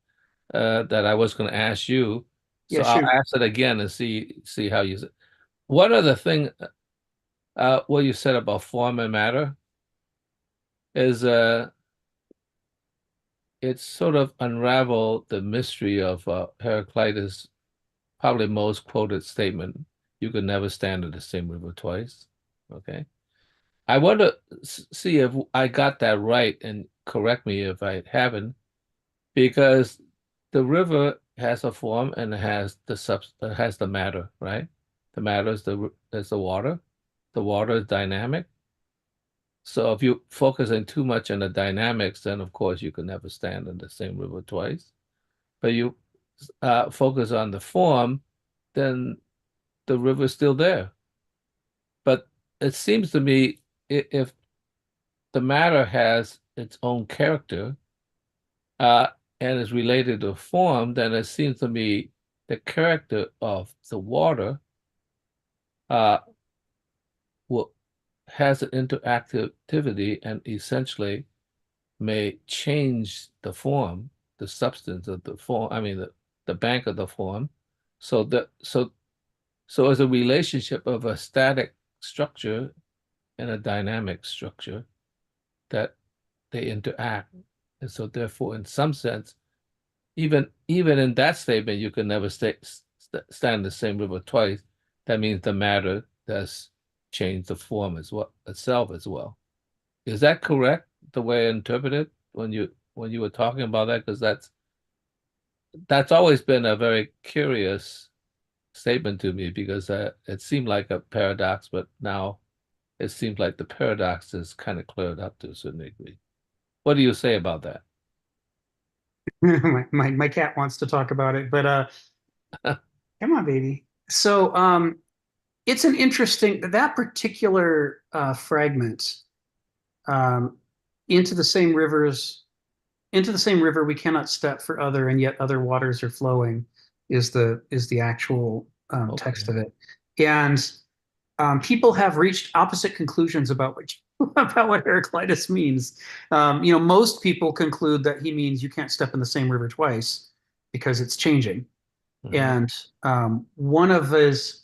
that I was going to ask you. So Yeah, I'll shoot. ask it again and see how you. One other thing, what you said about form and matter is it's sort of unraveled the mystery of Heraclitus' probably most quoted statement: "You could never stand in the same river twice." Okay. I want to see if I got that right, and correct me if I haven't, because the river has a form and it has the matter, right? The matter is the water. The water is dynamic. So if you focusing too much on the dynamics, then of course you can never stand in the same river twice. But you focus on the form, then the river is still there. But it seems to me if the matter has its own character and is related to form, then it seems to me the character of the water has an interactivity and essentially may change the form, the substance of the form, I mean the bank of the form. So as a relationship of a static structure and a dynamic structure that they interact. And so therefore, in some sense, even in that statement, you can never stand the same river twice. That means the matter does change the form itself as well. Is that correct, the way I interpret it when you were talking about that? Because that's always been a very curious statement to me, because it seemed like a paradox, but now it seems like the paradox is kind of cleared up to a certain degree. What do you say about that? my cat wants to talk about it, but come on, baby. So it's an interesting, that particular fragment, into the same river we cannot step for other, and yet other waters are flowing, is the actual text of it. And people have reached opposite conclusions about what Heraclitus means. Most people conclude that he means you can't step in the same river twice because it's changing. Mm-hmm. And one of his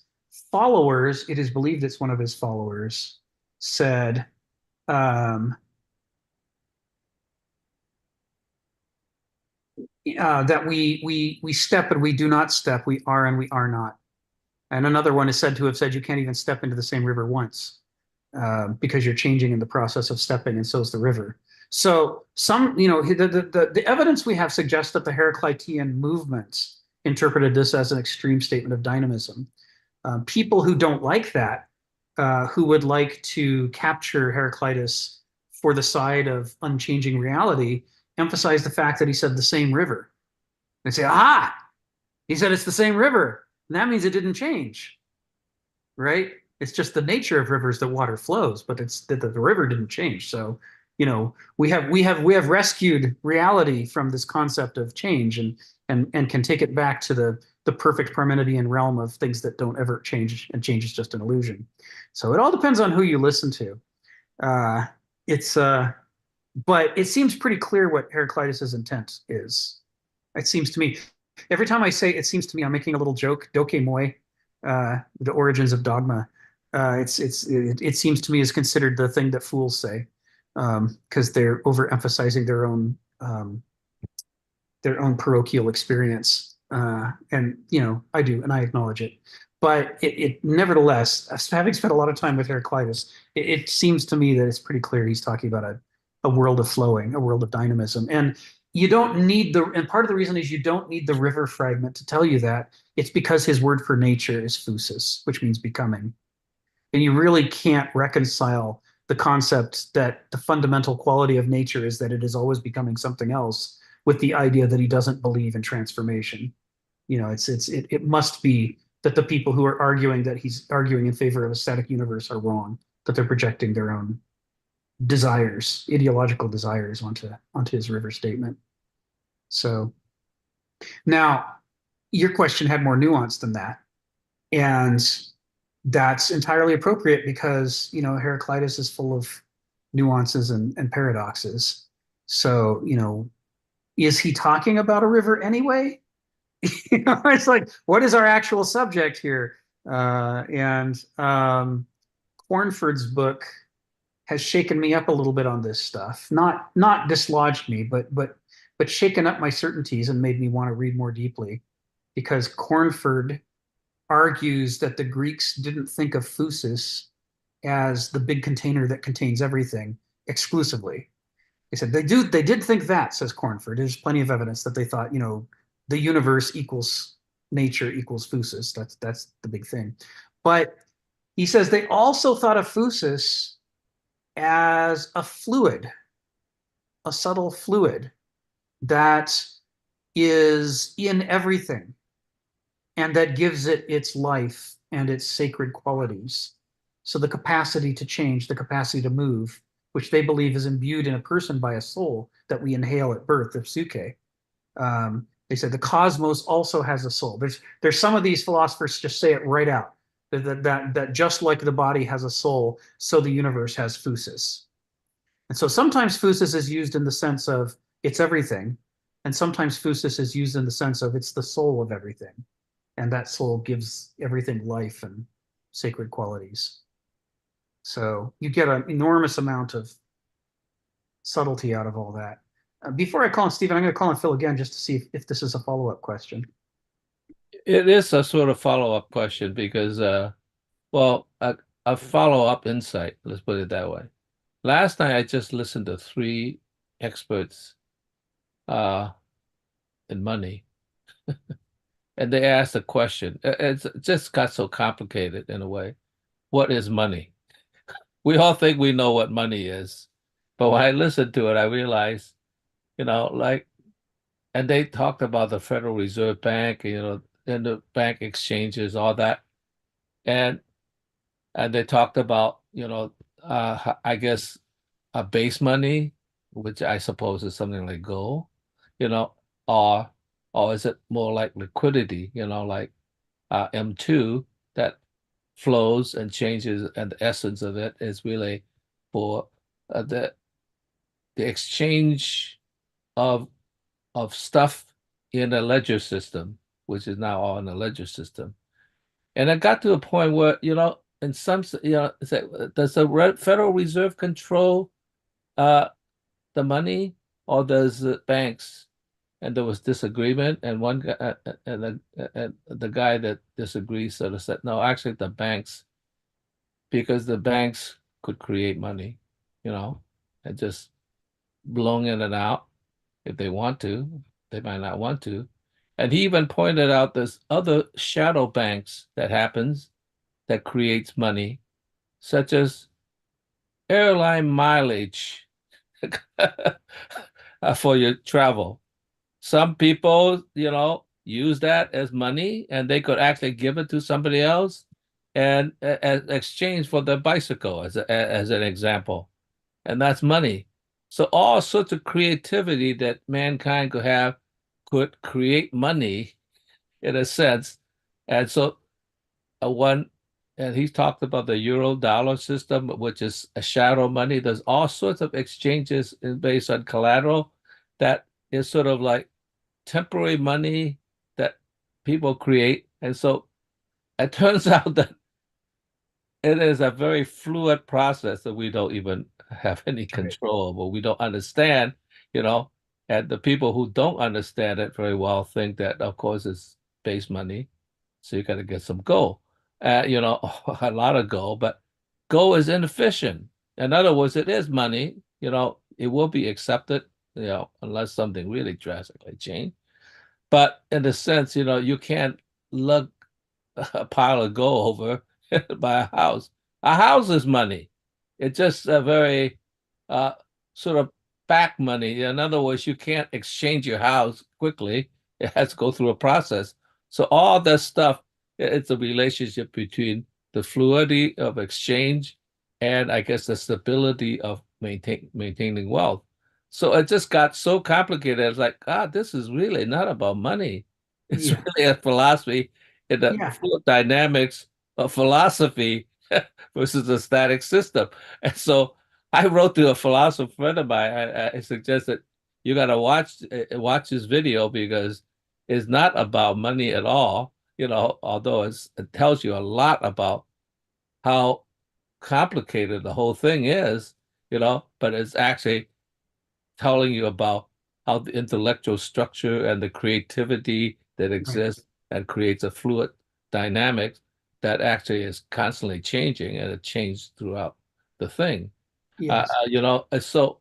followers, it is believed it's one of his followers, said, that we step and we do not step, we are and we are not. And another one is said to have said you can't even step into the same river once because you're changing in the process of stepping, and so is the river. So the evidence we have suggests that the Heraclitean movement interpreted this as an extreme statement of dynamism. People who don't like that, who would like to capture Heraclitus for the side of unchanging reality, emphasize the fact that he said the same river. They say, aha, he said it's the same river. And that means it didn't change, right? It's just the nature of rivers that water flows, but it's that the river didn't change. So, we have rescued reality from this concept of change and can take it back to the perfect Parmenidean realm of things that don't ever change, and change is just an illusion. So it all depends on who you listen to. But it seems pretty clear what Heraclitus's intent is. It seems to me. Every time I say it seems to me, I'm making a little joke. Doke moi, the origins of dogma. It seems to me is considered the thing that fools say, because they're overemphasizing their own parochial experience. And I do, and I acknowledge it. But it nevertheless, having spent a lot of time with Heraclitus, it seems to me that it's pretty clear he's talking about a world of flowing, a world of dynamism. And you don't need and part of the reason is you don't need the river fragment to tell you that. It's because his word for nature is phusis, which means becoming. And you really can't reconcile the concept that the fundamental quality of nature is that it is always becoming something else with the idea that he doesn't believe in transformation. It must be that the people who are arguing that he's arguing in favor of a static universe are wrong, that they're projecting their own desires, ideological desires onto his river statement. So now your question had more nuance than that. And that's entirely appropriate because, Heraclitus is full of nuances and paradoxes. So, is he talking about a river anyway? It's like, what is our actual subject here? Cornford's book has shaken me up a little bit on this stuff. Not dislodged me, but shaken up my certainties and made me want to read more deeply, because Cornford argues that the Greeks didn't think of phusis as the big container that contains everything exclusively. They said they did think that, says Cornford. There's plenty of evidence that they thought, the universe equals nature equals phusis. That's the big thing. But he says they also thought of phusis as a fluid, a subtle fluid that is in everything and that gives it its life and its sacred qualities. So the capacity to change, the capacity to move, which they believe is imbued in a person by a soul that we inhale at birth, the psyche. They said the cosmos also has a soul. There's some of these philosophers just say it right out, that just like the body has a soul, so the universe has phusis. And so sometimes phusis is used in the sense of it's everything, and sometimes phusis is used in the sense of it's the soul of everything, and that soul gives everything life and sacred qualities. So you get an enormous amount of subtlety out of all that. Before I call on Stephen, I'm going to call on Phil again just to see if this is a follow-up question. It is a sort of follow-up question because, a follow-up insight, let's put it that way. Last night, I just listened to 3 experts in money, and they asked a question. It just got so complicated in a way. What is money? We all think we know what money is, but when I listened to it, I realized, and they talked about the Federal Reserve Bank, and the bank exchanges, all that. And they talked about, I guess, a base money, which I suppose is something like gold, or is it more like liquidity, like M2 that flows and changes, and the essence of it is really for the exchange of stuff in a ledger system, which is now all in a ledger system. And it got to a point where, in some, does the Federal Reserve control the money, or does the banks? And there was disagreement, and one guy, and the guy that disagrees sort of said, no, actually the banks, because the banks could create money, and just blown in and out if they want to. They might not want to. And he even pointed out there's other shadow banks that happens that creates money, such as airline mileage for your travel. Some people, use that as money, and they could actually give it to somebody else and as exchange for their bicycle, as an example. And that's money. So all sorts of creativity that mankind could create money in a sense. And so and he's talked about the euro dollar system, which is a shadow money. There's all sorts of exchanges based on collateral that is sort of like temporary money that people create. And so it turns out that it is a very fluid process that we don't even have any control over. We don't understand, and the people who don't understand it very well think that, of course, it's base money. So you got to get some gold, a lot of gold, but gold is inefficient. In other words, it is money, it will be accepted unless something really drastically changed. But in a sense, you can't lug a pile of gold over by a house. A house is money. It's just a very sort of back money. In other words, you can't exchange your house quickly. It has to go through a process. So all this stuff, it's a relationship between the fluidity of exchange and I guess the stability of maintaining wealth. So it just got so complicated. It's like, God, this is really not about money. It's Yeah. really a philosophy in the Yeah. fluid dynamics of philosophy versus a static system. And so I wrote to a philosopher friend of mine. I suggested you got to watch this video because it's not about money at all. Although it tells you a lot about how complicated the whole thing is. But it's actually telling you about how the intellectual structure and the creativity that exists and creates a fluid dynamic that actually is constantly changing, and it changed throughout the thing. Yes. So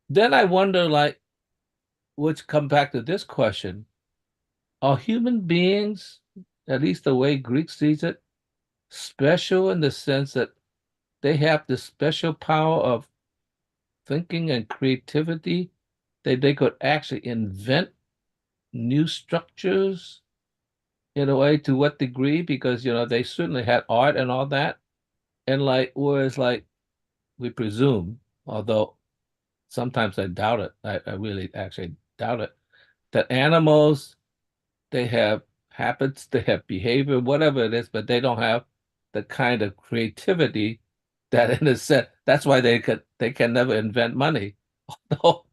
then I wonder, like, which come back to this question: are human beings, at least the way Greek sees it, special in the sense that they have this special power of thinking and creativity that they could actually invent new structures in a way? To what degree? Because they certainly had art and all that, and like whereas like we presume, although sometimes I doubt it, I really actually doubt it, that animals, they have habits, they have behavior, whatever it is, but they don't have the kind of creativity that in a sense, that's why they can never invent money. Although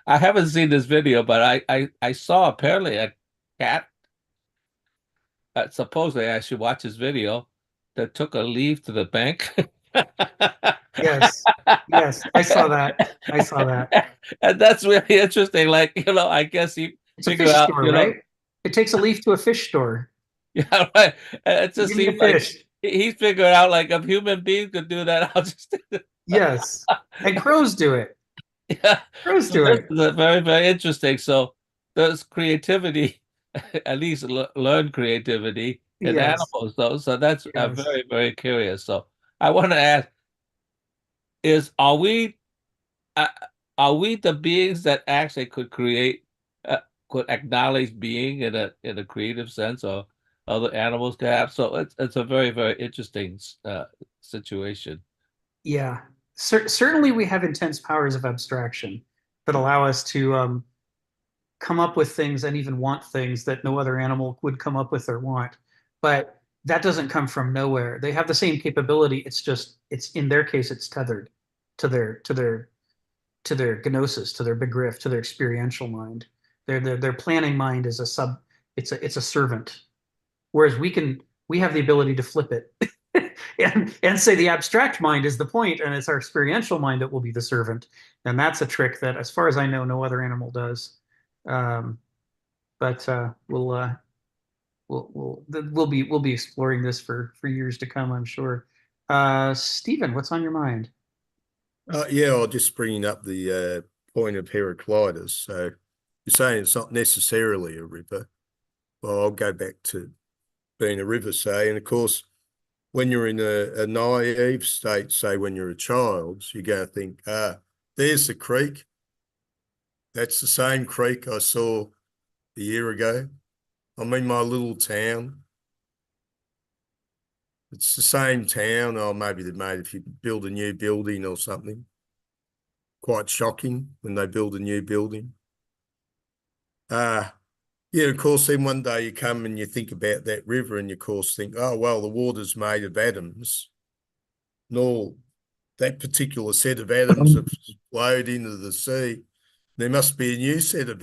I haven't seen this video, but I saw apparently a cat. Supposedly, I should watch this video that took a leaf to the bank. Yes. Yes. I saw that. I saw that. And that's really interesting. Like, I guess you It's a figure fish out, store, right? It takes a leaf to a fish store. yeah, right. It just Give me a seems like fish. he's figured out, like, if human beings could do that, I'll just do it. Yes. And crows do it. Yeah. Crows So do this it. is very, very interesting. So there's creativity, at least learn creativity in Yes. animals, though. So that's Yes. very, very curious. So I want to ask: is uh, are we the beings that actually could create, could acknowledge being in a creative sense, or other animals could have? So it's a very, very interesting situation. Yeah. Certainly we have intense powers of abstraction that allow us to come up with things and even want things that no other animal would come up with or want. But that doesn't come from nowhere. They have the same capability. It's just it's in their case it's tethered to their gnosis, to their begriff, to their experiential mind. Their planning mind is a sub. It's a servant. Whereas we have the ability to flip it and say the abstract mind is the point, and it's our experiential mind that will be the servant. And that's a trick that, as far as I know, no other animal does. Um, but we'll be exploring this for years to come, I'm sure. Stephen, what's on your mind? Yeah, I'll just bring up the point of Heraclitus. So you're saying it's not necessarily a river. Well, I'll go back to being a river, say, and of course, when you're in a naive state, say when you're a child, you go think, there's the creek. That's the same creek I saw a year ago. I'm in my little town. It's the same town. Or maybe they made, if you build a new building or something. Quite shocking when they build a new building. Yeah, of course, then one day you come and you think about that river and you, of course, think, oh, well, the water's made of atoms. No, that particular set of atoms have flowed into the sea. There must be a new set of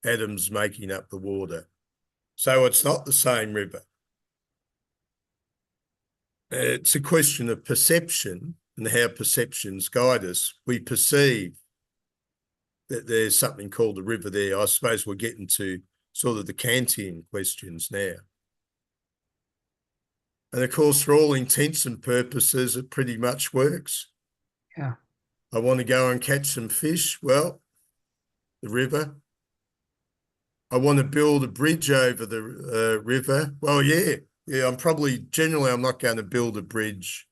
atoms making up the water. So it's not the same river. It's a question of perception and how perceptions guide us. We perceive that there's something called a river there. I suppose we're getting to sort of the Kantian questions now. And of course, for all intents and purposes, it pretty much works. Yeah. I want to go and catch some fish. Well, the river. I want to build a bridge over the river. Well, yeah. I'm not going to build a bridge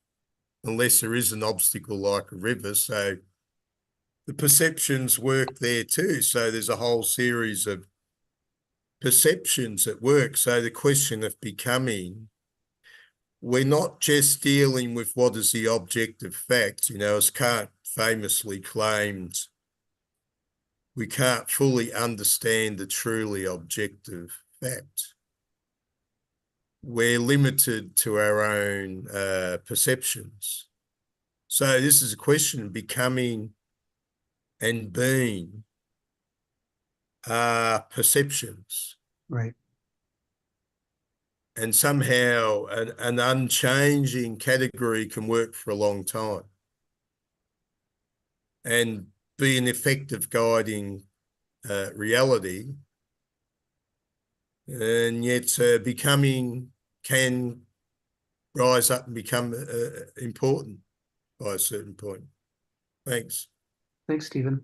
unless there is an obstacle like a river. So the perceptions work there too. So there's a whole series of perceptions at work. So the question of becoming, we're not just dealing with what is the objective fact, as Kant famously claimed, we can't fully understand the truly objective fact. We're limited to our own perceptions. So this is a question of becoming and being perceptions. Right. And somehow an unchanging category can work for a long time and be an effective guiding reality. And yet becoming can rise up and become important by a certain point. Thanks. Thanks, Stephen.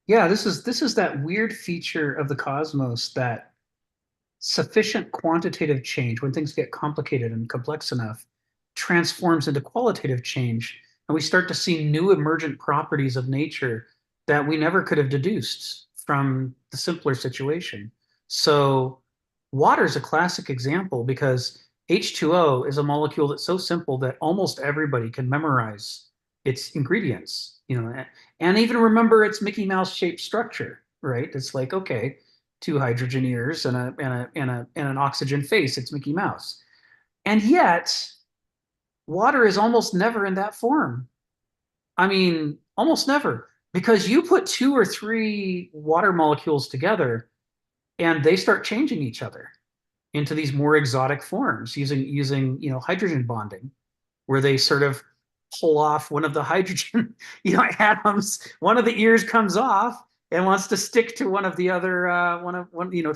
Yeah, this is that weird feature of the cosmos that sufficient quantitative change, when things get complicated and complex enough, transforms into qualitative change. And we start to see new emergent properties of nature that we never could have deduced from the simpler situation. So water is a classic example because H2O is a molecule that's so simple that almost everybody can memorize its ingredients, and even remember its Mickey Mouse shaped structure, right? It's like, okay, 2 hydrogen ears and an oxygen face. It's Mickey Mouse. And yet, water is almost never in that form. I mean, almost never, because you put 2 or 3 water molecules together, and they start changing each other into these more exotic forms using hydrogen bonding, where they sort of pull off one of the hydrogen atoms. One of the ears comes off and wants to stick to one of the other to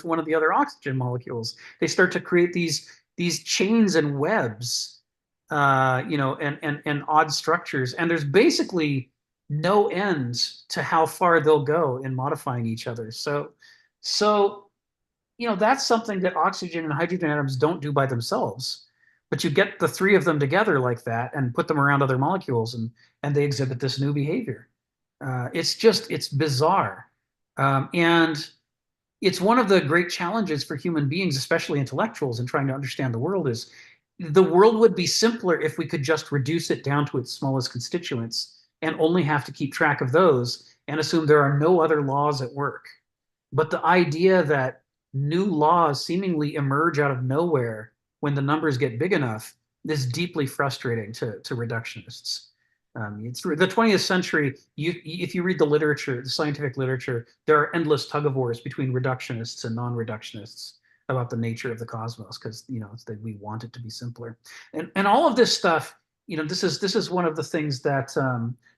one of the other oxygen molecules. They start to create these chains and webs, and odd structures. And there's basically no end to how far they'll go in modifying each other. So that's something that oxygen and hydrogen atoms don't do by themselves. But you get the 3 of them together like that and put them around other molecules, and they exhibit this new behavior. It's bizarre. And it's one of the great challenges for human beings, especially intellectuals, in trying to understand the world is the world would be simpler if we could just reduce it down to its smallest constituents and only have to keep track of those and assume there are no other laws at work. But the idea that new laws seemingly emerge out of nowhere when the numbers get big enough is deeply frustrating to reductionists. It's the 20th century. If you read the literature, the scientific literature, there are endless tug of wars between reductionists and non-reductionists about the nature of the cosmos, because it's that we want it to be simpler, and all of this stuff. This is one of the things that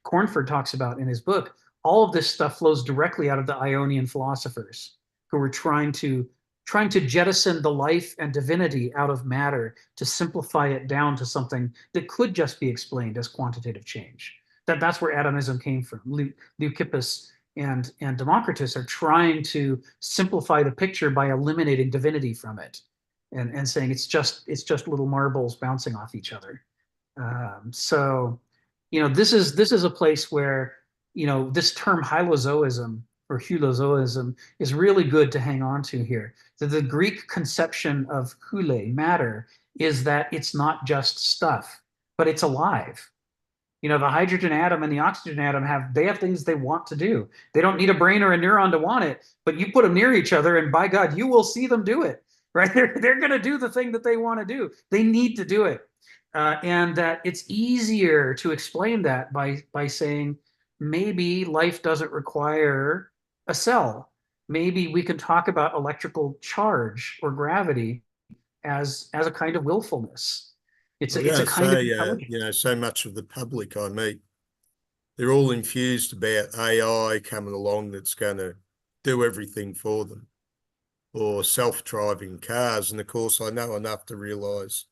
Cornford talks about in his book. All of this stuff flows directly out of the Ionian philosophers who were trying to jettison the life and divinity out of matter to simplify it down to something that could just be explained as quantitative change. That's where atomism came from. Leucippus and Democritus are trying to simplify the picture by eliminating divinity from it and saying it's just little marbles bouncing off each other. So this is a place where this term hylozoism or hulozoism is really good to hang on to here. The Greek conception of hule, matter, is that it's not just stuff, but it's alive. The hydrogen atom and the oxygen atom have things they want to do. They don't need a brain or a neuron to want it, but you put them near each other and by God, you will see them do it, right? They're going to do the thing that they want to do. They need to do it. And that it's easier to explain that by saying, maybe life doesn't require a cell. Maybe we can talk about electrical charge or gravity as a kind of willfulness. It's a kind of intelligence. So much of the public I meet, they're all infused about AI coming along that's going to do everything for them, or self-driving cars. And of course, I know enough to realise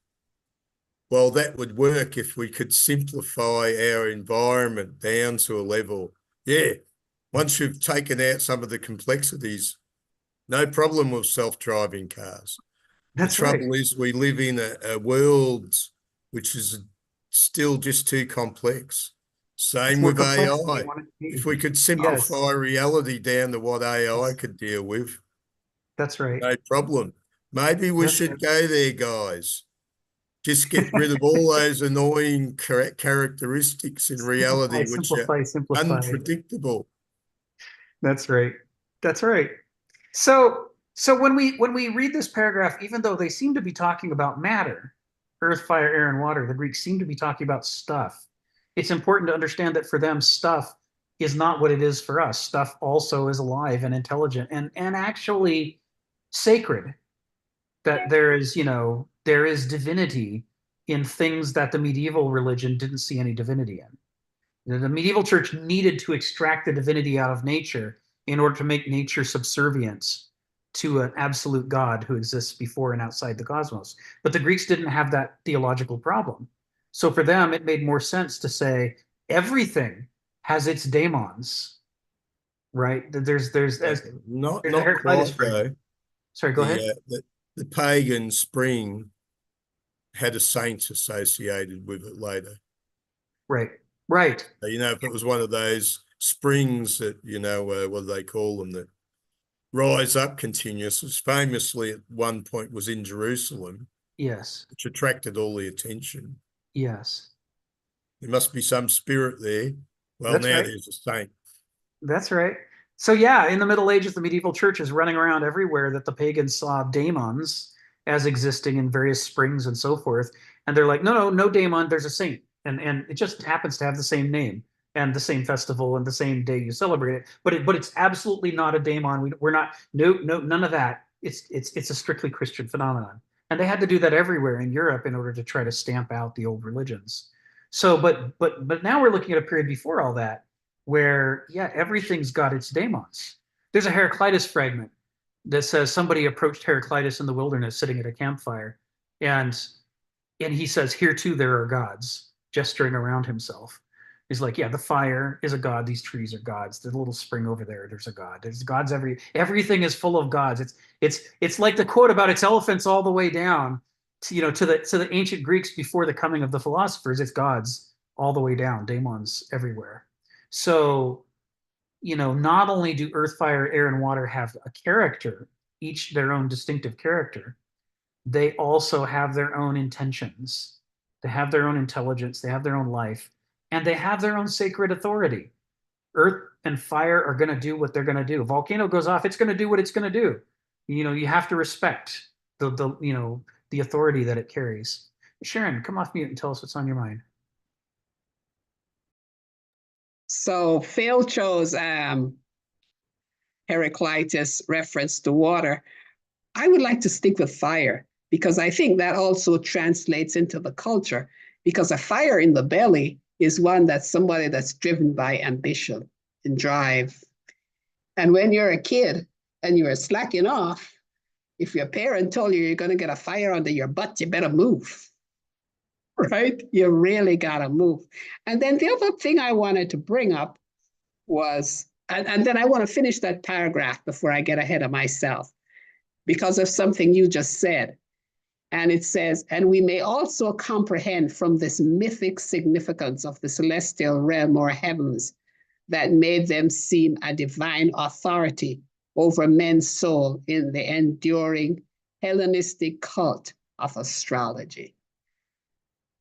well, that would work if we could simplify our environment down to a level. Yeah, once you've taken out some of the complexities, no problem with self-driving cars. That's the right. trouble is we live in a world which is still just too complex. Same more with complex than we AI. want it to be. If we could Yes. simplify reality down to what AI Yes. could deal with, That's right. no problem. Maybe we That's should right. go there, guys. Just get rid of all those annoying characteristics in reality, which are Simplify. unpredictable. That's right. That's right. So when we read this paragraph, even though they seem to be talking about matter, earth, fire, air, and water, the Greeks seem to be talking about stuff. It's important to understand that for them, stuff is not what it is for us. Stuff also is alive and intelligent and actually sacred. That there is, there is divinity in things that the medieval religion didn't see any divinity in. The medieval church needed to extract the divinity out of nature in order to make nature subservient to an absolute God who exists before and outside the cosmos. But the Greeks didn't have that theological problem. So for them, it made more sense to say everything has its daemons, right? There's not a quite Heraclitus though. fragment. Sorry, go ahead. The pagan spring had a saint associated with it later. Right. If it was one of those springs that, what do they call them, that rise up continuous, which famously at one point was in Jerusalem. Yes. Which attracted all the attention. Yes. There must be some spirit there. Well, That's now right. there's a saint. That's right. So yeah, in the Middle Ages, the medieval church is running around everywhere that the pagans saw daemons as existing in various springs and so forth. And they're like, no daemon, there's a saint. And it just happens to have the same name and the same festival and the same day you celebrate it. But it's absolutely not a daemon. We're not, none of that. It's a strictly Christian phenomenon. And they had to do that everywhere in Europe in order to try to stamp out the old religions. So, but now we're looking at a period before all that, where, yeah, everything's got its daemons. There's a Heraclitus fragment that says somebody approached Heraclitus in the wilderness sitting at a campfire, and he says, "Here too there are gods," gesturing around himself. He's like, yeah, the fire is a god. These trees are gods. The little spring over there's a god. There's gods everything is full of gods. It's like the quote about its elephants all the way down to the ancient Greeks before the coming of the philosophers. It's gods all the way down, daemons everywhere. So, not only do earth, fire, air, and water have a character, each their own distinctive character, they also have their own intentions. They have their own intelligence. They have their own life. And they have their own sacred authority. Earth and fire are going to do what they're going to do. Volcano goes off, it's going to do what it's going to do. You have to respect the authority that it carries. Sharon, come off mute and tell us what's on your mind. So Phil chose Heraclitus reference to water. I would like to stick with fire because I think that also translates into the culture, because a fire in the belly is one that's somebody that's driven by ambition and drive. And when you're a kid and you're slacking off, if your parent told you you're going to get a fire under your butt, you better move, right? You really got to move. And then the other thing I wanted to bring up was, and then I want to finish that paragraph before I get ahead of myself, because of something you just said. And it says, and we may also comprehend from this mythic significance of the celestial realm or heavens that made them seem a divine authority over men's soul in the enduring Hellenistic cult of astrology.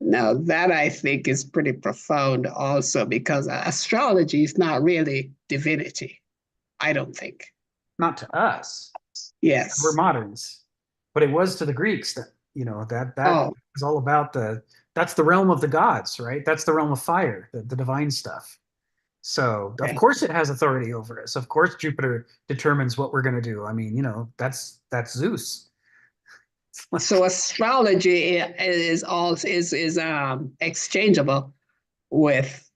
Now, that I think is pretty profound also, because astrology is not really divinity, I don't think. Not to us. Yes. We're moderns. But it was to the Greeks that, that is all about that's the realm of the gods, right? That's the realm of fire, the divine stuff. So of course it has authority over us. Of course Jupiter determines what we're going to do. I mean, that's Zeus. So astrology is exchangeable with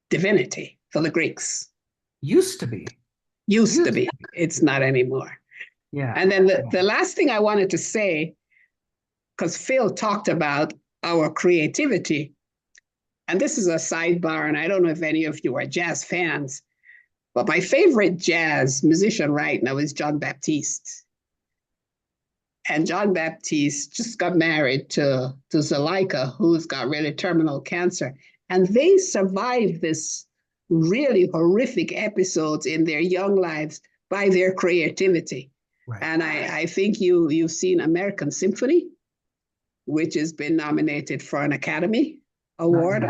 divinity for the Greeks. Used to be. It's not anymore. Yeah. And then the last thing I wanted to say, because Phil talked about our creativity. And this is a sidebar, and I don't know if any of you are jazz fans, but my favorite jazz musician right now is John Baptiste. And John Baptiste just got married to Zuleika, who's got really terminal cancer. And they survived this really horrific episodes in their young lives by their creativity. Right. And I think you've seen American Symphony, which has been nominated for an Academy Award.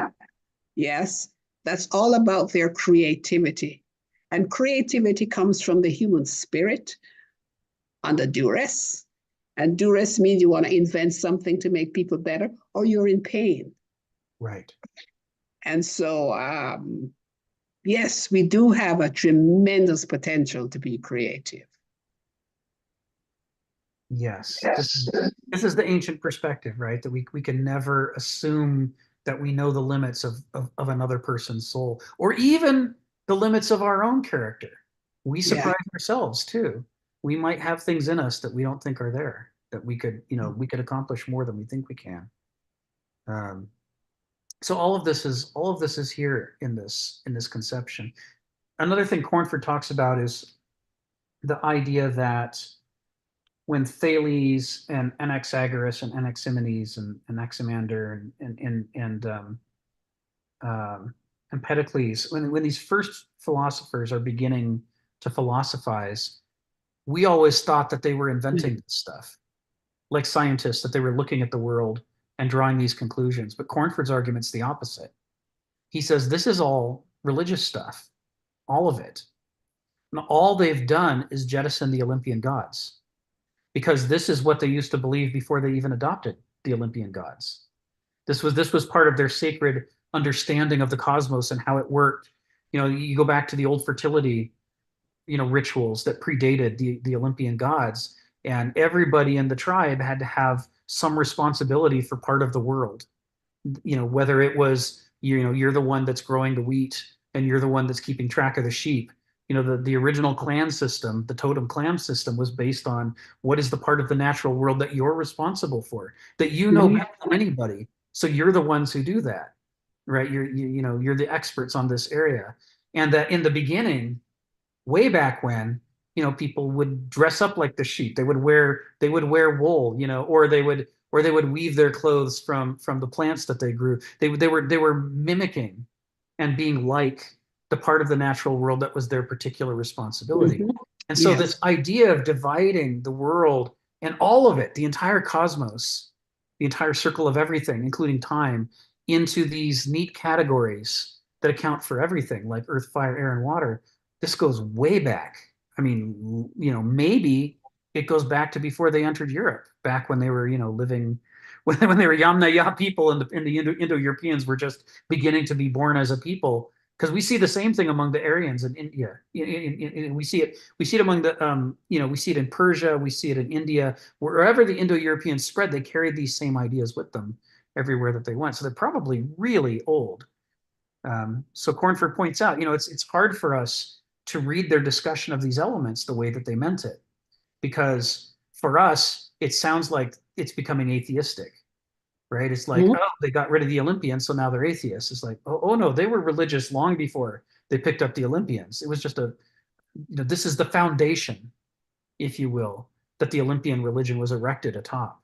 Yes, that's all about their creativity. And creativity comes from the human spirit under duress. And duress means you want to invent something to make people better, or you're in pain. Right. And so, yes, we do have a tremendous potential to be creative. Yes. This is the ancient perspective, right? That we can never assume that we know the limits of another person's soul, or even the limits of our own character. We surprise ourselves too. We might have things in us that we don't think are there, that we could, we could accomplish more than we think we can. So all of this is here in this conception. Another thing Cornford talks about is the idea that when Thales and Anaxagoras and Anaximenes and Anaximander and Empedocles, when these first philosophers are beginning to philosophize, we always thought that they were inventing this stuff, like scientists, that they were looking at the world and drawing these conclusions. But Cornford's argument's the opposite. He says this is all religious stuff, all of it. And all they've done is jettison the Olympian gods, because this is what they used to believe before they even adopted the Olympian gods. This was part of their sacred understanding of the cosmos and how it worked. You go back to the old fertility, rituals that predated the Olympian gods, and everybody in the tribe had to have some responsibility for part of the world. Whether it was, you're the one that's growing the wheat and you're the one that's keeping track of the sheep. The original clan system, the totem clan system, was based on what is the part of the natural world that you're responsible for, that better than anybody. So you're the ones who do that, right? You're the experts on this area. And that in the beginning, way back when, people would dress up like the sheep. They would wear wool, or they would weave their clothes from the plants that they grew. They were mimicking and being like the part of the natural world that was their particular responsibility. And so this idea of dividing the world and all of it, the entire cosmos, the entire circle of everything, including time, into these neat categories that account for everything, like earth, fire, air, and water, this goes way back. I mean, maybe it goes back to before they entered Europe, back when they were, living, when they were Yamnaya people, and the Indo-Europeans were just beginning to be born as a people. Because we see the same thing among the Aryans in India. We see it among the, we see it in Persia, we see it in India. Wherever the Indo-Europeans spread, they carried these same ideas with them everywhere that they went. So they're probably really old. So Cornford points out, it's hard for us to read their discussion of these elements the way that they meant it, because for us, it sounds like it's becoming atheistic, right? It's like, oh, they got rid of the Olympians, so now they're atheists. It's like, oh no, they were religious long before they picked up the Olympians. It was just this is the foundation, if you will, that the Olympian religion was erected atop.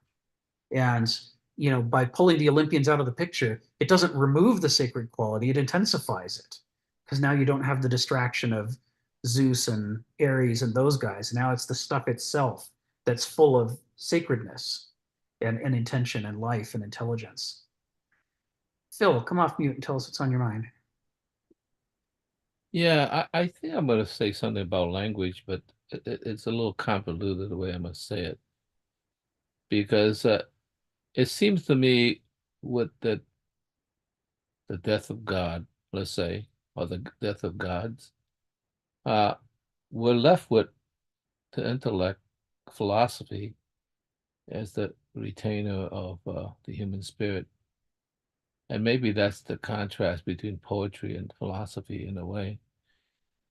And by pulling the Olympians out of the picture, it doesn't remove the sacred quality, it intensifies it. Because now you don't have the distraction of Zeus and Ares and those guys. Now it's the stuff itself that's full of sacredness and intention and life and intelligence. Phil, come off mute and tell us what's on your mind. Yeah, I think I'm going to say something about language, but it's a little convoluted the way I must say it. Because it seems to me with the death of God, let's say, or the death of gods, we're left with the intellect, philosophy, as the retainer of the human spirit. And maybe that's the contrast between poetry and philosophy in a way.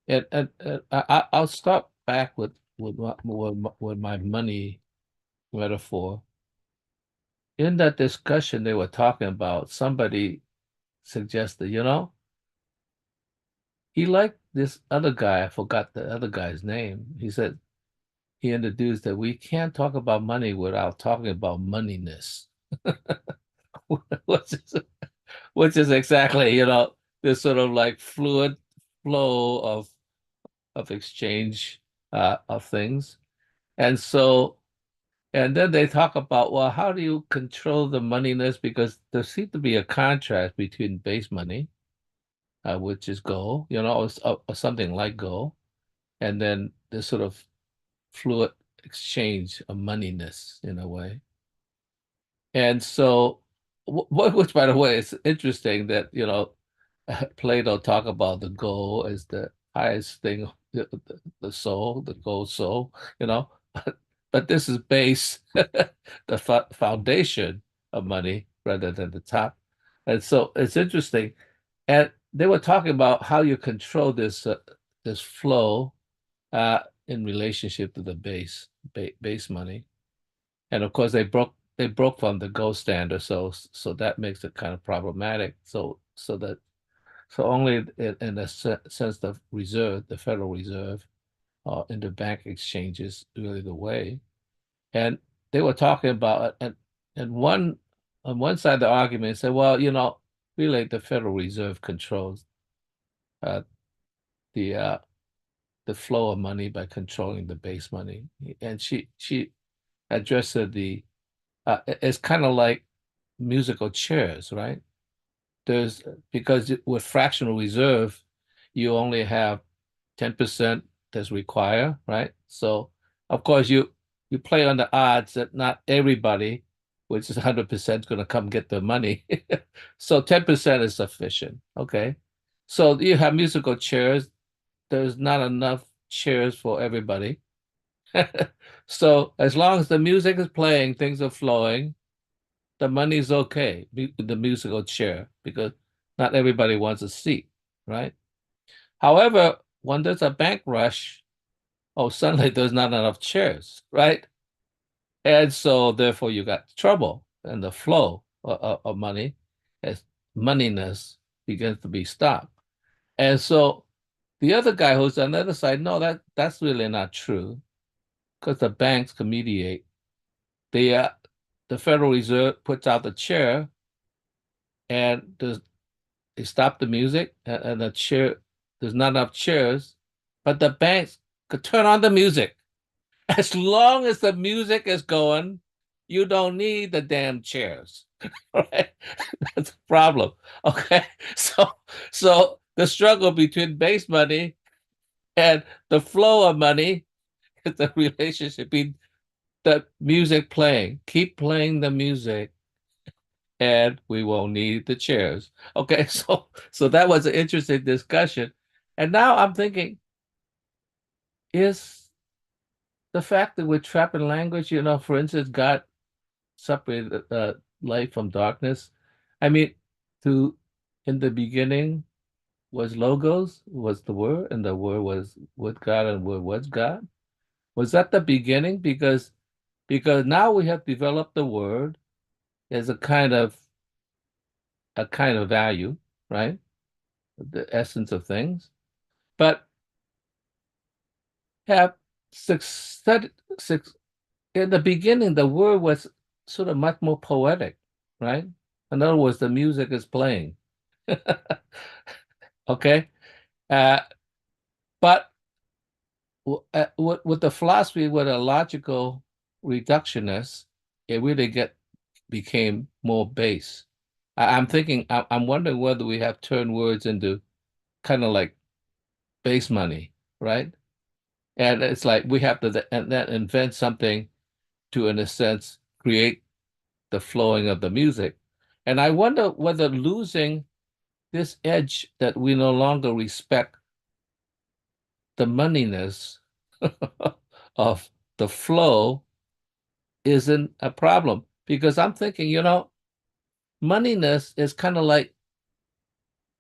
And I'll start back with my money metaphor. in that discussion they were talking about, somebody suggested, he liked this other guy. I forgot the other guy's name. He said he introduced that we can't talk about money without talking about moneyness, which is, which is exactly, this sort of like fluid flow of exchange of things. And so, and then they talk about, well, how do you control the moneyness? Because there seems to be a contrast between base money, which is gold, or something like gold, and then this sort of fluid exchange of moneyness in a way. And so, which by the way, it's interesting that, Plato talk about the goal as the highest thing, the soul, the gold soul, but this is base, the foundation of money rather than the top. And so it's interesting. And they were talking about how you control this flow in relationship to the base money. And of course, they broke from the gold standard, so that makes it kind of problematic. So only in the sense of reserve, the Federal Reserve, interbank exchanges really the way. And they were talking about, and on one side of the argument said, well, really the Federal Reserve controls the flow of money by controlling the base money. And she addressed it's kind of like musical chairs, right? Because with fractional reserve, you only have 10% that's required, right? So of course you play on the odds that not everybody, which is 100%, is going to come get the money. So 10% is sufficient, okay? So you have musical chairs. There's not enough chairs for everybody. So as long as the music is playing, things are flowing, the money's okay, the musical chair, because not everybody wants a seat, right? However, when there's a bank rush, suddenly there's not enough chairs, right? And so therefore you got trouble, and the flow of money, as moneyness begins to be stopped. And so the other guy who's on the other side, no, that's really not true, because the banks can mediate. The Federal Reserve puts out the chair, and they stop the music, and the chair, there's not enough chairs, but the banks could turn on the music. As long as the music is going, you don't need the damn chairs. Right? That's a problem. Okay. So the struggle between base money and the flow of money is the relationship between the music playing. Keep playing the music, and we won't need the chairs. Okay, so that was an interesting discussion. And now I'm thinking, is the fact that we're trapped in language, for instance, God separated light from darkness. I mean, in the beginning was logos, was the word, and the word was with God, and word was God. Was that the beginning? Because now we have developed the word as a kind of value, right? The essence of things. But have six in the beginning, the word was sort of much more poetic, right? In other words, the music is playing. Okay. But with the philosophy, with a logical reductionist, it really became more base. I'm wondering whether we have turned words into kind of like base money, right? And it's like we have to then invent something to, in a sense, create the flowing of the music. And I wonder whether losing this edge that we no longer respect the moneyness of the flow isn't a problem. Because I'm thinking, moneyness is kind of like,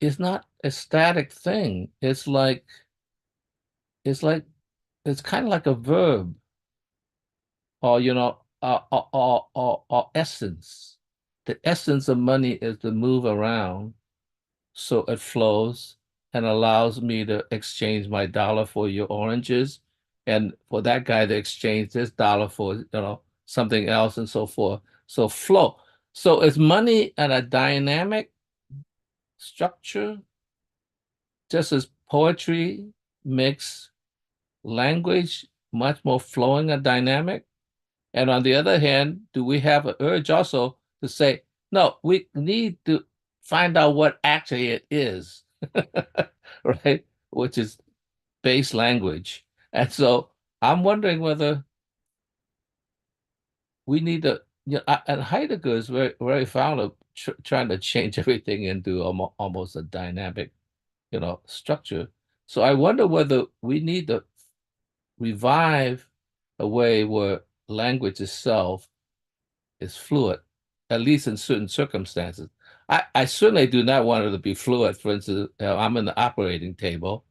it's not a static thing. It's kind of like a verb, or, or essence. The essence of money is to move around so it flows and allows me to exchange my dollar for your oranges, and for that guy to exchange this dollar for, something else, and so forth. So flow. So is money and a dynamic structure, just as poetry makes language much more flowing and dynamic? And on the other hand, do we have an urge also to say, no, we need to find out what actually it is, right? Which is base language. And so I'm wondering whether we need to, and Heidegger is very, very fond of trying to change everything into almost a dynamic, structure. So I wonder whether we need to revive a way where language itself is fluid, at least in certain circumstances. I certainly do not want it to be fluid. For instance, I'm in the operating table.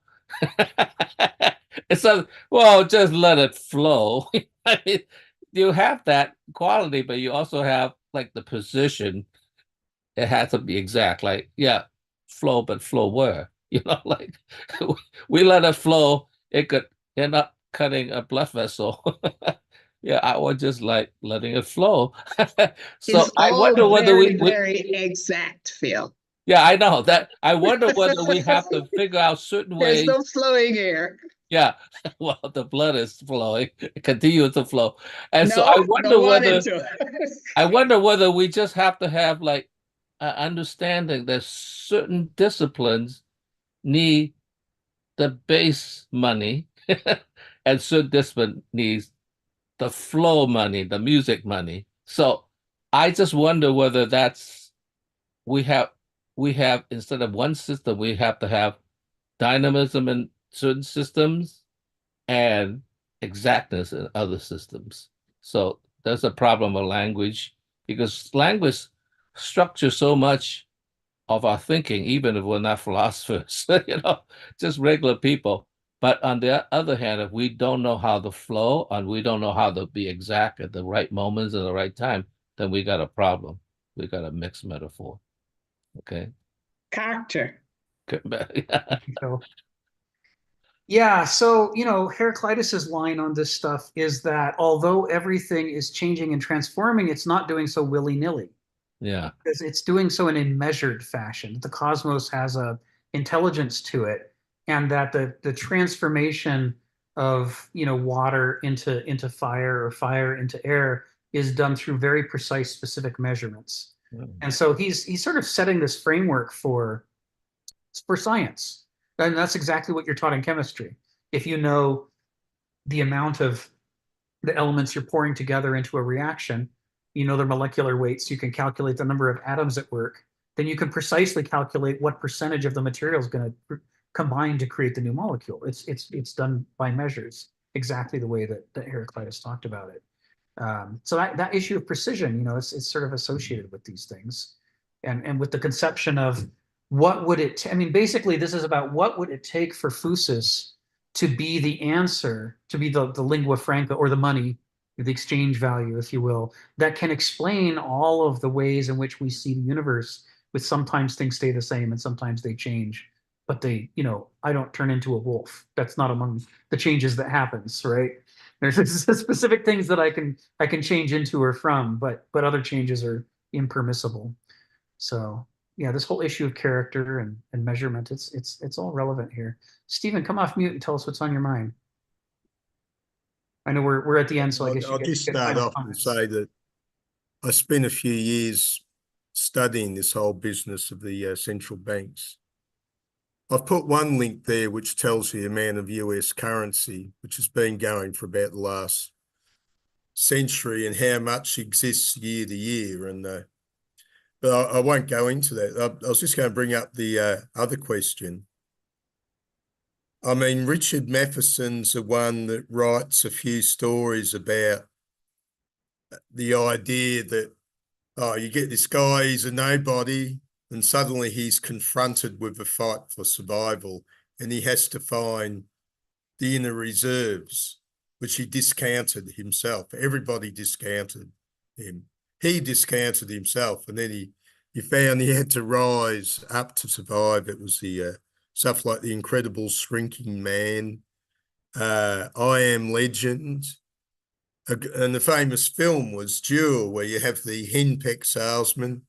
It's well, just let it flow. I mean, you have that quality, but you also have like the position. It has to be exact. Like, yeah, flow, but flow where? Like we let it flow, it could end up cutting a blood vessel. Yeah, I was just like letting it flow. So It's I all wonder whether very, very exact, Phil. yeah, I know that. I wonder whether we have to figure out certain There's ways. no flowing here. Yeah, well, the blood is flowing, it continues to flow. And so No, don't want it to. I wonder whether we just have to have like an understanding that certain disciplines need the base money and certain discipline needs the flow money, the music money. So I just wonder whether we have instead of one system, we have to have dynamism in certain systems and exactness in other systems. So there's a problem with language, because language structures so much of our thinking, even if we're not philosophers, just regular people. But on the other hand, if we don't know how to flow and we don't know how to be exact at the right moments and the right time, then we got a problem. We got a mixed metaphor. Okay. Character. So, yeah, so Heraclitus's line on this stuff is that although everything is changing and transforming, it's not doing so willy-nilly. Yeah. Because it's doing so in a measured fashion. The cosmos has a intelligence to it, and that the transformation of water into fire or fire into air is done through very precise, specific measurements. And so he's sort of setting this framework for science. And that's exactly what you're taught in chemistry. If you know the amount of the elements you're pouring together into a reaction, their molecular weights, you can calculate the number of atoms at work, then you can precisely calculate what percentage of the material is going to combine to create the new molecule. It's done by measures, exactly the way that Heraclitus talked about it. So that issue of precision, it's sort of associated with these things, and with the conception of what would it. I mean, basically, this is about what would it take for phusis to be the answer, to be the lingua franca, or the money, the exchange value, if you will, that can explain all of the ways in which we see the universe, with sometimes things stay the same and sometimes they change. But they, I don't turn into a wolf. That's not among the changes that happens, right? There's specific things that I can change into or from, but other changes are impermissible. So yeah, this whole issue of character and measurement, it's all relevant here. Stephen, come off mute and tell us what's on your mind. I know we're at the end, so I guess I'll just start off and say that I spent a few years studying this whole business of the central banks. I've put one link there which tells the amount of US currency, which has been going for about the last century, and how much exists year to year. And but I won't go into that. I was just going to bring up the other question. I mean, Richard Matheson's the one that writes a few stories about the idea that, you get this guy, he's a nobody, and suddenly he's confronted with a fight for survival, and he has to find the inner reserves which he discounted himself. Everybody discounted him. He discounted himself, and then he found he had to rise up to survive. It was the stuff like The Incredible Shrinking Man, I Am Legend, and the famous film was Duel, where you have the henpecked salesman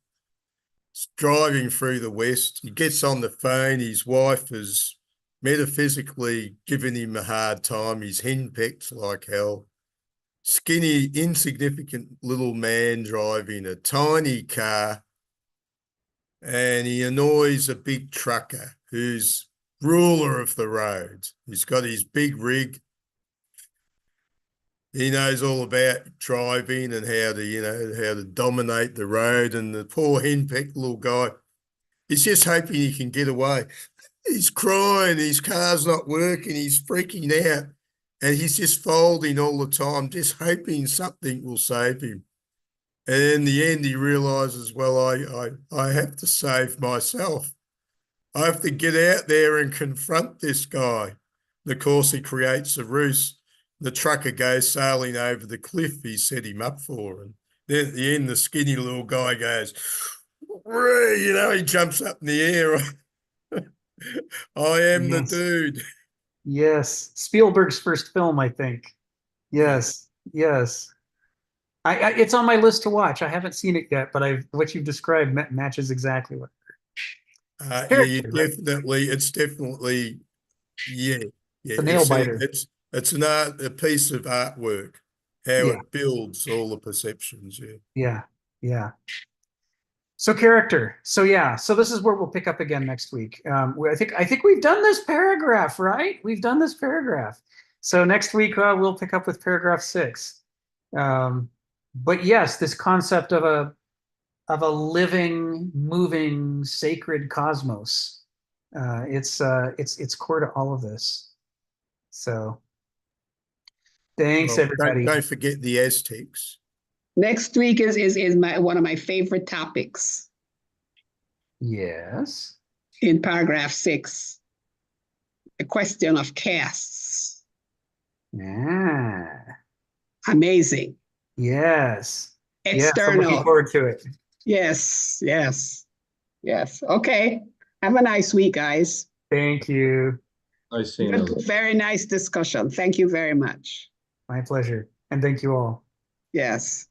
driving through the West. He gets on the phone. His wife is metaphysically giving him a hard time. He's henpecked like hell. Skinny, insignificant little man driving a tiny car, and he annoys a big trucker who's ruler of the road. He's got his big rig. He knows all about driving and how to dominate the road. And the poor henpecked little guy, he's just hoping he can get away. He's crying, his car's not working, he's freaking out. And he's just folding all the time, just hoping something will save him. And in the end, he realizes, well, I have to save myself. I have to get out there and confront this guy. And of course, he creates a ruse. The trucker goes sailing over the cliff he set him up for. And then at the end, the skinny little guy goes, he jumps up in the air. I am the dude. Yes. Spielberg's first film, I think. Yes. Yes. It's on my list to watch. I haven't seen it yet, but what you've described matches exactly what. It's definitely, yeah. It's a nail biter. It's a piece of artwork, how it builds all the perceptions. Yeah. So character. So this is where we'll pick up again next week. I think we've done this paragraph, right? We've done this paragraph. So next week we'll pick up with paragraph 6. But yes, this concept of a living, moving, sacred cosmos. It's core to all of this. So thanks, everybody. Don't forget the Aztecs. Next week is one of my favorite topics. Yes. In paragraph 6, the question of castes. Amazing. Yes. External. I'm looking forward to it. Yes. Okay. Have a nice week, guys. Thank you. Nice seeing you. Very nice discussion. Thank you very much. My pleasure. And thank you all. Yes.